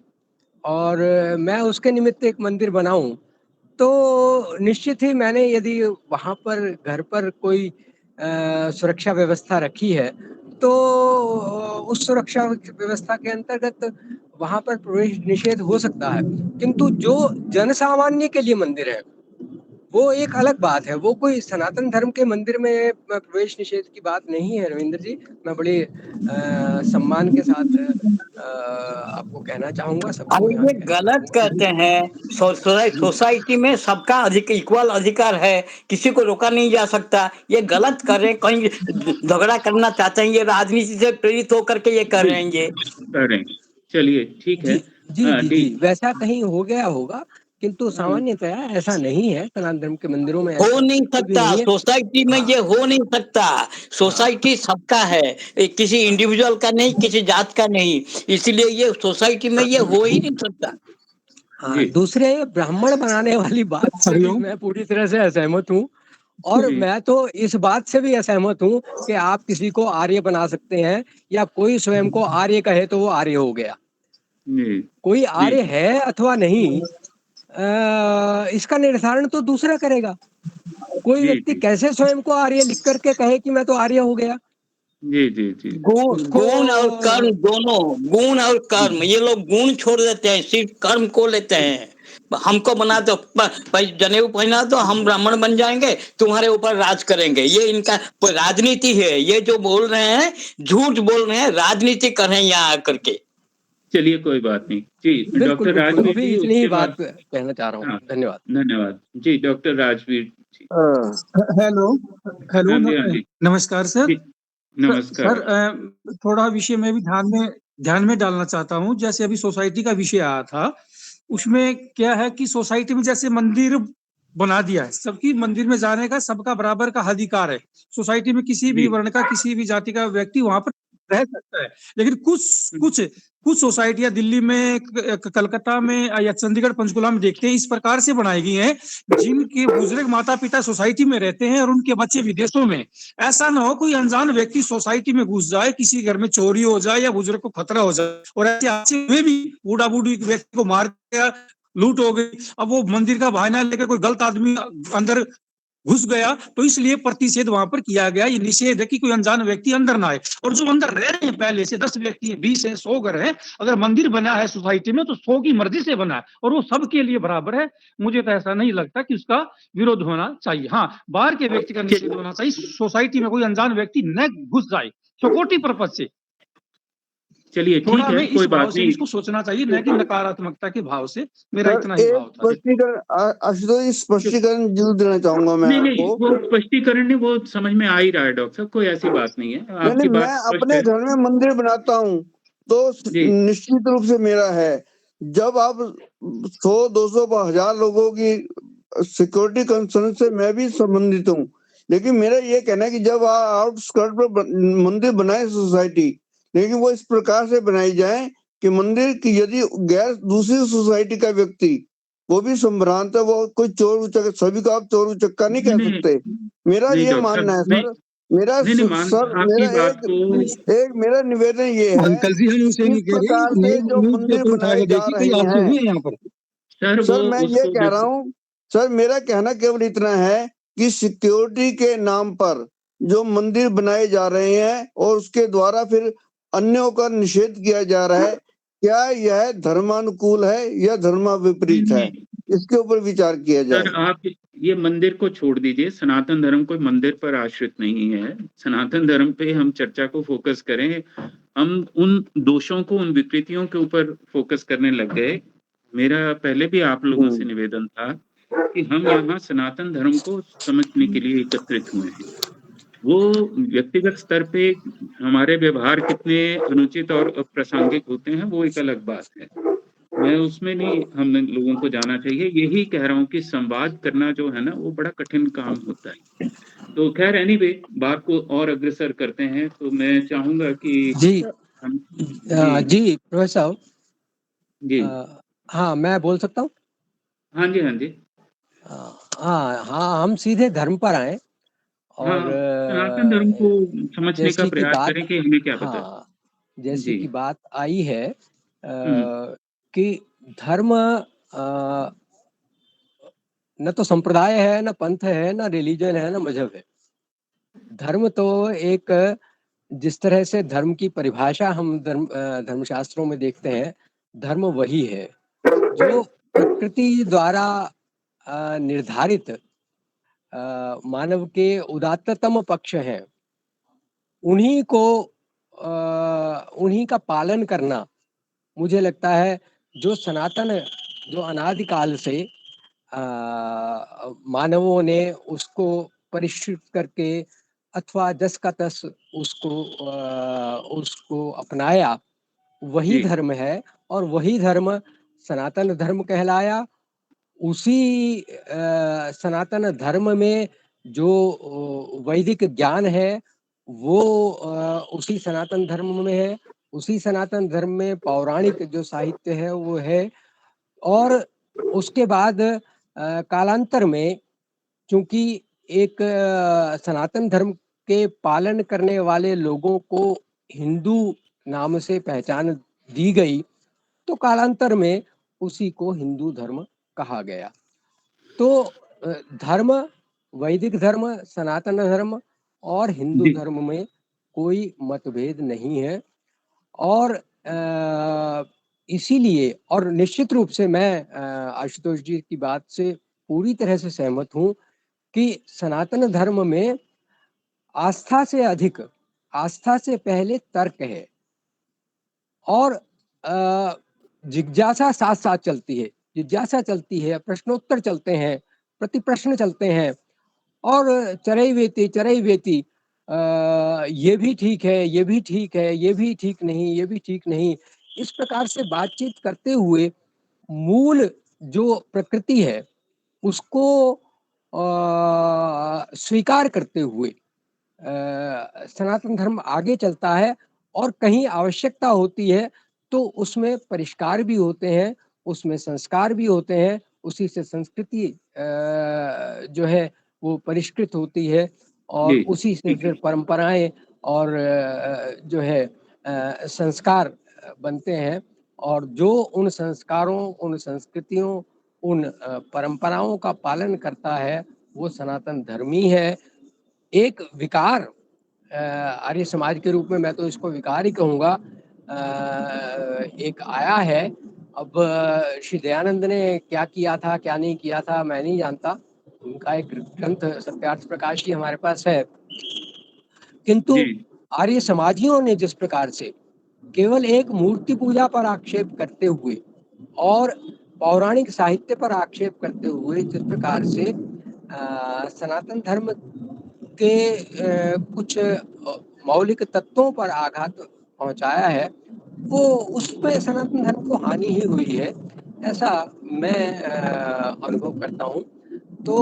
और मैं उसके निमित्त एक मंदिर बनाऊं, तो निश्चित ही मैंने यदि वहाँ पर घर पर कोई सुरक्षा व्यवस्था रखी है, तो उस सुरक्षा व्यवस्था के अंतर्गत वहाँ पर प्रवेश निषेध हो सकता है। किंतु जो जनसामान्य के लिए मंदिर है वो एक अलग बात है। वो कोई सनातन धर्म के मंदिर में प्रवेश निषेध की बात नहीं है रविंद्र जी। मैं बड़े सम्मान के साथ आपको कहना चाहूंगा, सबको अरे यहाँ ये कहना गलत चाहूंगा। कहते हैं। सोसाइटी में सबका इक्वल अधिकार है, किसी को रोका नहीं जा सकता। ये गलत कर रहे हैं, कहीं झगड़ा करना चाहते हैं, ये राजनीति से प्रेरित होकर के ये कर रहे हैं ये। कर रहे हैं। चलिए ठीक है। जी जी जी डी जी, वैसा कहीं हो गया होगा, किंतु सामान्यतया ऐसा नहीं है। सनातन धर्म के मंदिरों में हो ऐसा नहीं बिल्कुल भी सकता, नहीं है। सोसाइटी में ये हो नहीं सकता। सोसाइटी सबका है, किसी इंडिविजुअल का नहीं, किसी जात का नहीं। इसलिए ये सोसाइटी में ये हो ही नहीं सकता। हाँ, दूसरे ब्राह्मण बनाने वाली बात से भी मैं पूरी तरह से असहमत हूँ। और जी। मैं तो इस बात से भी असहमत हूँ कि आप किसी को आर्य बना सकते हैं, या कोई स्वयं को आर्य कहे तो वो आर्य हो गया। जी। कोई आर्य जी। है अथवा नहीं, इसका निर्धारण तो दूसरा करेगा। कोई जी, व्यक्ति जी। कैसे स्वयं को आर्य लिख करके कहे कि मैं तो आर्य हो गया। जी, जी, जी। गुण और कर्म दोनों, गुण और कर्म, ये लोग गुण छोड़ देते हैं, सिर्फ कर्म को लेते हैं। हमको बना दो, जनेऊ पहना दो, हम ब्राह्मण बन जाएंगे, तुम्हारे ऊपर राज करेंगे। ये इनका राजनीति है। ये जो बोल रहे हैं झूठ बोल रहे हैं, राजनीति कर रहे हैं यहाँ आकर के। चलिए कोई बात नहीं। जी, बिल्कुल डॉक्टर बिल्कुल, राजवीर अभी जी, इतनी ही उसके बात बाद कहना चाह रहा हूँ। हाँ, धन्यवाद। धन्यवाद। जी, डॉक्टर राजवीर जी। हेलो हेलो, हाँ जी, हाँ जी। नमस्कार सर। जी, नमस्कार। सर, थोड़ा विषय मैं भी ध्यान में डालना चाहता हूँ। जैसे अभी सोसाइटी का विषय आया था, उसमें क्या है कि सोसाइटी में जैसे मंदिर बना दिया है, सबकी मंदिर में जाने का सबका बराबर का अधिकार है। सोसाइटी में किसी भी जी। वर्ण का, किसी भी जाति का व्यक्ति वहां पर रह सकता है। लेकिन कुछ सोसाइटियां दिल्ली में, कलकत्ता में या चंडीगढ़ पंचकुला में देखते हैं, इस प्रकार से बनाई गई हैं जिनके बुजुर्ग माता पिता सोसाइटी में रहते हैं और उनके बच्चे विदेशों में। ऐसा ना हो कोई अनजान व्यक्ति सोसाइटी में घुस जाए, किसी घर में चोरी हो जाए या बुजुर्ग को खतरा हो जाए, और ऐसे हादसे में भी बूढ़ा बूढ़ी व्यक्ति को मार दिया, लूट हो गई। अब वो मंदिर का बहाना लेकर कोई गलत आदमी अंदर घुस गया, तो इसलिए प्रतिषेध वहां पर किया गया। ये निषेध है कि कोई अनजान व्यक्ति अंदर ना आए। और जो अंदर रह रहे हैं पहले से, 10 व्यक्ति है, 20 है, 100 घर है, अगर मंदिर बना है सोसाइटी में तो 100 की मर्जी से बना है और वो सबके लिए बराबर है। मुझे तो ऐसा नहीं लगता कि उसका विरोध होना चाहिए। हाँ, बाहर के व्यक्ति का निषेध होना चाहिए। सोसाइटी में कोई अनजान व्यक्ति न घुस जाए सिक्योरिटी पर्पज से। चलिए ठीक थोड़ा है, हमें इस कोई भाव बात से नहीं। इसको सोचना चाहिए, न कि नकारात्मकता के भाव से। मेरा सर, इतना ही एक भाव था। स्पष्टीकरण, आशुतोष, स्पष्टीकरण जरूर देना चाहूंगा मैं नहीं, आपको। वो स्पष्टीकरण नहीं, वो समझ में आ ही रहा है डॉक्टर साहब, कोई ऐसी बात नहीं है। नहीं, आपकी मैं बात स्पष्ट अपने है। घर में मंदिर बनाता हूँ तो जी। निश्चित रूप से मेरा है। जब आप 100, 200, 1000 लोगों की सिक्योरिटी कंसर्न से मैं भी संबंधित हूँ, लेकिन मेरा ये कहना है कि जब आउटस्कर्ट पर मंदिर बनाए सोसाइटी, लेकिन वो इस प्रकार से बनाई जाए कि मंदिर की यदि गैर दूसरी सोसाइटी का व्यक्ति वो भी संभ्रांत है, वो कोई चोर उचक्का, सभी को आप चोर उचक्का नहीं कह नहीं, सकते। मेरा नहीं ये डॉक्टर मानना है साहब, नहीं, सर, मेरा नहीं, मान सर आपकी मेरा बात को एक मेरा निवेदन ये है, अंकल जी हम उसे इस नहीं कह रहे, प्रकार से न्यूज जो न्यूज मंदिर पेपर उठा बनाए के जा देखिए, कोई रहे आपके हैं, हुए हैं यहाँ पर? सर, वो सर मैं ये उसको कह रहा हूँ, सर मेरा कहना केवल इतना है कि सिक्योरिटी के नाम पर जो मंदिर बनाए जा रहे हैं और उसके द्वारा फिर अन्यों का निषेध किया जा रहा है, क्या यह धर्मानुकूल है या धर्माविपरीत है? नहीं, इसके ऊपर विचार किया सर जाए। आप ये मंदिर को छोड़ दीजिए। सनातन धर्म कोई मंदिर पर आश्रित नहीं है। सनातन धर्म पे हम चर्चा को फोकस करें। हम उन दोषों को, उन विकृतियों के ऊपर फोकस करने लग गए। मेरा पहले भी आप लोगों से निवेदन था कि हम यहाँ सनातन धर्म को समझने के लिए एकत्रित हुए हैं। वो व्यक्तिगत स्तर पे हमारे व्यवहार कितने अनुचित और अप्रासंगिक होते हैं, वो एक अलग बात है। मैं उसमें नहीं, हम लोगों को जाना चाहिए। यही कह रहा हूँ कि संवाद करना जो है ना, वो बड़ा कठिन काम होता है। तो खैर एनीवे, बात को और अग्रसर करते हैं। तो मैं चाहूंगा कि जी हम जी जी प्रोफेसर साहब, जी हाँ मैं बोल सकता हूँ? हाँ जी, हाँ जी, हाँ हाँ, हम सीधे धर्म पर आए हाँ। और सनातन धर्म को समझने का जैसी कि प्रयास बात, करें कि हमें क्या पता है। हाँ जैसी जी। कि बात आई है हम्म। कि धर्म न तो संप्रदाय है, न पंथ है, न रिलीजन है, न मजहब है। धर्म तो एक, जिस तरह से धर्म की परिभाषा हम धर्मशास्त्रों में देखते हैं, धर्म वही है जो प्रकृति द्वारा निर्धारित मानव के उदात्ततम पक्ष हैं, उन्हीं को उन्हीं का पालन करना, मुझे लगता है जो सनातन, जो अनादिकाल से मानवों ने उसको परिष्कृत करके अथवा जस का तस उसको अपनाया, वही जी धर्म है और वही धर्म सनातन धर्म कहलाया। उसी सनातन धर्म में जो वैदिक ज्ञान है वो उसी सनातन धर्म में है। उसी सनातन धर्म में पौराणिक जो साहित्य है वो है। और उसके बाद कालांतर में, चूंकि एक सनातन धर्म के पालन करने वाले लोगों को हिंदू नाम से पहचान दी गई, तो कालांतर में उसी को हिंदू धर्म कहा गया। तो धर्म, वैदिक धर्म, सनातन धर्म और हिंदू जी धर्म में कोई मतभेद नहीं है। और इसीलिए, और निश्चित रूप से मैं आशुतोष जी की बात से पूरी तरह से सहमत हूँ कि सनातन धर्म में आस्था से अधिक, आस्था से पहले तर्क है और जिज्ञासा साथ साथ चलती है। जिज्ञासा चलती है, प्रश्नोत्तर चलते हैं, प्रति प्रश्न चलते हैं और चरई वेती ये भी ठीक है, ये भी ठीक है, ये भी ठीक नहीं, ये भी ठीक नहीं, इस प्रकार से बातचीत करते हुए मूल जो प्रकृति है उसको स्वीकार करते हुए सनातन धर्म आगे चलता है। और कहीं आवश्यकता होती है तो उसमें परिष्कार भी होते हैं, उसमें संस्कार भी होते हैं, उसी से संस्कृति जो है वो परिष्कृत होती है और जी उसी से ठीक है। फिर परंपराएं और जो है संस्कार बनते हैं। और जो उन संस्कारों, उन संस्कृतियों, उन परंपराओं का पालन करता है वो सनातन धर्मी है। एक विकार आर्य समाज के रूप में मैं तो इसको विकार ही कहूँगा, एक आया है। अब श्री दयानंद ने क्या किया था, क्या नहीं किया था, मैं नहीं जानता। उनका एक ग्रंथ सत्यार्थ प्रकाश ही हमारे पास है। किंतु जी आर्य समाजियों ने जिस प्रकार से केवल एक मूर्ति पूजा पर आक्षेप करते हुए और पौराणिक साहित्य पर आक्षेप करते हुए जिस प्रकार से सनातन धर्म के कुछ मौलिक तत्वों पर आघात पहुंचाया है, वो उसमें सनातन धर्म को हानि ही हुई है, ऐसा मैं अनुभव करता हूँ। तो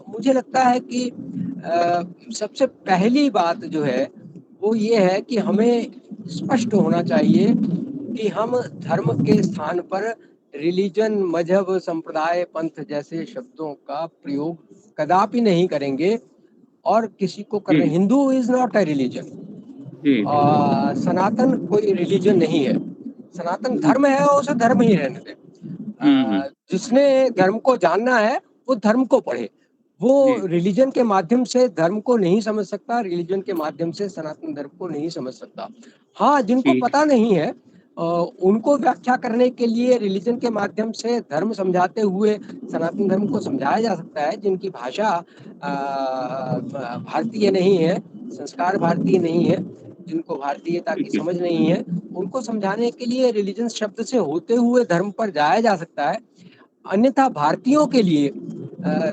मुझे लगता है कि सबसे पहली बात जो है वो ये है कि हमें स्पष्ट होना चाहिए कि हम धर्म के स्थान पर रिलीजन, मजहब, संप्रदाय, पंथ जैसे शब्दों का प्रयोग कदापि नहीं करेंगे और किसी को करने। Hindu is not a religion, Sanatan कोई रिलीजन नहीं है, सनातन धर्म है और उसे धर्म ही रहने दे। जिसने धर्म को जानना है वो धर्म को पढ़े, वो रिलीजन के माध्यम से धर्म को नहीं समझ सकता, रिलीजन के माध्यम से सनातन धर्म को नहीं समझ सकता। हाँ, जिनको पता नहीं है उनको व्याख्या करने के लिए रिलीजन के माध्यम से धर्म समझाते हुए सनातन धर्म को समझाया जा सकता है। जिनकी भाषा भारतीय नहीं है, संस्कार भारतीय नहीं है, जिनको भारतीयता की समझ नहीं है, उनको समझाने के लिए रिलीजन शब्द से होते हुए धर्म पर जाया जा सकता है। अन्यथा भारतीयों के लिए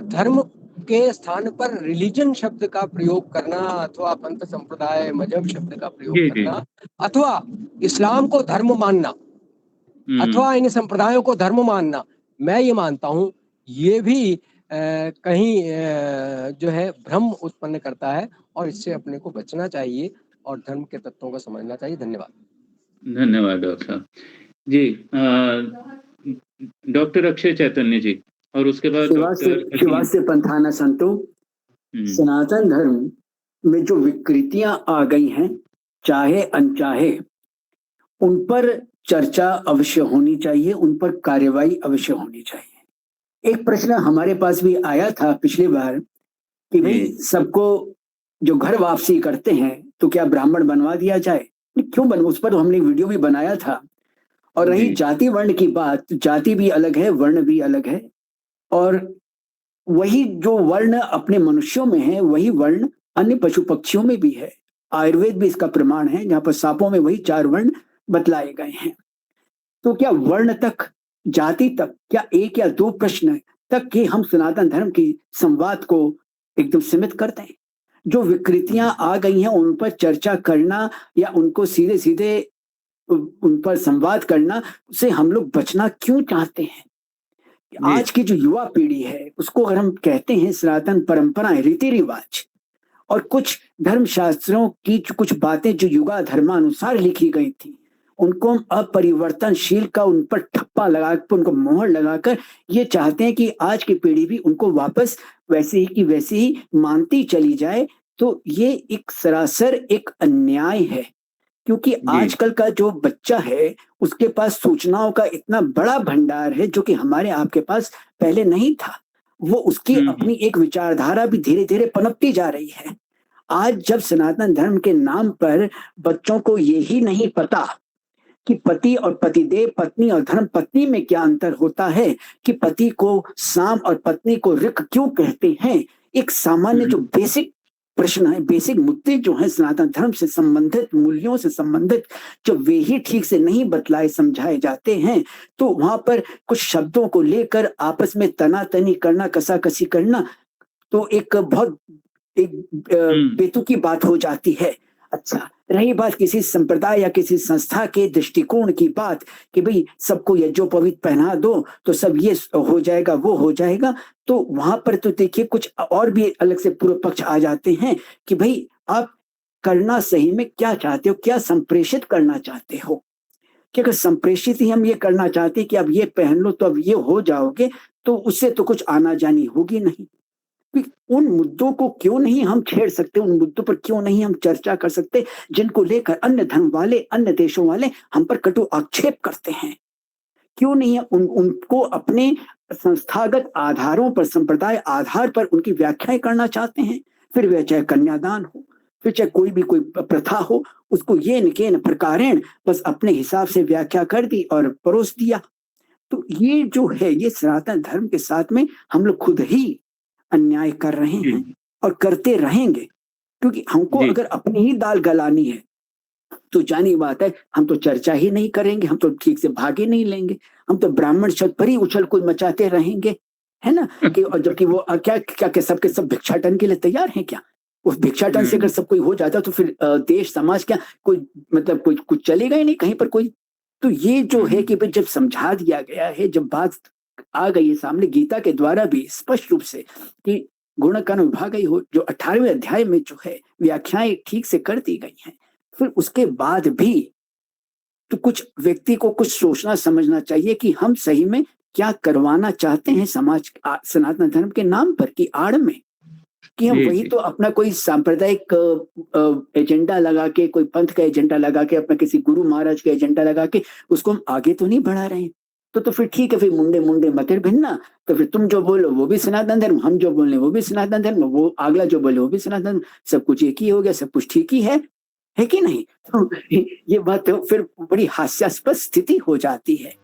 धर्म के स्थान पर रिलीजन शब्द का प्रयोग करना अथवा पंथ, संप्रदाय, मजहब शब्द का प्रयोग करना अथवा इस्लाम को धर्म मानना अथवा इन संप्रदायों को धर्म मानना, मैं ये मानता हूँ ये भी कहीं जो है भ्रम उत्पन्न करता है और इससे अपने को बचना चाहिए और धर्म के तत्वों को समझना चाहिए। धन्यवाद। धन्यवाद डॉक्टर साहब जी। डॉक्टर अक्षय चैतन्य जी और उसके बाद शिवास्य पंथाना संतो, सनातन धर्म में जो विकृतियां आ गई हैं चाहे अनचाहे, उन पर चर्चा अवश्य होनी चाहिए, उन पर कार्यवाही अवश्य होनी चाहिए। एक प्रश्न हमारे पास भी आया था पिछली बार कि भाई सबको जो घर वापसी करते हैं तो क्या ब्राह्मण बनवा दिया जाए, क्यों बन, उस पर तो हमने वीडियो भी बनाया था। और रही जाति वर्ण की बात, जाति भी अलग है, वर्ण भी अलग है, और वही जो वर्ण अपने मनुष्यों में है वही वर्ण अन्य पशु पक्षियों में भी है। आयुर्वेद भी इसका प्रमाण है, जहां पर सांपों में वही 4 वर्ण बतलाए गए हैं। तो क्या वर्ण तक, जाति तक, क्या 1 या 2 प्रश्न तक के हम सनातन धर्म की संवाद को एकदम सीमित करते हैं? जो विकृतियां आ गई हैं उन पर चर्चा करना या उनको सीधे सीधे उन पर संवाद करना से हम लोग बचना क्यों चाहते हैं? आज की जो युवा पीढ़ी है उसको अगर हम कहते हैं सनातन परंपराएं, रीति रिवाज और कुछ धर्म शास्त्रों की कुछ बातें जो युगा धर्मानुसार लिखी गई थी, उनको हम अपरिवर्तनशील का उन पर ठप्पा लगाकर, उनको मोहर लगाकर ये चाहते हैं कि आज की पीढ़ी भी उनको वापस वैसे ही की वैसे ही मानती चली जाए, तो ये एक सरासर एक अन्याय है। क्योंकि आजकल का जो बच्चा है उसके पास सूचनाओं का इतना बड़ा भंडार है जो कि हमारे आपके पास पहले नहीं था। वो उसकी अपनी एक विचारधारा भी धीरे धीरे पनपती जा रही है। आज जब सनातन धर्म के नाम पर बच्चों को यही नहीं पता कि पति और पतिदेव, पत्नी और धर्म पत्नी में क्या अंतर होता है, कि पति को साम और पत्नी को ऋक क्यों कहते हैं, एक सामान्य जो बेसिक प्रश्न है, बेसिक मुद्दे जो है सनातन धर्म से संबंधित, मूल्यों से संबंधित, जो वे ही ठीक से नहीं बतलाए समझाए जाते हैं, तो वहां पर कुछ शब्दों को लेकर आपस में तनातनी करना, कसाकसी करना, तो एक बहुत बेतुकी बात हो जाती है। अच्छा, रही बात किसी संप्रदाय या किसी संस्था के दृष्टिकोण की बात कि भाई सबको यज्ञोपवीत पहना दो तो सब ये हो जाएगा, वो हो जाएगा, तो वहां पर तो देखिए कुछ और भी अलग से पूर्व पक्ष आ जाते हैं कि भाई आप करना सही में क्या चाहते हो, क्या संप्रेषित करना चाहते हो। कि अगर संप्रेषित ही हम ये करना चाहते हैं कि अब ये पहन लो तो अब ये हो जाओगे, तो उससे तो कुछ आना जानी होगी नहीं। उन मुद्दों को क्यों नहीं हम छेड़ सकते, उन मुद्दों पर क्यों नहीं हम चर्चा कर सकते जिनको लेकर अन्य धर्म वाले, अन्य देशों वाले हम पर कटु आक्षेप करते हैं? क्यों नहीं उनको अपने संस्थागत आधारों पर, संप्रदाय आधार पर उनकी व्याख्याएं करना चाहते हैं? फिर वह चाहे कन्यादान हो, फिर चाहे कोई भी कोई प्रथा हो, उसको ये न प्रकारेण बस अपने हिसाब से व्याख्या कर दी और परोस दिया। तो ये जो है, ये सनातन धर्म के साथ में हम लोग खुद ही अन्याय कर रहे हैं और करते रहेंगे। क्योंकि हमको अगर अपनी ही दाल गलानी है तो जानी बात है हम तो चर्चा ही नहीं करेंगे, हम तो ठीक से भागे नहीं लेंगे, हम तो ब्राह्मण शब्द पर ही उछल कूद मचाते रहेंगे, है ना? कि और जबकि वो क्या सबके सब भिक्षाटन के लिए तैयार हैं क्या? उस भिक्षाटन से अगर सब कोई हो जाता तो फिर देश समाज क्या कोई मतलब कोई कुछ चलेगा ही नहीं कहीं पर कोई। तो ये जो है कि भाई जब समझा दिया गया है, जब बात आ गई है सामने गीता के द्वारा भी स्पष्ट रूप से कि गुण कर्म विभाग हो, जो 18वें अध्याय में जो है व्याख्याएं ठीक से कर दी गई हैं, फिर उसके बाद भी तो कुछ व्यक्ति को कुछ सोचना समझना चाहिए कि हम सही में क्या करवाना चाहते हैं समाज सनातन धर्म के नाम पर की आड़ में, कि हम वही तो अपना कोई सांप्रदायिक एजेंडा लगा के, कोई पंथ का एजेंडा लगा के, अपना किसी गुरु महाराज का एजेंडा लगा के उसको हम आगे तो नहीं बढ़ा रहे हैं। तो फिर ठीक है, फिर मुंडे मुंडे मतिर भिन्ना, तो फिर तुम जो बोलो वो भी सनातन धर्म, हम जो बोले वो भी सनातन धर्म, वो अगला जो बोले वो भी सनातन धर्म, सब कुछ एक ही हो गया, सब कुछ ठीक ही है कि नहीं? तो ये बात तो फिर बड़ी हास्यास्पद स्थिति हो जाती है।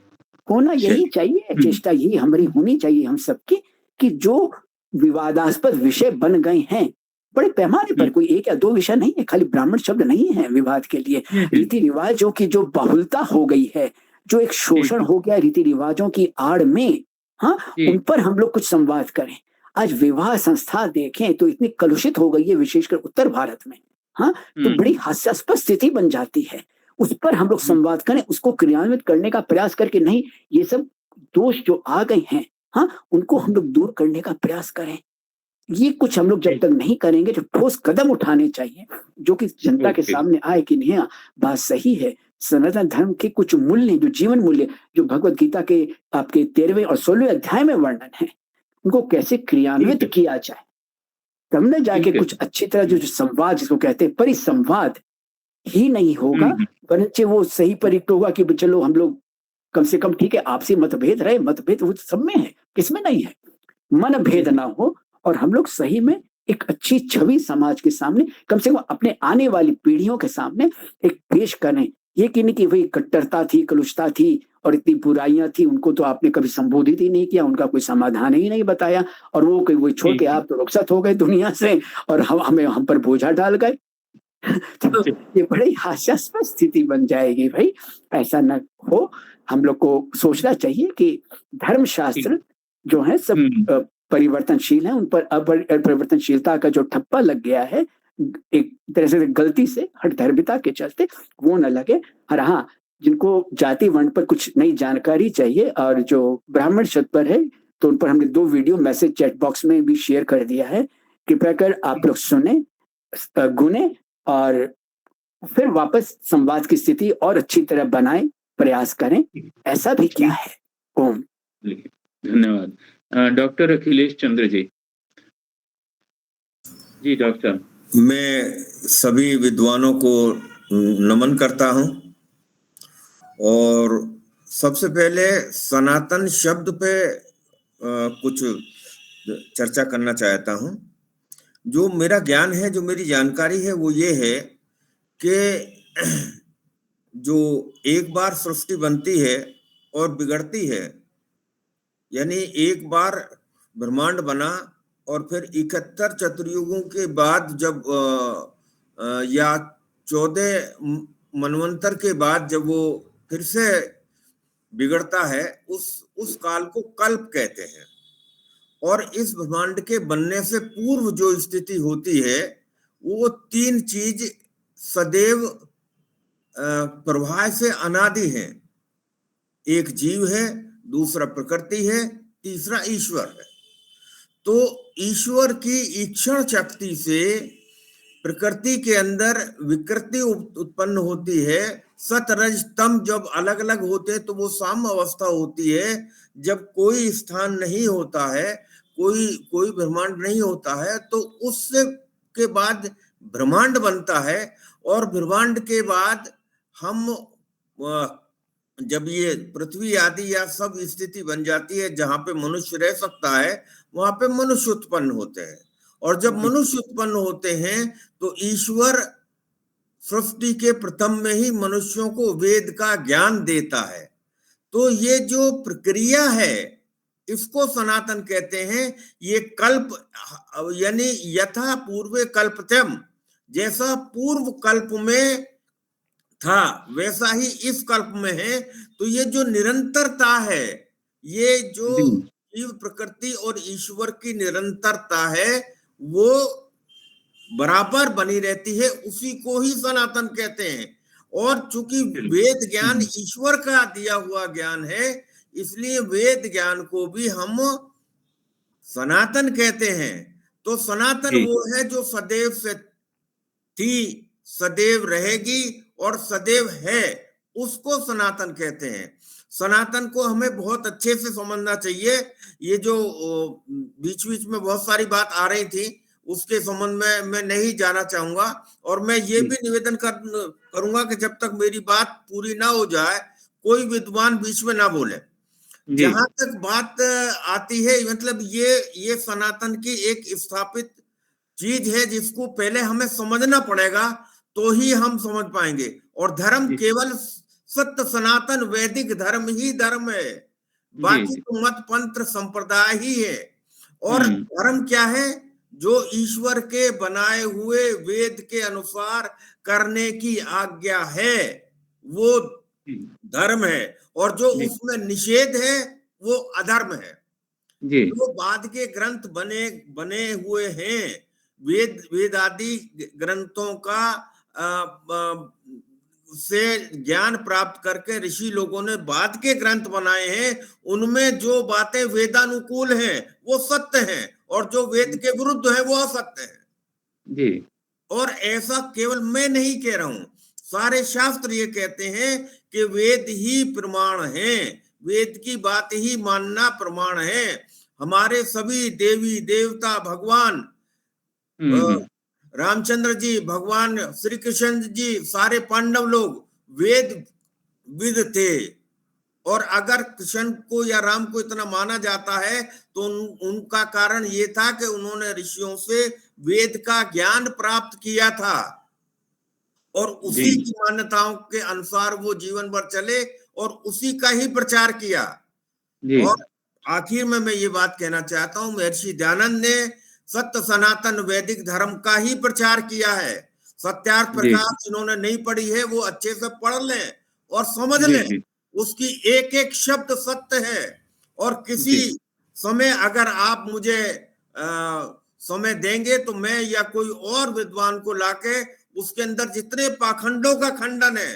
होना यही चाहिए, चेष्टा यही हमारी होनी चाहिए हम सबकी, कि जो विवादास्पद विषय बन गए हैं बड़े पैमाने पर, कोई एक या दो विषय नहीं है, खाली ब्राह्मण शब्द नहीं है विवाद के लिए, रीति रिवाजों की जो बहुलता हो गई है, जो एक शोषण हो गया रीति रिवाजों की आड़ में, हाँ, उन पर हम लोग कुछ संवाद करें। आज विवाह संस्था देखें तो इतनी कलुषित हो गई है, विशेषकर उत्तर भारत में, हाँ, तो बड़ी हास्यास्पद स्थिति बन जाती है। उस पर हम लोग संवाद करें, उसको क्रियान्वित करने का प्रयास करके, नहीं ये सब दोष जो आ गए हैं, हाँ, उनको हम लोग दूर करने का प्रयास करें। ये कुछ हम लोग जब तक नहीं करेंगे, जो ठोस कदम उठाने चाहिए जो कि जनता के सामने आए कि नहीं बात सही है, सनातन धर्म के कुछ मूल्य, जो जीवन मूल्य जो भगवत गीता के आपके 13वें और 16वें अध्याय में वर्णन है, उनको कैसे क्रियान्वित किया जाए, तब न जाके कुछ अच्छी तरह जो संवाद जिसको कहते हैं परिसंवाद ही नहीं होगा, वरचे वो सही परिक्त होगा कि चलो हम लोग कम से कम ठीक है आपसी मतभेद रहे, मतभेद वो सब में है, किसमें नहीं है, मन भेद ना हो, और हम लोग सही में एक अच्छी छवि समाज के सामने, कम से कम अपने आने वाली पीढ़ियों के सामने एक पेश करें। ये कि नहीं कि भाई कट्टरता थी, कलुषता थी और इतनी बुराइयां थी, उनको तो आपने कभी संबोधित ही नहीं किया, उनका कोई समाधान ही नहीं बताया, और वो छोड़ के आप तो रुखसत हो गए दुनिया से और हम पर बोझा डाल गए। तो ये बड़ी हास्यास्पद स्थिति बन जाएगी भाई, ऐसा न हो। हम लोग को सोचना चाहिए कि धर्मशास्त्र जो है सब परिवर्तनशील है, उन पर अपरिवर्तनशीलता का जो ठप्पा लग गया है एक तरह से गलती से हठधर्मिता के चलते, वो न लगे। और हाँ, जिनको जाति वर्ण पर कुछ नई जानकारी चाहिए और जो ब्राह्मण शब्द पर है, तो उन पर हमने 2 वीडियो मैसेज चैट बॉक्स में भी शेयर कर दिया है, कृपया कर आप लोग सुने, गुने और फिर वापस संवाद की स्थिति और अच्छी तरह बनाएं, प्रयास करें, ऐसा भी क्या है। ओम। धन्यवाद। डॉक्टर अखिलेश चंद्र जी। जी डॉक्टर। मैं सभी विद्वानों को नमन करता हूं और सबसे पहले सनातन शब्द पे कुछ चर्चा करना चाहता हूं। जो मेरा ज्ञान है, जो मेरी जानकारी है, वो ये है कि जो एक बार सृष्टि बनती है और बिगड़ती है, यानी एक बार ब्रह्मांड बना और फिर 71 चतुर्युगों के बाद जब या 14 मनवंतर के बाद जब वो फिर से बिगड़ता है, उस काल को कल्प कहते हैं। और इस ब्रह्मांड के बनने से पूर्व जो स्थिति होती है, वो 3 चीज सदैव प्रवाह से अनादि है। एक जीव है, दूसरा प्रकृति है, तीसरा ईश्वर है। तो ईश्वर की ईक्षण शक्ति से प्रकृति के अंदर विकृति उत्पन्न होती है। सत रज तम जब अलग अलग होते तो वो साम्य अवस्था होती है। जब कोई स्थान नहीं होता है, कोई ब्रह्मांड नहीं होता है, तो उससे के बाद ब्रह्मांड बनता है। और ब्रह्मांड के बाद हम जब ये पृथ्वी आदि या सब स्थिति बन जाती है जहां पे मनुष्य रह सकता है, वहां पे मनुष्य उत्पन्न होते हैं। और जब मनुष्य उत्पन्न होते हैं तो ईश्वर सृष्टि के प्रथम में ही मनुष्यों को वेद का ज्ञान देता है। तो ये जो प्रक्रिया है, इसको सनातन कहते हैं। ये कल्प यानी यथा पूर्वे कल्पतम, जैसा पूर्व कल्प में था वैसा ही इस कल्प में है। तो ये जो निरंतरता है, ये जो जीव प्रकृति और ईश्वर की निरंतरता है, वो बराबर बनी रहती है, उसी को ही सनातन कहते हैं। और चूंकि वेद ज्ञान ईश्वर का दिया हुआ ज्ञान है, इसलिए वेद ज्ञान को भी हम सनातन कहते हैं। तो सनातन वो है जो सदैव से थी, सदैव रहेगी और सदैव है, उसको सनातन कहते हैं। सनातन को हमें बहुत अच्छे से समझना चाहिए। ये जो बीच बीच में बहुत सारी बात आ रही थी, उसके संबंध में मैं नहीं जाना चाहूंगा। और मैं ये भी निवेदन करूंगा कि जब तक मेरी बात पूरी ना हो जाए, कोई विद्वान बीच में ना बोले। जहां तक बात आती है, मतलब ये सनातन की एक स्थापित चीज है, जिसको पहले हमें समझना पड़ेगा, तो ही हम समझ पाएंगे। और धर्म केवल सत्य सनातन वैदिक धर्म ही धर्म है, बाकी तो मत पंत्र संप्रदाय ही है। और धर्म क्या है? जो ईश्वर के बनाए हुए वेद के अनुसार करने की आज्ञा है, वो धर्म है। और जो उसमें निषेध है, वो अधर्म है। जो बाद के ग्रंथ बने हुए हैं, वेद आदि ग्रंथों का से ज्ञान प्राप्त करके ऋषि लोगों ने बाद के ग्रंथ बनाए हैं, उनमें जो बातें वेदानुकूल हैं वो सत्य हैं, और जो वेद के विरुद्ध है वो असत्य है। और ऐसा केवल मैं नहीं कह रहा हूं, सारे शास्त्र ये कहते हैं कि वेद ही प्रमाण है, वेद की बात ही मानना प्रमाण है। हमारे सभी देवी देवता, भगवान रामचंद्र जी, भगवान श्री कृष्ण जी, सारे पांडव लोग वेदविद थे। और अगर कृष्ण को या राम को इतना माना जाता है, तो उनका कारण ये था कि उन्होंने ऋषियों से वेद का ज्ञान प्राप्त किया था, और उसी की मान्यताओं के अनुसार वो जीवन भर चले और उसी का ही प्रचार किया। और आखिर में मैं ये बात कहना चाहता हूं, महर्षि दयानंद ने सत्य सनातन वैदिक धर्म का ही प्रचार किया है। सत्यार्थ प्रकाश जिन्होंने नहीं पढ़ी है, वो अच्छे से पढ़ लें और समझ लें, उसकी एक एक शब्द सत्य है। और किसी समय अगर आप मुझे समय देंगे, तो मैं या कोई और विद्वान को लाके उसके अंदर जितने पाखंडों का खंडन है,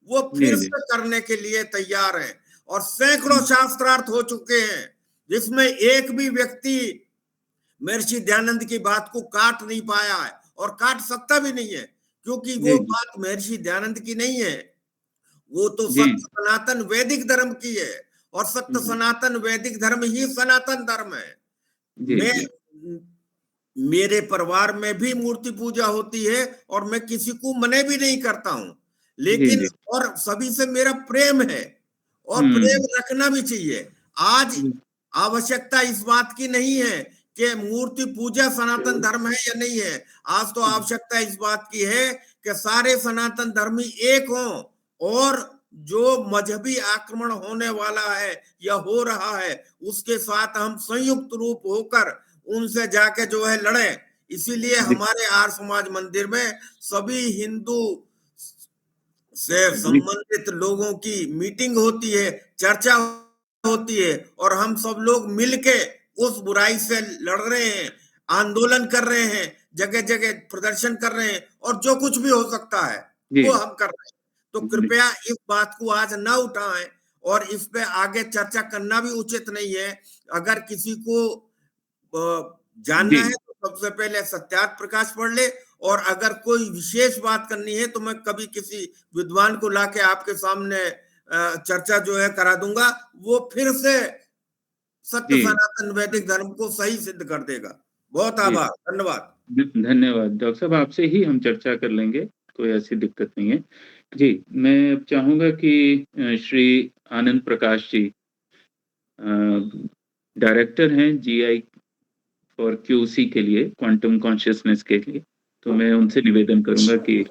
वो फिर से करने के लिए तैयार है। और सैकड़ों शास्त्रार्थ हो चुके हैं, जिसमें एक भी व्यक्ति महर्षि दयानंद की बात को काट नहीं पाया है, और काट सकता भी नहीं है, क्योंकि वो बात महर्षि दयानंद की नहीं है, वो तो सत्य सनातन वैदिक धर्म की है। और सत्य सनातन वैदिक धर्म ही सनातन धर्म है। मेरे परिवार में भी मूर्ति पूजा होती है, और मैं किसी को मने भी नहीं करता हूं, लेकिन और सभी से मेरा प्रेम है, और प्रेम रखना भी चाहिए। आज आवश्यकता इस बात की नहीं है कि मूर्ति पूजा सनातन धर्म है या नहीं है। आज तो आवश्यकता इस बात की है कि सारे सनातन धर्मी एक हों, और जो मजहबी आक्रमण होने वाला है या हो रहा है, उसके साथ हम संयुक्त रूप होकर उनसे जाके जो है लड़ें। इसीलिए हमारे आर्य समाज मंदिर में सभी हिंदू से संबंधित लोगों की मीटिंग होती है, चर्चा होती है, और हम सब लोग मिलके उस बुराई से लड़ रहे हैं, आंदोलन कर रहे हैं, जगह जगह प्रदर्शन कर रहे हैं, और जो कुछ भी हो सकता है वो हम कर रहे हैं। तो कृपया इस बात को आज ना उठाएं, और इस पे आगे चर्चा करना भी उचित नहीं है। अगर किसी को जानना है तो सबसे पहले सत्यार्थ प्रकाश पढ़ ले, और अगर कोई विशेष बात करनी है तो मैं कभी किसी विद्वान को लाके आपके सामने चर्चा जो है करा दूंगा, वो फिर से सत्य सनातन वैदिक धर्म को सही सिद्ध कर देगा। बहुत आभार, धन्यवाद। धन्यवाद डॉक्टर साहब, आपसे ही हम चर्चा कर लेंगे, कोई ऐसी दिक्कत नहीं है। जी, मैं चाहूंगा कि श्री आनंद प्रकाश जी डायरेक्टर हैं GI और QC के लिए, क्वांटम कॉन्शियसनेस के लिए, तो मैं उनसे निवेदन करूंगा कि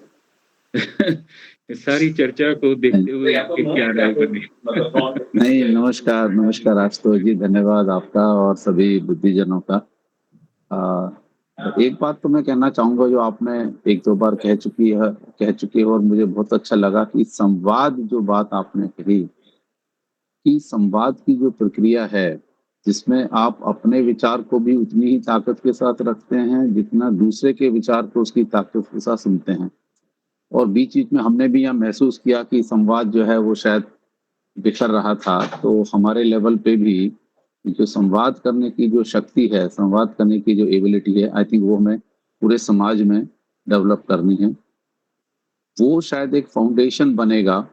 सारी चर्चा को देखते हुए आपकी क्या राय बनी। नहीं, नमस्कार आशुतोष जी, धन्यवाद आपका और सभी बुद्धिजनों का। एक बात तो मैं कहना चाहूंगा, जो आपने एक दो बार कह चुकी है और मुझे बहुत अच्छा लगा कि संवाद, जो बात आपने कही कि संवाद की जो प्रक्रिया है जिसमें आप अपने विचार को भी उतनी ही ताकत के साथ रखते हैं जितना दूसरे के विचार को उसकी ताकत के साथ सुनते हैं। और बीच बीच में हमने भी यह महसूस किया कि संवाद जो है वो शायद बिखर रहा था, तो हमारे लेवल पे भी जो संवाद करने की जो शक्ति है, संवाद करने की जो एबिलिटी है, आई थिंक वो हमें पूरे समाज में डेवलप करनी है। वो शायद एक फाउंडेशन बनेगा।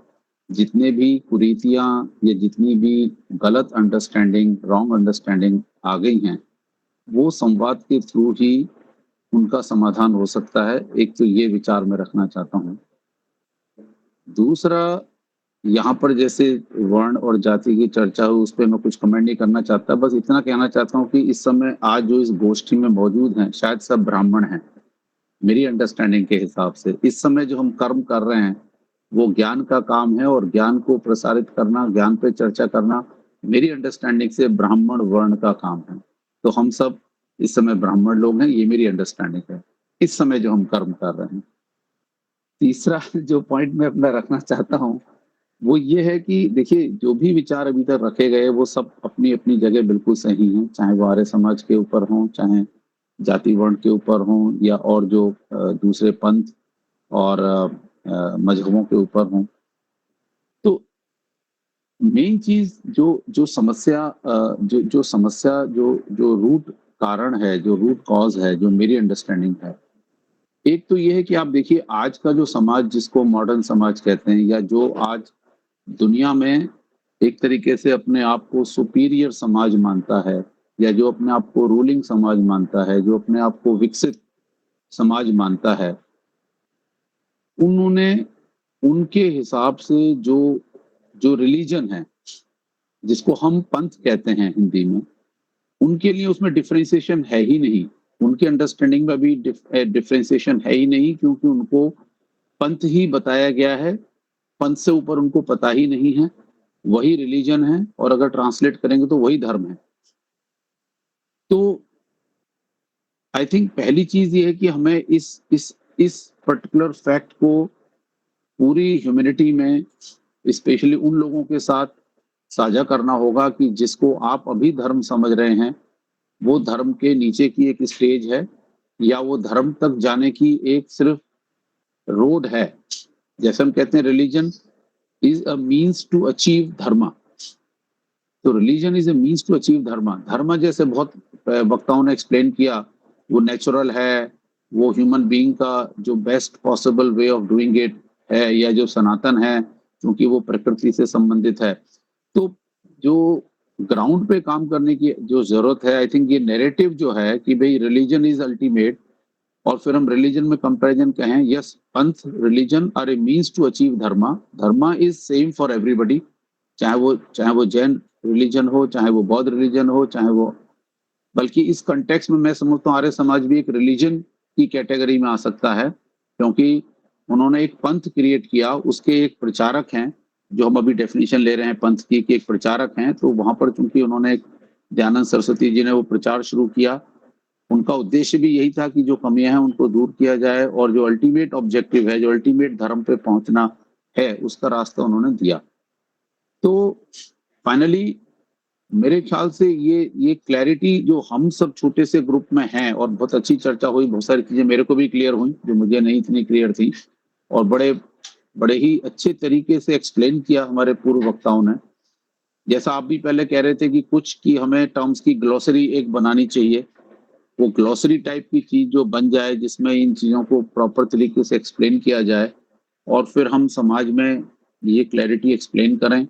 जितने भी कुरीतियां या जितनी भी गलत अंडरस्टैंडिंग, रॉन्ग अंडरस्टैंडिंग आ गई हैं, वो संवाद के थ्रू ही उनका समाधान हो सकता है। एक तो ये विचार मैं रखना चाहता हूँ। दूसरा, यहाँ पर जैसे वर्ण और जाति की चर्चा हुई, उस पर मैं कुछ कमेंट नहीं करना चाहता। बस इतना कहना चाहता हूँ कि इस समय आज जो इस गोष्ठी में मौजूद हैं, शायद सब ब्राह्मण हैं मेरी अंडरस्टैंडिंग के हिसाब से। इस समय जो हम कर्म कर रहे हैं वो ज्ञान का काम है, और ज्ञान को प्रसारित करना, ज्ञान पे चर्चा करना मेरी अंडरस्टैंडिंग से ब्राह्मण वर्ण का काम है। तो हम सब इस समय ब्राह्मण लोग हैं, ये मेरी अंडरस्टैंडिंग है इस समय जो हम कर्म कर रहे हैं। तीसरा जो पॉइंट मैं अपना रखना चाहता हूँ वो ये है कि देखिए, जो भी विचार अभी तक रखे गए वो सब अपनी अपनी जगह बिल्कुल सही हैं, चाहे वो आर्य समाज के ऊपर हों, चाहे जाति वर्ण के ऊपर हों, या और जो दूसरे पंथ और मजहबों के ऊपर हों। तो मेन चीज जो समस्या जो रूट कारण है, जो रूट कॉज है, जो मेरी अंडरस्टैंडिंग है, एक तो ये है कि आप देखिए आज का जो समाज, जिसको मॉडर्न समाज कहते हैं, या जो आज दुनिया में एक तरीके से अपने आप को सुपीरियर समाज मानता है, या जो अपने आप को रूलिंग समाज मानता है, जो अपने आप को विकसित समाज मानता है, उन्होंने उनके हिसाब से जो रिलीजन है, जिसको हम पंथ कहते हैं हिंदी में, उनके लिए उसमें डिफरेंशिएशन है ही नहीं। उनके अंडरस्टैंडिंग में भी डिफरेंशिएशन है ही नहीं, क्योंकि उनको पंथ ही बताया गया है, पंथ से ऊपर उनको पता ही नहीं है। वही रिलीजन है, और अगर ट्रांसलेट करेंगे तो वही धर्म है। तो आई थिंक पहली चीज ये है कि हमें इस पर्टिकुलर फैक्ट को पूरी ह्यूमैनिटी में, स्पेशली उन लोगों के साथ साझा करना होगा कि जिसको आप अभी धर्म समझ रहे हैं, वो धर्म के नीचे की एक स्टेज है, या वो धर्म तक जाने की एक सिर्फ रोड है। जैसे हम कहते हैं religion is a means to achieve dharma, तो religion is a means to achieve dharma. Dharma जैसे बहुत वक्ताओं ने एक्सप्लेन किया, वो नेचुरल है, वो ह्यूमन बीइंग का जो best possible way of doing it है, या जो सनातन है क्योंकि वो प्रकृति से संबंधित है। तो जो ग्राउंड पे काम करने की जो जरूरत है, आई थिंक ये नैरेटिव जो है कि भाई रिलीजन इज अल्टीमेट, और फिर हम रिलीजन में कंपैरिजन कहें, यस पंथ religion are a means to achieve dharma, dharma is same for everybody, चाहे वो जैन रिलीजन हो, चाहे वो बौद्ध रिलीजन हो, चाहे वो, बल्कि इस कंटेक्स्ट में मैं समझता हूँ आर्य समाज भी एक रिलीजन की कैटेगरी में आ सकता है, क्योंकि उन्होंने एक पंथ क्रिएट किया, उसके एक प्रचारक हैं, जो हम अभी डेफिनेशन ले रहे हैं पंथ की कि एक प्रचारक हैं। तो वहां पर चूंकि उन्होंने एक दयानंद सरस्वती जी ने वो प्रचार शुरू किया, उनका उद्देश्य भी यही था कि जो कमियां हैं उनको दूर किया जाए, और जो अल्टीमेट ऑब्जेक्टिव है, जो अल्टीमेट धर्म पे पहुंचना है, उसका रास्ता उन्होंने दिया। तो फाइनली मेरे ख्याल से ये क्लैरिटी जो हम सब छोटे से ग्रुप में हैं, और बहुत अच्छी चर्चा हुई, बहुत सारी चीजें मेरे को भी क्लियर हुई जो मुझे नहीं इतनी क्लियर थी, और बड़े ही अच्छे तरीके से एक्सप्लेन किया हमारे पूर्व वक्ताओं ने। जैसा आप भी पहले कह रहे थे कि कुछ की हमें टर्म्स की ग्लॉसरी एक बनानी चाहिए, वो ग्लॉसरी टाइप की चीज जो बन जाए, जिसमें इन चीजों को प्रॉपर तरीके से एक्सप्लेन किया जाए, और फिर हम समाज में ये क्लैरिटी एक्सप्लेन करें,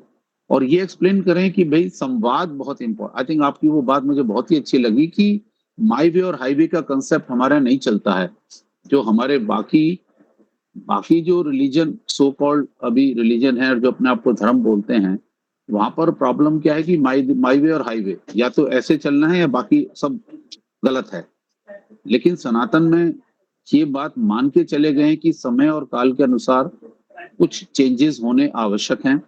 और ये एक्सप्लेन करें कि भाई संवाद बहुत इंपॉर्टेंट। आई थिंक आपकी वो बात मुझे बहुत ही अच्छी लगी कि माई वे और हाईवे का कंसेप्ट हमारा नहीं चलता है। जो हमारे बाकी जो रिलीजन, सो कॉल्ड अभी रिलीजन है, और जो अपने आप को धर्म बोलते हैं, वहां पर प्रॉब्लम क्या है कि माई वे और हाईवे, या तो ऐसे चलना है या बाकी सब गलत है। लेकिन सनातन में ये बात मान के चले गए कि समय और काल के अनुसार कुछ चेंजेस होने आवश्यक हैं,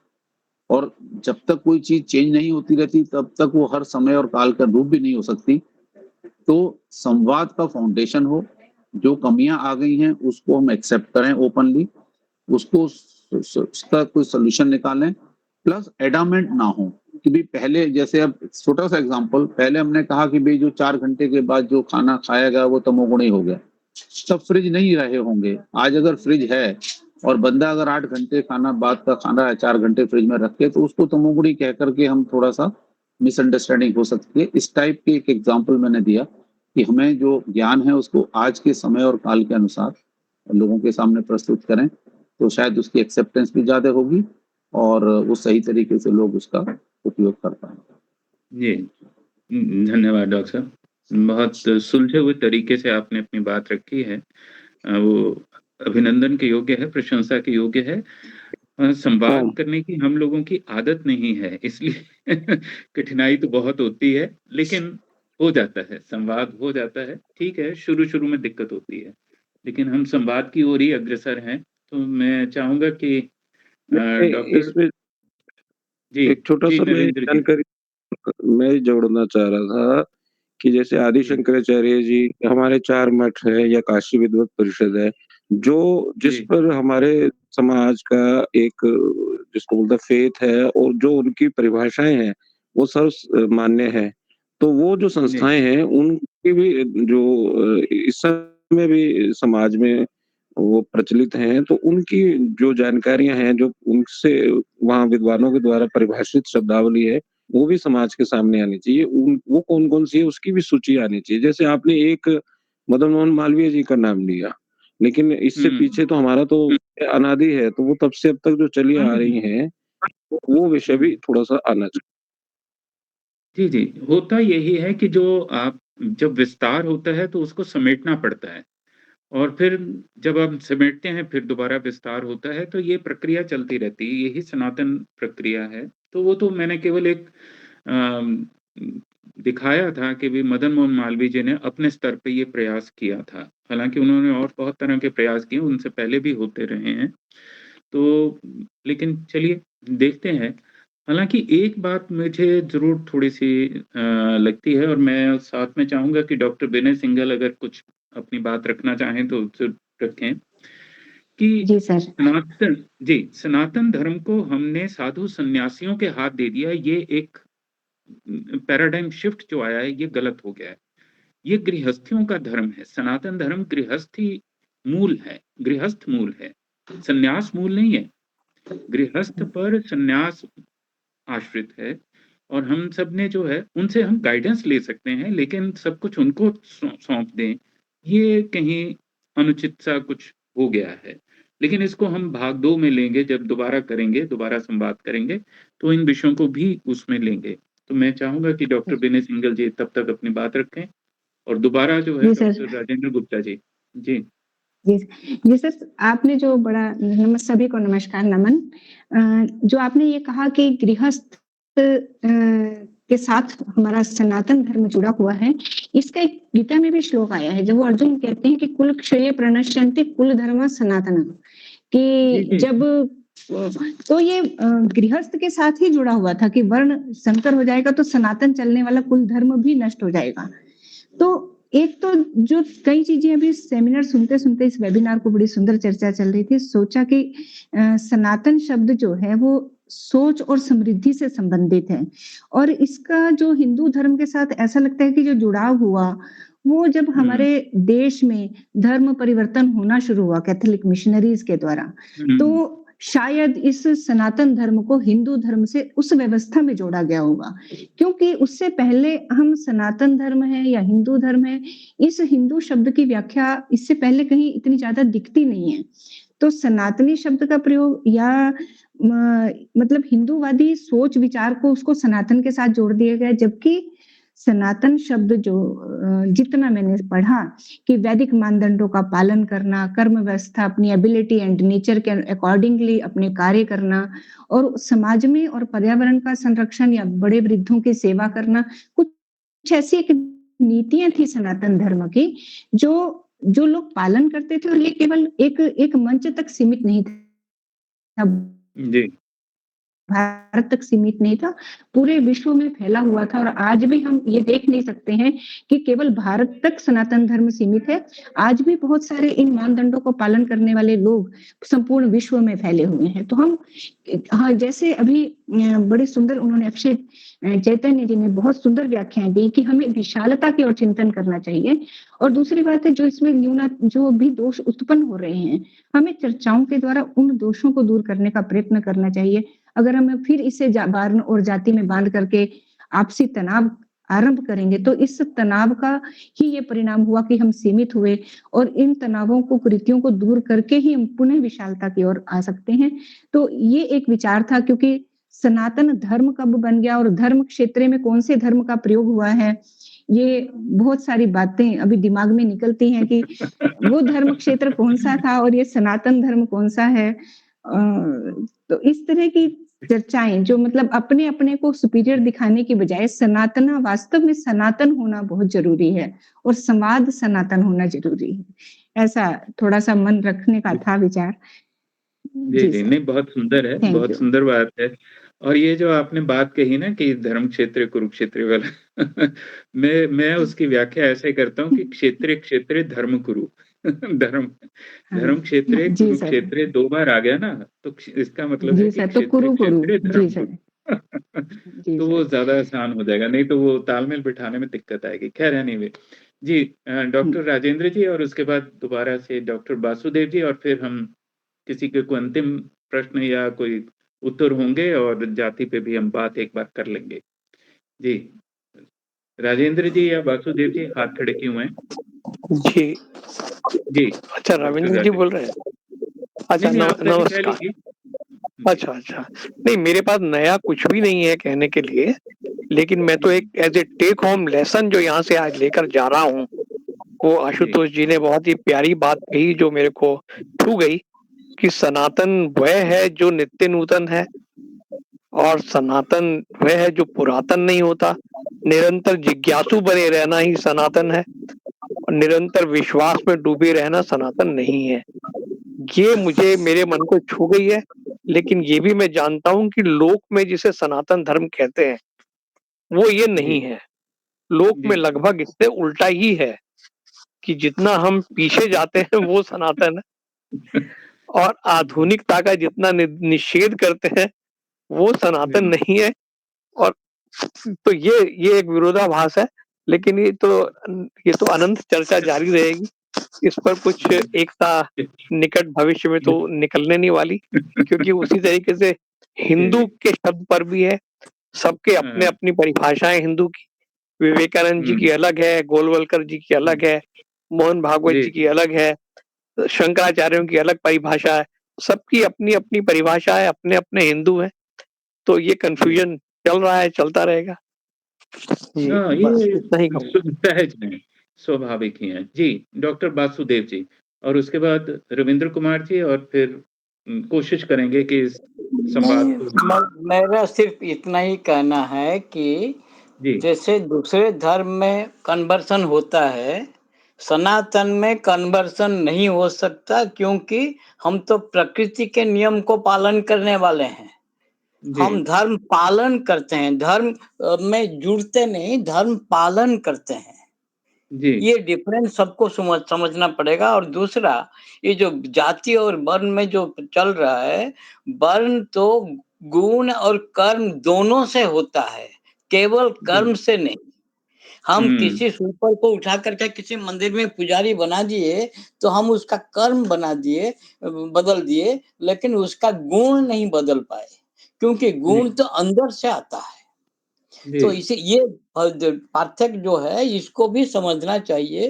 और जब तक कोई चीज चेंज नहीं होती रहती तब तक वो हर समय और काल का रूप भी नहीं हो सकती। तो संवाद का फाउंडेशन हो, जो कमियां आ गई हैं उसको हम एक्सेप्ट करें ओपनली, उसका कोई सोल्यूशन निकालें, प्लस एडामेंट ना हो कि भाई पहले जैसे अब छोटा सा एग्जांपल, पहले हमने कहा कि भाई जो 4 घंटे के बाद जो खाना खाएगा वो तमोगुणी हो गया। सब फ्रिज नहीं रहे होंगे। आज अगर फ्रिज है और बंदा अगर 8 घंटे खाना बाद का खाना है 4 घंटे फ्रिज में रखे, तो उसको तमोगुणी कह करके हम थोड़ा सा मिसअंडरस्टैंडिंग हो सकती है। इस टाइप के एक एग्जाम्पल मैंने दिया कि हमें जो ज्ञान है उसको आज के समय और काल के अनुसार लोगों के सामने प्रस्तुत करें, तो शायद उसकी एक्सेप्टेंस भी ज्यादा होगी और वो सही तरीके से लोग उसका उपयोग कर पाएंगे। जी, धन्यवाद डॉक्टर साहब। बहुत सुलझे हुए तरीके से आपने अपनी बात रखी है। वो अभिनंदन के योग्य है, प्रशंसा के योग्य है। संवाद हाँ। करने की हम लोगों की आदत नहीं है, इसलिए कठिनाई तो बहुत होती है, लेकिन हो जाता है, संवाद हो जाता है। ठीक है, शुरू-शुरू में दिक्कत होती है, लेकिन हम संवाद की ओर ही अग्रसर हैं। तो मैं चाहूँगा कि मैं डॉक्टर इसमें जी, एक छोटा जी सा मैं नरेंद्र जी। जानकारी मैं जोड़ना चाह रहा था कि जैसे आदि जी, शंकराचार्य जी, हमारे 4 मठ है या काशी विद्वत परिषद है, जो जिस जी, पर हमारे समाज का एक जिसको बोलते हैं फेथ है और जो उनकी परिभाषाएँ हैं, वो मान्य है। तो वो जो जी, संस्थाएँ हैं, उनकी भी जो इस समय भी समाज में वो प्रचलित हैं, तो उनकी जो जानकारियाँ हैं, जो उनसे वहाँ विद्वानों के द्वारा परिभाषित शब्दावली है, वो भी समाज के सामने आनी चाहिए। उन वो कौन-कौन सी है उसकी भी सूची आनी चाहिए। जैसे आपने एक मदन मोहन मालवीय जी का नाम लिया, लेकिन इससे हुँ। पीछे तो हमारा तो अनादि है, तो वो तब से अब तक जो चली हाँ आ जी, रही हैं, वो विषय भी हुँ। थोड़ा-सा आना चाहिए। जी, जी, होता यही है कि जो आप जब विस्तार होता है तो उसको समेटना पड़ता है और फिर जब आप समेटते हैं फिर दोबारा विस्तार होता है, तो ये प्रक्रिया चलती रहती है, यही सनातन प्रक्रिया है। तो वो तो मैंने केवल एक अम, दिखाया था कि भी मदन मोहन मालवीय जी ने अपने स्तर पे ये प्रयास किया था। हालाँकि उन्होंने और बहुत तरह के प्रयास किए, उनसे पहले भी होते रहे हैं। तो लेकिन चलिए देखते हैं। हालाँकि एक बात मुझे ज़रूर थोड़ी-सी लगती है और मैं साथ में चाहूँगा कि डॉक्टर विनय सिंघल अगर कुछ अपनी बात रखना चाहें तो ज़रूर रखें, कि जी सर। सनातन धर्म को हमने साधु सन्यासियों के हाथ दे दिया, ये एक पैराडाइम शिफ्ट जो आया है, ये गलत हो गया है। ये गृहस्थियों का धर्म है, सनातन धर्म गृहस्थी मूल है, गृहस्थ मूल है, सन्यास मूल नहीं है। गृहस्थ पर सन्यास आश्रित है और हम सब ने जो है उनसे हम गाइडेंस ले सकते हैं, लेकिन सब कुछ उनको सौंप दें, ये कहीं अनुचित सा कुछ हो गया है। लेकिन इसको हम भाग 2 में लेंगे, जब दोबारा करेंगे, दोबारा संवाद करेंगे, तो इन विषयों को भी उसमें लेंगे। तो मैं चाहूँगा कि डॉक्टर विनय सिंघल जी तब तक अपनी बात रखें और दोबारा जो है जी सर। डॉक्टर राजेंद्र गुप्ता जी। जी। जी, जी सर, आपने जो बड़ा सभी को नमस्कार, नमन। जो आपने ये कहा कि गृहस्थ के साथ हमारा सनातन धर्म जुड़ा हुआ है, इसका एक गीता में भी श्लोक आया है, जब वो अर्जुन कहते हैं कि कुल क्षये प्रणश्यन्ति कुल धर्म सनातनम्, जी, कि जी। जब तो ये गृहस्थ के साथ ही जुड़ा हुआ था कि वर्ण संकर हो जाएगा तो सनातन चलने वाला कुल धर्म भी नष्ट हो जाएगा। तो एक तो जो कई चीजें अभी सेमिनार सुनते-सुनते इस वेबिनार को बड़ी सुंदर चर्चा चल रही थी, सोचा कि सनातन शब्द जो है वो सोच और समृद्धि से संबंधित है और इसका जो हिंदू धर्म के साथ ऐसा लगता है कि जो जुड़ाव हुआ, वो जब हमारे देश में धर्म परिवर्तन होना शुरू हुआ कैथोलिक मिशनरीज के द्वारा, तो शायद इस सनातन धर्म को हिंदू धर्म से उस व्यवस्था में जोड़ा गया होगा, क्योंकि उससे पहले हम सनातन धर्म है या हिंदू धर्म है, इस हिंदू शब्द की व्याख्या इससे पहले कहीं इतनी ज्यादा दिखती नहीं है। तो सनातनी शब्द का प्रयोग या मतलब हिंदूवादी सोच विचार को उसको सनातन के साथ जोड़ दिया गया, जबकि सनातन शब्द जो जितना मैंने पढ़ा कि वैदिक मानदंडों का पालन करना, कर्म व्यवस्था अपनी एबिलिटी एंड नेचर के अकॉर्डिंगली अपने कार्य करना और समाज में और पर्यावरण का संरक्षण या बड़े वृद्धों की सेवा करना, कुछ ऐसी एक नीतियां थी सनातन धर्म की जो लोग पालन करते थे और ये केवल एक मंच तक सीमित नहीं था। जी। भारत तक सीमित नहीं था, पूरे विश्व में फैला हुआ था। और आज भी हम ये देख नहीं सकते हैं कि केवल भारत तक सनातन धर्म सीमित है। आज भी बहुत सारे इन मानदंडों को पालन करने वाले लोग संपूर्ण विश्व में फैले हुए हैं। तो हम हाँ, जैसे अभी बड़े सुंदर उन्होंने अक्षय चैतन्य जी ने बहुत सुंदर व्याख्याएं दी कि हमें विशालता की ओर चिंतन करना चाहिए। और दूसरी बात है, जो इसमें जो भी दोष उत्पन्न हो रहे हैं, हमें चर्चाओं के द्वारा उन दोषों को दूर करने का प्रयत्न करना चाहिए। अगर हम फिर इसे वर्ण और जाति में बांध करके आपसी तनाव आरंभ करेंगे तो इस तनाव का ही ये परिणाम हुआ कि हम सीमित हुए, और इन तनावों को, कुरीतियों को दूर करके ही हम पुनः विशालता की ओर आ सकते हैं। तो ये एक विचार था, क्योंकि सनातन धर्म कब बन गया और धर्म क्षेत्र में कौन से धर्म का प्रयोग हुआ है, ये बहुत सारी बातें अभी दिमाग में निकलती हैं कि वो धर्म क्षेत्र कौन सा था और ये सनातन धर्म कौन सा है। तो इस तरह की चर्चाएं जो मतलब अपने अपने को सुपीरियर दिखाने की बजाय सनातन, वास्तव में सनातन होना बहुत जरूरी है और समाज सनातन होना जरूरी है। ऐसा थोड़ा सा मन रखने का था विचार। जी, नहीं बहुत सुंदर है, बहुत सुंदर बात है। और ये जो आपने बात कही ना कि धर्म क्षेत्र कुरुक्षेत्र वाला मैं उसकी व्याख्या ऐसे करता हूँ कि क्षेत्रे धर्म कुरु धर्म क्षेत्रे कुरुक्षेत्रे 2 बार आ गया ना, तो इसका मतलब है कि क्षेत्रे धर्म कुरु। तो वो ज्यादा आसान हो जाएगा, नहीं तो वो तालमेल बिठाने में दिक्कत आएगी। खैर एनीवे जी, डॉक्टर राजेंद्र जी और उसके बाद दोबारा से डॉक्टर वासुदेव जी, और फिर हम किसी के कोई अंतिम प्रश्न या कोई उत्तर होंगे और जाति पे भी हम बात एक बार कर लेंगे। जी, राजेंद्र जी या वासुदेव जी हाथ खड़े क्यों हैं? जी जी, अच्छा, रविंद्र जी बोल रहे हैं। अच्छा, नमस्कार। अच्छा, नहीं मेरे पास नया कुछ भी नहीं है कहने के लिए, लेकिन मैं तो एक as a take home lesson जो यहाँ से आज लेकर जा रहा हूँ, वो आशुतोष जी ने बहुत ही प्यारी बात कही जो मेरे को छू गई कि सनातन वह है जो नित्य नूतन है, और सनातन वह है जो पुरातन नहीं होता। निरंतर जिज्ञासु बने रहना ही सनातन है, और निरंतर विश्वास में डूबे रहना सनातन नहीं है। ये मुझे, मेरे मन को छू गई है। लेकिन ये भी मैं जानता हूँ कि लोक में जिसे सनातन धर्म कहते हैं वो ये नहीं है। लोक में लगभग इससे उल्टा ही है कि जितना हम पीछे जाते हैं वो सनातन है, और आधुनिकता का जितना निषेध करते हैं वो सनातन नहीं है। और तो ये एक विरोधाभास है। लेकिन ये तो अनंत चर्चा जारी रहेगी। इस पर कुछ एकता निकट भविष्य में तो निकलने नहीं वाली, क्योंकि उसी तरीके से हिंदू के शब्द पर भी है। सबके अपने अपनी परिभाषाएं हिंदू की। विवेकानंद जी की अलग है, गोलवलकर जी की अलग है, मोहन भागवत जी की अलग है, शंकराचार्यों की अलग परिभाषा है। सबकी अपनी अपनी परिभाषा है, अपने अपने हिंदू हैं। तो ये कंफ्यूजन चल रहा है, चलता रहेगा। ये सहज है, स्वाभाविक ही है। जी, डॉक्टर वासुदेव जी और उसके बाद रविंद्र कुमार जी, और फिर कोशिश करेंगे कि इस संवाद को। मेरा सिर्फ इतना ही कहना है कि जैसे दूसरे धर्म में कन्वर्सन होता है, सनातन में कन्वर्सन नहीं हो सकता, क्योंकि हम तो प्रकृति के नियम को पालन करने वाले हैं। हम धर्म पालन करते हैं, धर्म में जुड़ते नहीं, धर्म पालन करते हैं। ये डिफरेंस सबको समझना पड़ेगा। और दूसरा, ये जो जाति और वर्ण में जो चल रहा है, वर्ण तो गुण और कर्म दोनों से होता है, केवल कर्म से नहीं। हम किसी सुपर को उठा करके किसी मंदिर में पुजारी बना दिए तो हम उसका कर्म बदल दिए, लेकिन उसका गुण नहीं बदल पाए, क्योंकि गुण तो अंदर से आता है। तो इसे ये पार्थक्य जो है इसको भी समझना चाहिए।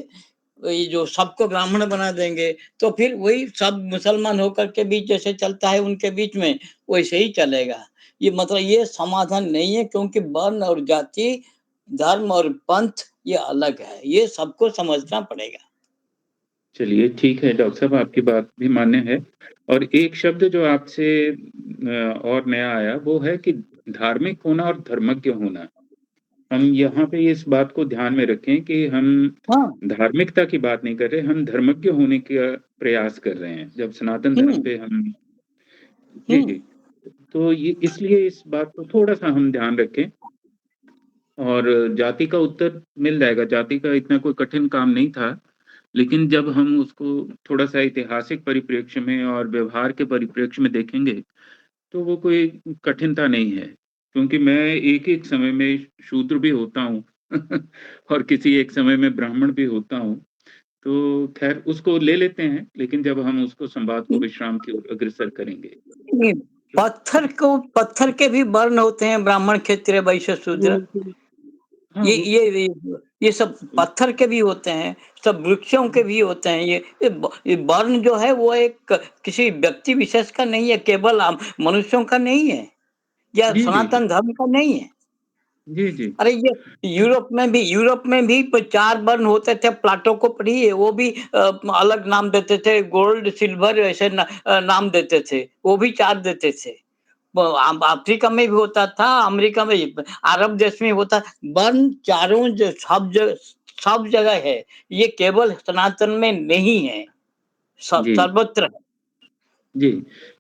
ये जो सबको ब्राह्मण बना देंगे तो फिर वही सब मुसलमान होकर के बीच जैसे चलता है उनके बीच में वैसे ही चलेगा। ये मतलब ये समाधान नहीं है, क्योंकि वर्ण और जाति, धर्म और पंथ ये अलग है, ये सबको समझना पड़ेगा। चलिए ठीक है डॉक्टर साहब, आपकी बात भी मान्य है। और एक शब्द जो आपसे और नया आया वो है कि धार्मिक होना और धर्मज्ञ होना। हम यहाँ पे इस बात को ध्यान में रखें कि हम धार्मिकता की बात नहीं कर रहे, हम धर्मज्ञ होने का प्रयास कर रहे हैं। जब सनातन धर्म पे हम जी तो ये इसलिए इस बात को थोड़ा-सा हम ध्यान रखें और जाति का उत्तर मिल जाएगा, जाति का इतना कोई कठिन काम नहीं था। लेकिन जब हम उसको थोड़ा-सा ऐतिहासिक परिप्रेक्ष्य में और व्यवहार के परिप्रेक्ष्य में देखेंगे, तो वो कोई कठिनता नहीं है। क्योंकि मैं एक-एक समय में शूद्र भी होता हूँ और किसी एक समय में ब्राह्मण भी होता हूँ। तो ख़ैर उसको ले लेते हैं, लेकिन जब हम उसको संवाद को विश्राम की ओर अग्रसर करेंगे। नहीं, पत्थर के भी वर्ण होते हैं, ब्राह्मण, क्षत्रिय, वैश्य, शूद्र। हाँ, ये सब पत्थर के भी होते हैं, सब वृक्षों के भी होते हैं। ये वर्ण जो है वो एक किसी व्यक्ति विशेष का नहीं है, केवल मनुष्यों का नहीं है, या जी, जी, सनातन जी। धर्म का नहीं है। जी, जी। अरे ये यूरोप में भी 4 वर्ण होते थे। प्लाटो को पढ़िए, वो भी अलग नाम देते थे, गोल्ड, सिल्वर ऐसे नाम देते थे, वो भी 4 देते थे। अफ्रीका में भी होता था, अमेरिका में, अरब देश में होता। वर्ण चारों सब जगह है, ये केवल सनातन में नहीं है, जी। सर्वत्र है। जी,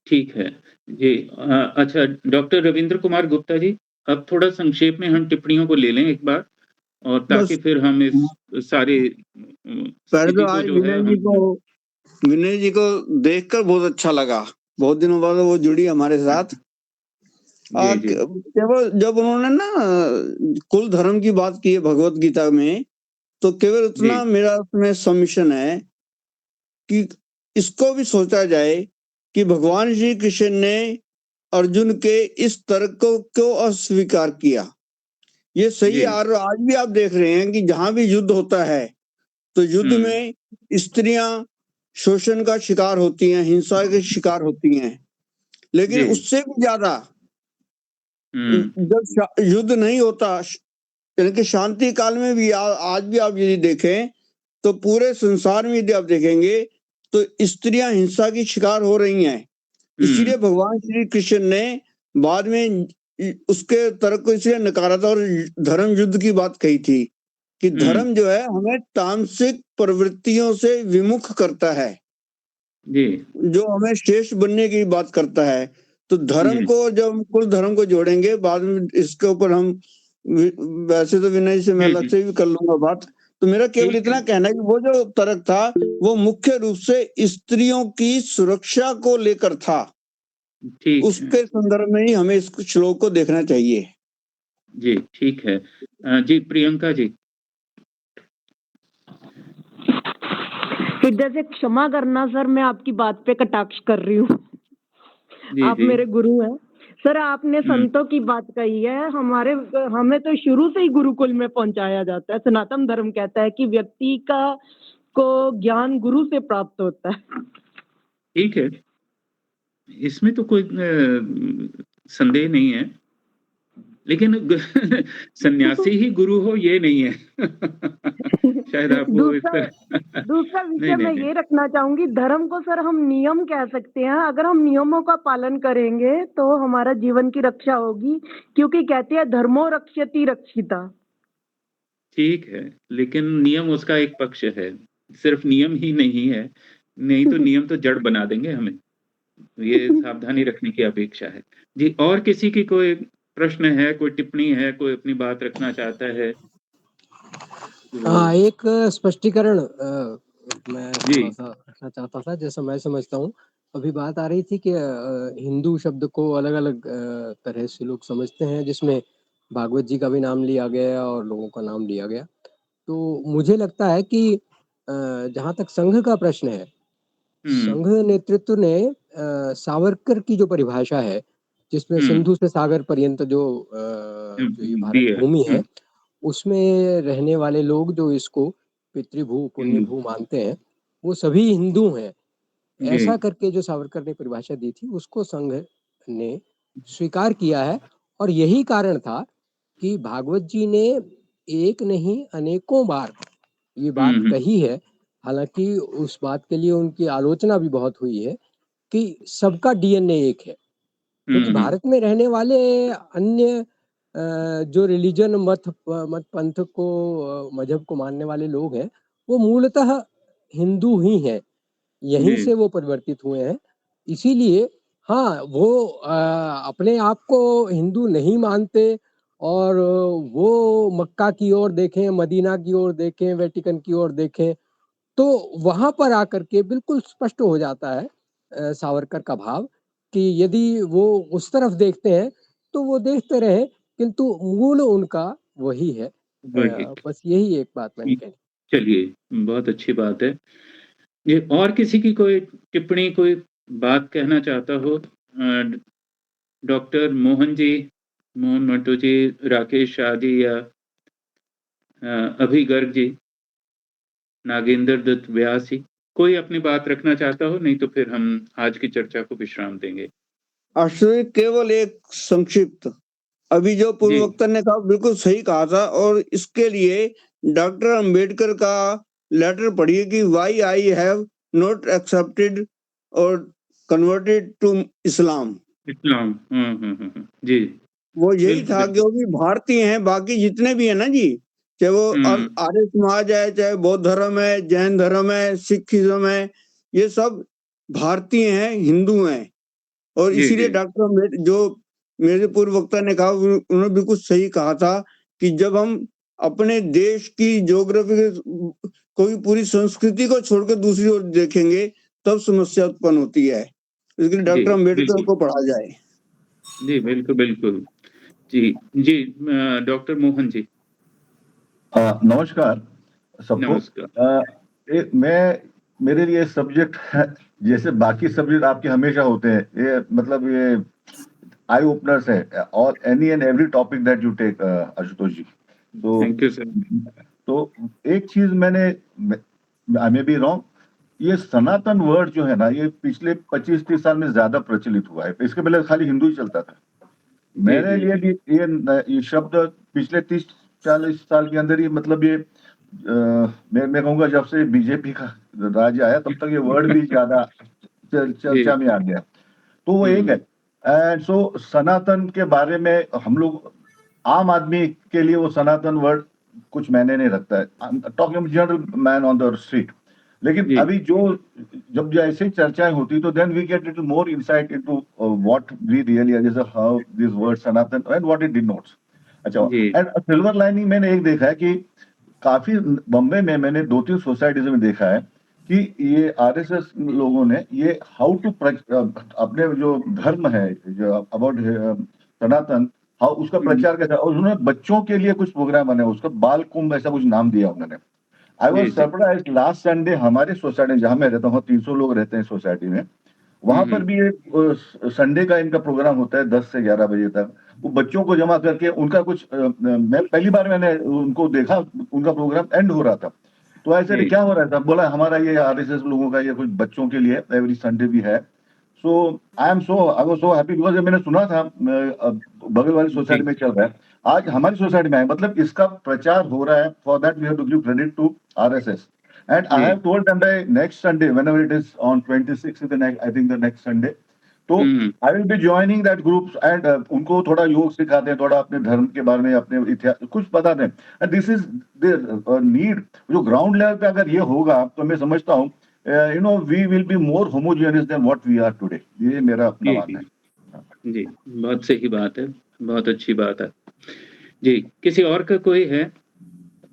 ठीक है। जी अच्छा डॉक्टर रविंद्र कुमार गुप्ता जी, अब थोड़ा संक्षेप में हम टिप्पणियों को ले लें एक बार और ताकि बस फिर हम इस सारे पहले स्थिति तो को आज जो है हम विनय जी को देखकर बहुत अच्छा लगा। बहुत दिनों बाद वो जुड़ी हमारे साथ। जी, जी। केवल जब उन्होंने ना कुल धर्म की बात की है भगवत गीता में, तो केवल उतना जी। मेरा उसमें सबमिशन है कि इसको भी सोचा जाए कि भगवान श्री कृष्ण ने अर्जुन के इस तर्क को क्यों अस्वीकार किया। ये सही जी। और आज भी आप देख रहे हैं कि जहां भी युद्ध होता है तो युद्ध में स्त्रियां शोषण का शिकार होती हैं, हिंसा के शिकार होती हैं। लेकिन जी। उससे भी ज्यादा हुँ। जब युद्ध नहीं होता, यानी कि शांति काल में भी आज भी आप यदि देखें तो पूरे संसार में यदि आप देखेंगे तो स्त्रियां हिंसा की शिकार हो रही हैं। इसीलिए भगवान श्री कृष्ण ने बाद में उसके तर्क को इसलिए नकारा था और धर्म युद्ध की बात कही थी कि धर्म जो है हमें तामसिक प्रवृत्तियों से विमुख करता है, जी। जो हमें श्रेष्ठ बनने की बात करता है। तो धर्म को जब हम कुल धर्म को जोड़ेंगे, बाद में इसके ऊपर हम वैसे तो विनय से मैं जी, अलग जी। से भी कर लूंगा बात। तो मेरा केवल ठीक इतना है। कहना है कि वो जो तर्क था वो मुख्य रूप से स्त्रियों की सुरक्षा को लेकर था। ठीक है। उसके संदर्भ में ही हमें इस श्लोक को देखना चाहिए। जी, ठीक है। जी प्रियंका जी। इधर से क्षमा करना सर, मैं आपकी बात पे कटाक्ष कर रही हूँ। जी, आप जी। मेरे गुरु हैं। सर आपने संतों की बात कही है, हमें तो शुरू से ही गुरुकुल में पहुंचाया जाता है। सनातन धर्म कहता है कि व्यक्ति को ज्ञान गुरु से प्राप्त होता है। ठीक है। इसमें तो कोई संदेह नहीं है। लेकिन सन्यासी ही गुरु हो ये नहीं है। शायद आप वो इस तरह दूसरा नहीं, विषय नहीं, मैं नहीं। ये रखना चाहूंगी, धर्म को सर हम नियम कह सकते हैं। अगर हम नियमों का पालन करेंगे तो हमारा जीवन की रक्षा होगी, क्योंकि कहते हैं धर्मो रक्षति रक्षिता। ठीक है, लेकिन नियम उसका एक पक्ष है, सिर्फ नियम ही नहीं है, नहीं तो नियम तो जड़ बना देंगे हमें। ये सावधानी रखने की अपेक्षा है। जी, और किसी की कोई प्रश्न है, कोई टिप्पणी है, कोई अपनी बात रखना चाहता है? हाँ, एक स्पष्टीकरण मैं जी। थोड़ा-सा रखना चाहता था, जैसा मैं समझता हूँ। अभी बात आ रही थी कि हिंदू शब्द को अलग-अलग तरह से लोग समझते हैं, जिसमें भागवत जी का भी नाम लिया गया और लोगों का नाम लिया गया। तो मुझे लगता है कि जहाँ तक संघ का प्रश्न है, संघ नेतृत्व ने सावरकर की जो परिभाषा है, जिसमें सिंधु से सागर पर्यंत जो ये भारत दिए। भूमि है, उसमें रहने वाले लोग जो इसको पितृभू, पुण्यभू मानते हैं, वो सभी हिंदू हैं। ऐसा जी। करके जो सावरकर ने परिभाषा दी थी, उसको संघ ने स्वीकार किया है और यही कारण था कि भागवत जी ने एक नहीं अनेकों बार ये बात कही है। हालाँकि उस बात के लिए उनकी आलोचना भी बहुत हुई है कि सबका डीएनए एक है। क्योंकि भारत में रहने वाले अन्य जो रिलिजन मत पंथ को मजहब को मानने वाले लोग हैं, वो मूलतः हिंदू ही हैं। यहीं जी। से वो परिवर्तित हुए हैं। इसीलिए हाँ, वो अपने आप को हिंदू नहीं मानते और वो मक्का की ओर देखें, मदीना की ओर देखें, वेटिकन की ओर देखें, तो वहाँ पर आकर के बिल्कुल स्पष्ट हो जाता है सावरकर का भाव कि यदि वो उस तरफ देखते हैं, तो वो देखते रहें, किंतु मूल उनका वही है। वही। बस यही एक बात मैंने कही। चलिए, बहुत अच्छी बात है। ये और किसी की कोई टिप्पणी, कोई बात कहना चाहता हो? डॉक्टर मोहन जी, मोहन मंटो जी, राकेश शाह जी या अभि गर्ग जी, नागेंद्र दत्त व्यास जी, कोई अपनी बात रखना चाहता हो? नहीं तो फिर हम आज की चर्चा को विश्राम देंगे। आश्चर्य केवल एक संक्षिप्त, अभी जो पूर्व वक्ता ने कहा बिल्कुल सही कहा था, और इसके लिए डॉक्टर अंबेडकर का लेटर पढ़िए कि why I have not accepted और कन्वर्टेड टू इस्लाम। इस्लाम, जी। वो यही बिल्कुल, था, बिल्कुल। क्योंकि भारतीय हैं, बाकी जितने भी है ना जी, चाहे वो आर्य समाज है, चाहे बौद्ध धर्म है, जैन धर्म है, सिखिज्म है, ये सब भारतीय हैं, हिंदू हैं। और जी, इसीलिए जी। डॉक्टर अम्बेडकर, जो मेरे पूर्व वक्ता ने कहा, उन्होंने बिल्कुल सही कहा था कि जब हम अपने देश की ज्योग्राफी, कोई पूरी संस्कृति को छोड़कर दूसरी ओर देखेंगे, तब समस्या उत्पन्न होती है। इसलिए जी, डॉक्टर अम्बेडकर बिल्कुल। को पढ़ा जाए। जी, बिल्कुल, बिल्कुल। जी, डॉक्टर मोहन जी। नमस्कार सबको। नमस्कार। मेरे लिए सब्जेक्ट जैसे बाकी सब्जेक्ट आपके हमेशा होते हैं, ये मतलब ये आई ओपनर्स है, और any and every topic that you take Ashutosh ji. तो थैंक यू सर। तो एक चीज आई मे बी रॉन्ग, ये सनातन वर्ड जो है ना, ये पिछले 25-30 साल में ज्यादा प्रचलित हुआ है। इसके पहले खाली हिंदू ही चलता था। मेरे लिए भी ये शब्द पिछले 30-40 साल के अंदर ही, मतलब ये मैं कहूंगा जब से बीजेपी का राज आया तब तक ये वर्ड भी ज्यादा चर्चा में आ गया। तो वो एक है। एंड सो सनातन के बारे में हम लोग, आम आदमी के लिए वो सनातन वर्ड कुछ मायने नहीं रखता है, talking general man on the street. लेकिन अभी जब ऐसे चर्चाएं होती, तो then we get little more insight into what we really, जैसे how this word Sanatan and what it denotes. अच्छा, एंड सिल्वर लाइनिंग मैंने एक देखा है कि काफी बम्बई में मैंने 2-3 सोसाइटीज में देखा है कि ये आरएसएस लोगों ने ये हाउ टू अपने जो धर्म है, जो अबाउट सनातन, हाउ उसका प्रचार कैसा, और उन्होंने बच्चों के लिए कुछ प्रोग्राम बनाया, उसका बाल कुंभ ऐसा कुछ नाम दिया उन्होंने। I was surprise, last Sunday हमारे सोसाइटी जहां मैं रहता हूँ, 300 लोग रहते हैं सोसाइटी में, वहां पर भी एक संडे का इनका प्रोग्राम होता है 10 से 11 बजे तक। वो बच्चों को जमा करके उनका कुछ, मैं पहली बार मैंने उनको देखा, उनका प्रोग्राम एंड हो रहा था, तो ऐसे क्या हो रहा था, बोला हमारा ये आरएसएस लोगों का ये कुछ बच्चों के लिए एवरी संडे भी है। So I was so happy, because मैंने सुना था बगल वाली सोसाइटी में चल रहा है, आज हमारी सोसाइटी में है, मतलब इसका प्रचार हो रहा है। For that we have to give credit to RSS. And I have told them by next Sunday, whenever it is on 26th, I think the next Sunday, तो I will be joining that group and उनको थोड़ा योग सिखाते हैं, थोड़ा अपने धर्म के बारे में, अपने इतिहास कुछ बताते हैं। And this is the need, जो ग्राउंड लेवल पे अगर ये होगा, तो मैं समझता हूँ we will be more homogeneous than what we are today। ये मेरा अपना मानना है। जी, बहुत सही बात है, बहुत अच्छी बात है जी। किसी और का कोई है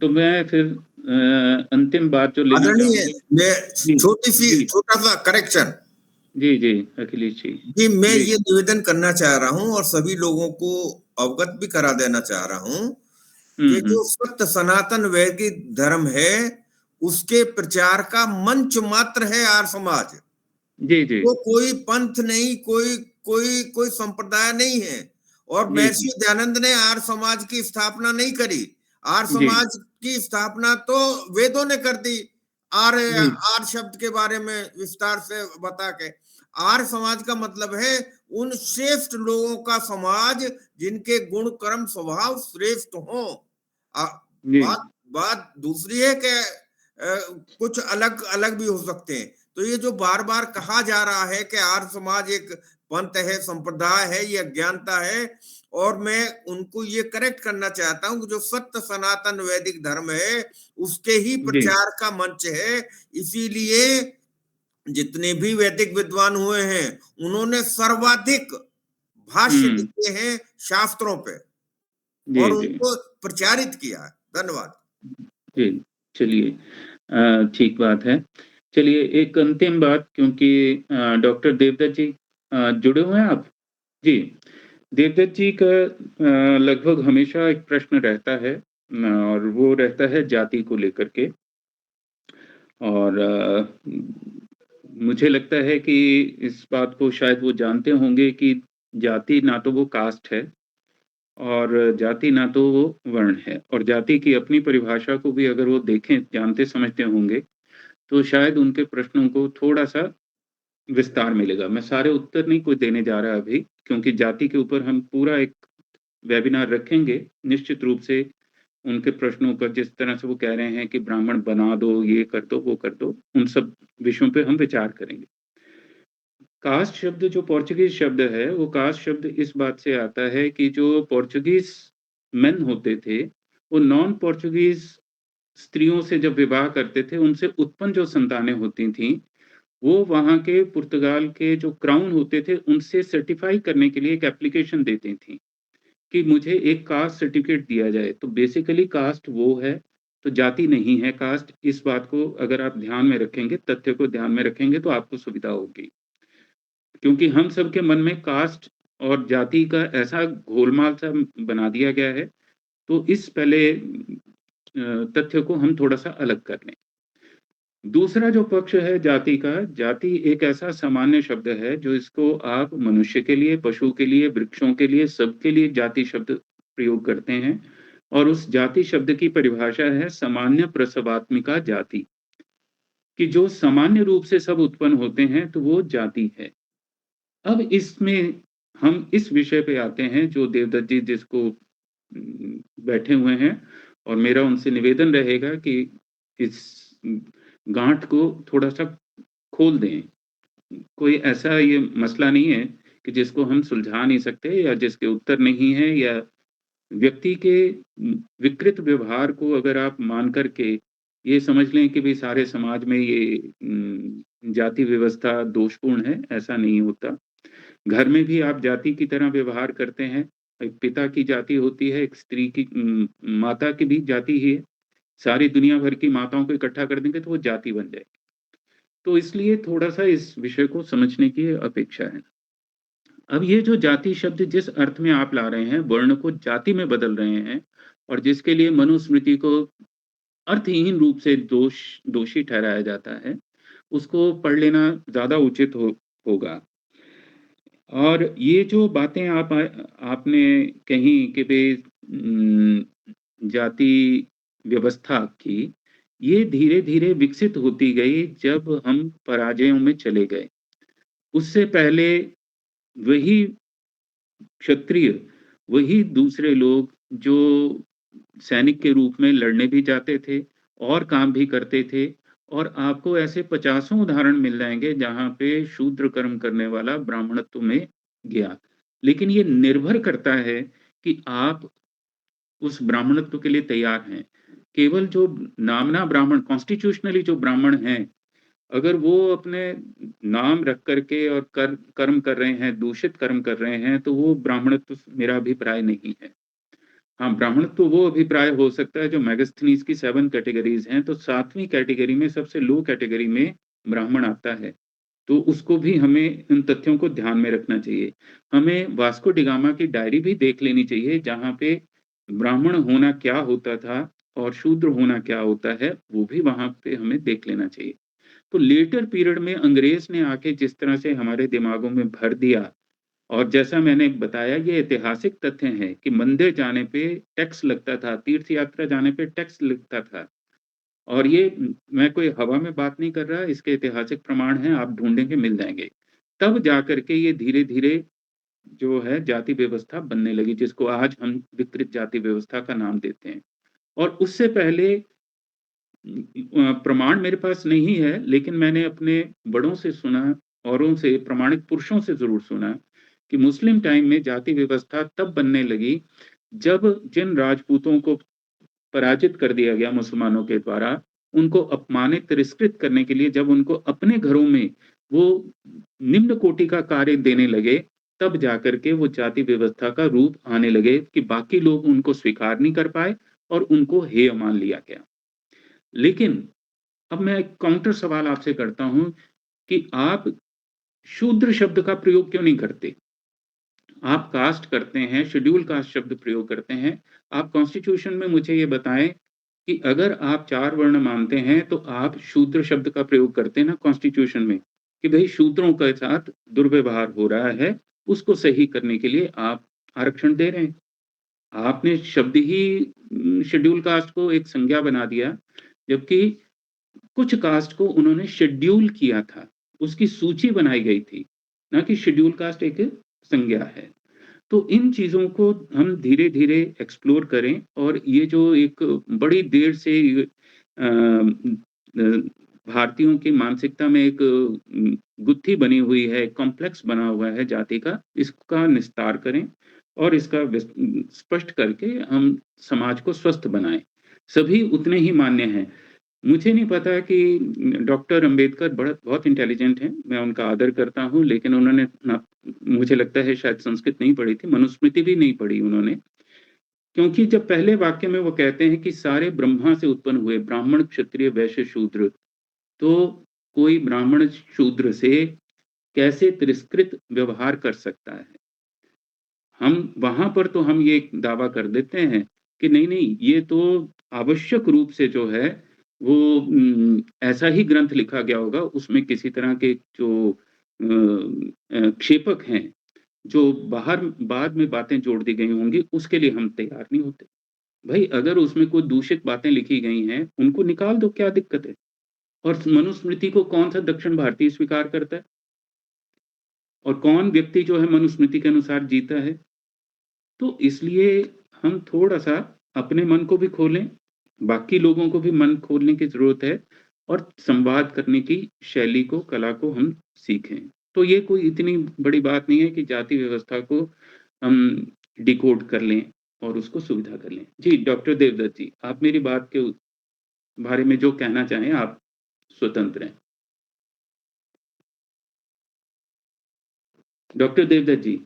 तो मैं फिर अंतिम बात जो लेना मैं छोटा सा करेक्शन। जी अखिलेश जी, मैं ये निवेदन करना चाह रहा हूं और सभी लोगों को अवगत भी करा देना चाह रहा हूं कि जो सत्य सनातन वैदिक धर्म है, उसके प्रचार का मंच मात्र है आर्य समाज। जी वो कोई पंथ नहीं, कोई संप्रदाय नहीं है। और महर्षि दयानंद ने आर्य समाज की स्थापना नहीं करी। आर्य समाज की स्थापना तो वेदों ने कर दी। आर्य शब्द के बारे में विस्तार से बता के, आर्य समाज का मतलब है उन श्रेष्ठ लोगों का समाज जिनके गुण कर्म स्वभाव श्रेष्ठ हों। बात दूसरी है कि कुछ अलग भी हो सकते हैं। तो ये जो बार बार कहा जा रहा है कि आर्य समाज एक पंथ है, संप्रदाय है, ये अज्ञानता है। और मैं उनको ये करेक्ट करना चाहता हूं कि जो सत्य सनातन वैदिक धर्म है, उसके ही प्रचार का मंच है। इसीलिए जितने भी वैदिक विद्वान हुए हैं उन्होंने सर्वाधिक भाष्य लिखे हैं शास्त्रों पे और उनको प्रचारित किया। धन्यवाद जी। चलिए ठीक बात है। चलिए एक अंतिम बात, क्योंकि डॉक्टर देवदत्त जी जुड़े हुए हैं आप? जी, देवदत्त जी का लगभग हमेशा एक प्रश्न रहता है और वो रहता है जाति को लेकर के। और मुझे लगता है कि इस बात को शायद वो जानते होंगे कि जाति ना तो वो कास्ट है और जाति ना तो वो वर्ण है, और जाति की अपनी परिभाषा को भी अगर वो देखें, जानते समझते होंगे, तो शायद उनके प्रश्नों को थोड़ा-सा विस्तार मिलेगा। मैं सारे उत्तर नहीं कोई देने जा रहा अभी, क्योंकि जाति के ऊपर हम पूरा एक वेबिनार रखेंगे, निश्चित रूप से उनके प्रश्नों पर, जिस तरह से वो कह रहे हैं कि ब्राह्मण बना दो, ये कर दो, वो कर दो, उन सब विषयों पे हम विचार करेंगे। कास्ट शब्द जो पोर्चुगीज शब्द है, वो कास्ट शब्द इस बात से आता है कि जो पोर्चुगीज मेन होते थे, वो नॉन पोर्चुगीज स्त्रियों से जब विवाह करते थे, उनसे उत्पन्न जो संतानें होती थीं, वो वहाँ के पुर्तगाल के जो क्राउन होते थे, उनसे सर्टिफ़ाई करने के लिए एक एप्लीकेशन देती थीं, कि मुझे एक कास्ट सर्टिफ़िकेट दिया जाए। तो बेसिकली कास्ट वो है, तो जाति नहीं है कास्ट। इस बात को अगर आप ध्यान में रखेंगे, तथ्य को ध्यान में रखेंगे, तो आपको सुविधा होगी। क्योंकि हम सबके मन में कास्ट और जाति का ऐसा घोलमाल सा बना दिया गया है, तो इस पहले तथ्य को हम थोड़ा-सा अलग कर लें। दूसरा जो पक्ष है जाति का, जाति एक ऐसा सामान्य शब्द है जो इसको आप मनुष्य के लिए, पशु के लिए, वृक्षों के लिए, सबके लिए जाति शब्द प्रयोग करते हैं, और उस जाति शब्द की परिभाषा है सामान्य प्रसवात्मिका जाति, कि जो सामान्य रूप से सब उत्पन्न होते हैं, तो वो जाति है। अब इसमें हम इस विषय पे आते हैं जो देवदत्त जी जिसको बैठे हुए हैं, और मेरा उनसे निवेदन रहेगा कि इस गांठ को थोड़ा-सा खोल दें। कोई ऐसा ये मसला नहीं है कि जिसको हम सुलझा नहीं सकते या जिसके उत्तर नहीं है, या व्यक्ति के विकृत व्यवहार को अगर आप मान करके ये समझ लें कि भई सारे समाज में ये जाति व्यवस्था दोषपूर्ण है, ऐसा नहीं होता। घर में भी आप जाति की तरह व्यवहार करते हैं। एक पिता की जाति होती है, एक स्त्री की माता की भी जाति ही है। सारी दुनिया भर की माताओं को इकट्ठा कर देंगे तो वो जाति बन जाएगी। तो इसलिए थोड़ा-सा इस विषय को समझने की अपेक्षा है। अब ये जो जाति शब्द जिस अर्थ में आप ला रहे हैं, वर्ण को जाति में बदल रहे हैं, और जिसके लिए मनुस्मृति को अर्थहीन रूप से दोषी ठहराया जाता है, उसको पढ़ लेना ज़्यादा उचित होगा। और ये जो बातें आपने कही कि भई जाति व्यवस्था की, ये धीरे-धीरे विकसित होती गई जब हम पराजयों में चले गए। उससे पहले वही क्षत्रिय, वही दूसरे लोग जो सैनिक के रूप में लड़ने भी जाते थे और काम भी करते थे, और आपको ऐसे पचासों उदाहरण मिल जाएँगे जहाँ पे शूद्र कर्म करने वाला ब्राह्मणत्व में गया। लेकिन ये निर्भर करता है कि आप उस ब्राह्मणत्व के लिए तैयार हैं। केवल जो नामना ब्राह्मण, कॉन्स्टिट्यूशनली जो ब्राह्मण हैं, अगर वो अपने नाम रख कर के और कर्म कर रहे हैं, दूषित कर्म कर रहे हैं, तो वो ब्राह्मणत्व मेरा अभिप्राय नहीं है। हाँ, ब्राह्मणत्व वो अभिप्राय हो सकता है जो मेगास्थनीज की 7 कैटेगरीज़ हैं, तो 7वीं कैटेगरी में सबसे लो कैटेगरी में ब्राह्मण आता है। तो उसको भी हमें इन तथ्यों को ध्यान में रखना चाहिए। हमें वास्को डी गामा की डायरी भी देख लेनी चाहिए, जहाँ पे ब्राह्मण होना क्या होता था और शूद्र होना क्या होता है, वो भी वहाँ पे हमें देख लेना चाहिए। तो लेटर पीरियड में अंग्रेज ने आके जिस तरह से हमारे दिमागों में भर दिया, और जैसा मैंने बताया ये ऐतिहासिक तथ्य हैं कि मंदिर जाने पे टैक्स लगता था, तीर्थ यात्रा जाने पे टैक्स लगता था, और ये मैं कोई हवा में बात नहीं कर रहा, इसके ऐतिहासिक प्रमाण हैं, आप ढूँढेंगे मिल जाएँगे। तब जाकर के ये धीरे-धीरे जो है जाति व्यवस्था बनने लगी, जिसको आज हम विकृत जाति व्यवस्था का नाम देते हैं। और उससे पहले प्रमाण मेरे पास नहीं है, लेकिन मैंने अपने बड़ों से सुना, औरों से, प्रमाणिक पुरुषों से ज़रूर सुना कि मुस्लिम टाइम में जाति व्यवस्था तब बनने लगी, जब जिन राजपूतों को पराजित कर दिया गया मुसलमानों के द्वारा, उनको अपमानित, तिरस्कृत करने के लिए जब उनको अपने घरों में वो निम्न कोटि का कार्य देने लगे, तब जाकर के वो जाति व्यवस्था का रूप आने लगे कि बाकी लोग उनको स्वीकार नहीं कर पाए और उनको हेय मान लिया गया। लेकिन अब मैं एक काउंटर सवाल आपसे करता हूँ कि आप शूद्र शब्द का प्रयोग क्यों नहीं करते? आप कास्ट करते हैं, शेड्यूल कास्ट शब्द प्रयोग करते हैं। आप कॉन्स्टिट्यूशन में मुझे ये बताएँ कि अगर आप 4 वर्ण मानते हैं, तो आप शूद्र शब्द का प्रयोग करते हैं ना कॉन्स्टिट्यूशन में, कि भई शूद्रों के साथ दुर्व्यवहार हो रहा है, उसको सही करने के लिए आप आरक्षण दे रहे हैं। आपने शब्द ही शेड्यूल कास्ट को एक संज्ञा बना दिया, जबकि कुछ कास्ट को उन्होंने शेड्यूल किया था, उसकी सूची बनाई गई थी, ना कि शेड्यूल कास्ट एक संज्ञा है। तो इन चीज़ों को हम धीरे-धीरे एक्सप्लोर करें और ये जो एक बड़ी देर से भारतीयों की मानसिकता में एक गुत्थी बनी हुई है, कॉम्प्लेक्स बना हुआ है जाति का, इसका निस्तार करें और इसका स्पष्ट करके हम समाज को स्वस्थ बनाएँ। सभी उतने ही मान्य हैं। मुझे नहीं पता कि डॉक्टर अंबेडकर बहुत इंटेलिजेंट हैं, मैं उनका आदर करता हूँ, लेकिन उन्होंने ना मुझे लगता है शायद संस्कृत नहीं पढ़ी थी, मनुस्मृति भी नहीं पढ़ी उन्होंने। क्योंकि जब पहले वाक्य में वो कहते हैं कि सारे ब्रह्मा से उत्पन्न हुए, ब्राह्मण, क्षत्रिय, वैश्य, शूद्र, तो कोई ब्राह्मण शूद्र से कैसे तिरस्कृत व्यवहार कर सकता है? हम वहाँ पर तो हम ये दावा कर देते हैं कि नहीं, ये तो आवश्यक रूप से जो है वो ऐसा ही ग्रंथ लिखा गया होगा, उसमें किसी तरह के जो क्षेपक हैं, जो बाहर बाद में बातें जोड़ दी गई होंगी, उसके लिए हम तैयार नहीं होते। भई अगर उसमें कोई दूषित बातें लिखी गई हैं, उनको निकाल दो, क्या दिक्कत है? और मनुस्मृति को कौन-सा दक्षिण भारतीय स्वीकार करता है? और कौन व्यक्ति जो है मनुस्मृति के अनुसार जीता है? तो इसलिए हम थोड़ा-सा अपने मन को भी खोलें, बाकी लोगों को भी मन खोलने की ज़रूरत है और संवाद करने की शैली को, कला को हम सीखें। तो ये कोई इतनी बड़ी बात नहीं है कि जाति व्यवस्था को हम डिकोड कर लें और उसको सुविधा कर लें। जी, डॉक्टर देवदत्त जी, आप मेरी बात के बारे में जो कहना चाहें, आप स्वतंत्र हैं। डॉक्टर देवदत्त जी।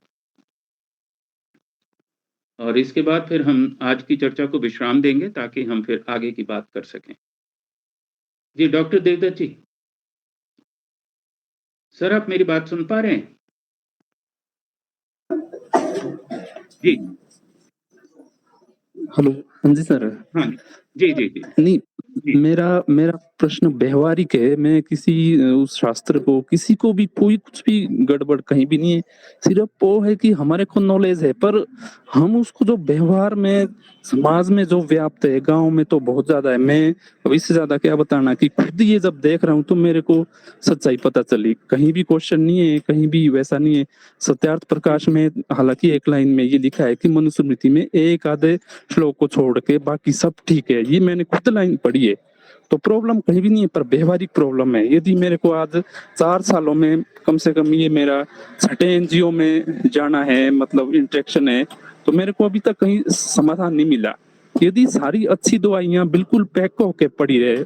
और इसके बाद फिर हम आज की चर्चा को विश्राम देंगे ताकि हम फिर आगे की बात कर सकें। जी, डॉक्टर देवदत्त जी। सर, आप मेरी बात सुन पा रहे हैं? जी। हेलो, हाँ जी सर। हाँ, जी, जी, जी। नहीं, मेरा प्रश्न व्यवहारिक है। मैं किसी उस शास्त्र को, किसी को भी कोई कुछ भी गड़बड़ कहीं भी नहीं है। सिर्फ वो है कि हमारे को नॉलेज है, पर हम उसको जो व्यवहार में, समाज में जो व्याप्त है, गाँव में तो बहुत ज़्यादा है। मैं अब इससे ज़्यादा क्या बताना कि खुद ये जब देख रहा हूँ तो मेरे को सच्चाई पता चली। कहीं भी क्वेश्चन नहीं है, कहीं भी वैसा नहीं है। सत्यार्थ प्रकाश में हालाँकि एक लाइन में ये लिखा है कि मनुस्मृति में एक आधे श्लोक को छोड़ के बाकी सब ठीक है। ये मैंने खुद लाइन पढ़ी है। तो प्रॉब्लम कहीं भी नहीं है, पर व्यवहारिक प्रॉब्लम है। यदि मेरे को आज 4 सालों में कम से कम ये मेरा छठे एनजीओ में जाना है, मतलब इंटरेक्शन है, तो मेरे को अभी तक कहीं समाधान नहीं मिला। यदि सारी अच्छी दवाइयां बिल्कुल पैक होके पड़ी रहे,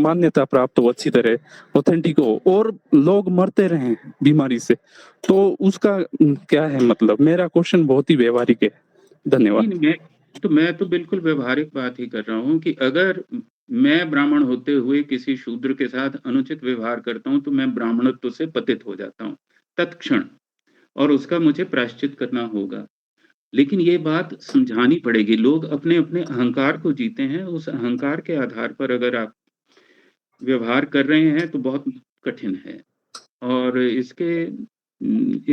मान्यता प्राप्त हो, अच्छी तरह ऑथेंटिक हो, और लोग मरते रहे बीमारी से, तो उसका क्या है मतलब? मेरा क्वेश्चन बहुत ही व्यवहारिक है। धन्यवाद। मैं तो बिल्कुल व्यवहारिक बात ही कर रहा हूँ कि अगर मैं ब्राह्मण होते हुए किसी शूद्र के साथ अनुचित व्यवहार करता हूँ, तो मैं ब्राह्मणत्व से पतित हो जाता हूँ तत्क्षण, और उसका मुझे प्रायश्चित करना होगा। लेकिन ये बात समझानी पड़ेगी। लोग अपने-अपने अहंकार को जीते हैं, उस अहंकार के आधार पर अगर आप व्यवहार कर रहे हैं तो बहुत कठिन है। और इस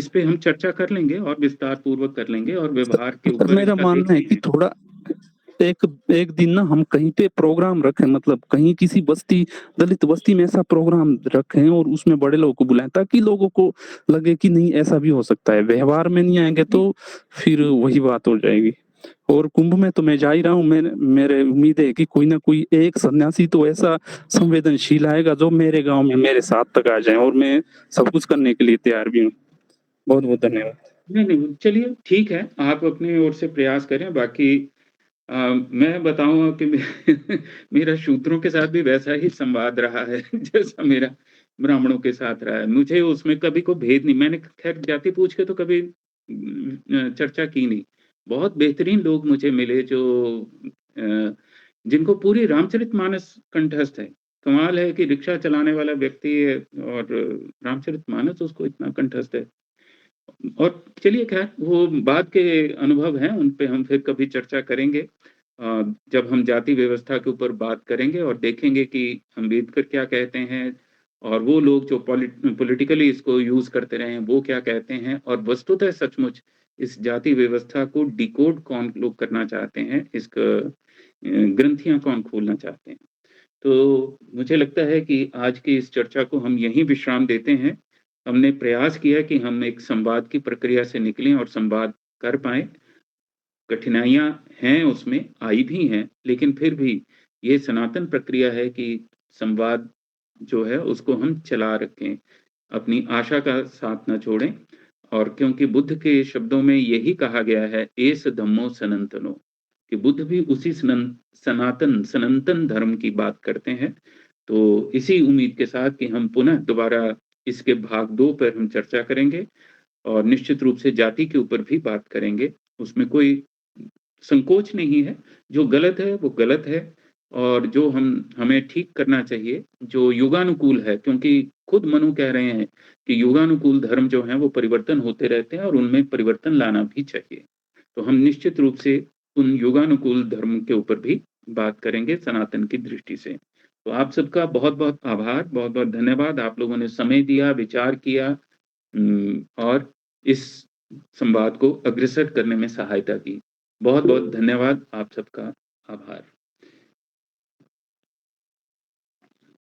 पे हम चर्चा कर लेंगे और विस्तार पूर्वक कर लेंगे और व्यवहार के ऊपर मेरा मानना है कि थोड़ा एक दिन ना हम कहीं पे प्रोग्राम रखें, मतलब कहीं किसी बस्ती, दलित बस्ती में ऐसा प्रोग्राम रखें और उसमें बड़े लोगों को बुलाएं, ताकि लोगों को लगे कि नहीं, ऐसा भी हो सकता है। व्यवहार में नहीं आएंगे तो फिर वही बात हो जाएगी। और कुंभ में तो मैं जा ही रहा हूँ। मेरे उम्मीद है कि कोई ना कोई एक सन्यासी तो ऐसा संवेदनशील आएगा जो मेरे गाँव में मेरे साथ तक आ जाए, और मैं सब कुछ करने के लिए तैयार भी हूँ। बहुत बहुत धन्यवाद। नहीं, चलिए ठीक है, आप अपनी ओर से प्रयास करें, बाकी मैं बताऊँगा कि मेरा शूद्रों के साथ भी वैसा ही संवाद रहा है जैसा मेरा ब्राह्मणों के साथ रहा है। मुझे उसमें कभी कोई भेद नहीं, मैंने खैर जाति पूछ के तो कभी चर्चा की नहीं। बहुत बेहतरीन लोग मुझे मिले जो जिनको पूरी रामचरितमानस कंठस्थ है। कमाल है कि रिक्शा चलाने वाला व्यक्ति है और रामचरितमानस उसको इतना कंठस्थ है। और चलिए खैर वो बाद के अनुभव हैं, उन पे हम फिर कभी चर्चा करेंगे। जब हम जाति व्यवस्था के ऊपर बात करेंगे और देखेंगे कि अम्बेडकर क्या कहते हैं और वो लोग जो पॉलिटिकली इसको यूज़ करते रहे हैं, वो क्या कहते हैं और वस्तुतः सचमुच इस जाति व्यवस्था को डिकोड कौन लोग करना चाहते हैं, ग्रंथियाँ कौन खोलना चाहते हैं। तो मुझे लगता है कि आज की इस चर्चा को हम यहीं विश्राम देते हैं। हमने प्रयास किया कि हम एक संवाद की प्रक्रिया से निकलें और संवाद कर पाएँ। कठिनाइयाँ हैं उसमें, आई भी हैं, लेकिन फिर भी ये सनातन प्रक्रिया है कि संवाद जो है उसको हम चला रखें। अपनी आशा का साथ ना छोड़ें और क्योंकि बुद्ध के शब्दों में यही कहा गया है, एस धम्मो सनातनो, कि बुद्ध भी उसी सनातन धर्म की बात करते हैं। तो इसी उम्मीद के साथ कि हम पुनः दोबारा इसके भाग 2 पर हम चर्चा करेंगे और निश्चित रूप से जाति के ऊपर भी बात करेंगे। उसमें कोई संकोच नहीं है, जो गलत है वो गलत है और जो हमें ठीक करना चाहिए, जो युगानुकूल है, क्योंकि खुद मनु कह रहे हैं कि युगानुकूल धर्म जो हैं वो परिवर्तन होते रहते हैं और उनमें परिवर्तन लाना भी चाहिए। तो हम निश्चित रूप से उन युगानुकूल धर्म के ऊपर भी बात करेंगे सनातन की दृष्टि से। तो आप सबका बहुत-बहुत आभार, बहुत-बहुत धन्यवाद। आप लोगों ने समय दिया, विचार किया और इस संवाद को अग्रसर करने में सहायता की। बहुत-बहुत धन्यवाद, आप सबका आभार।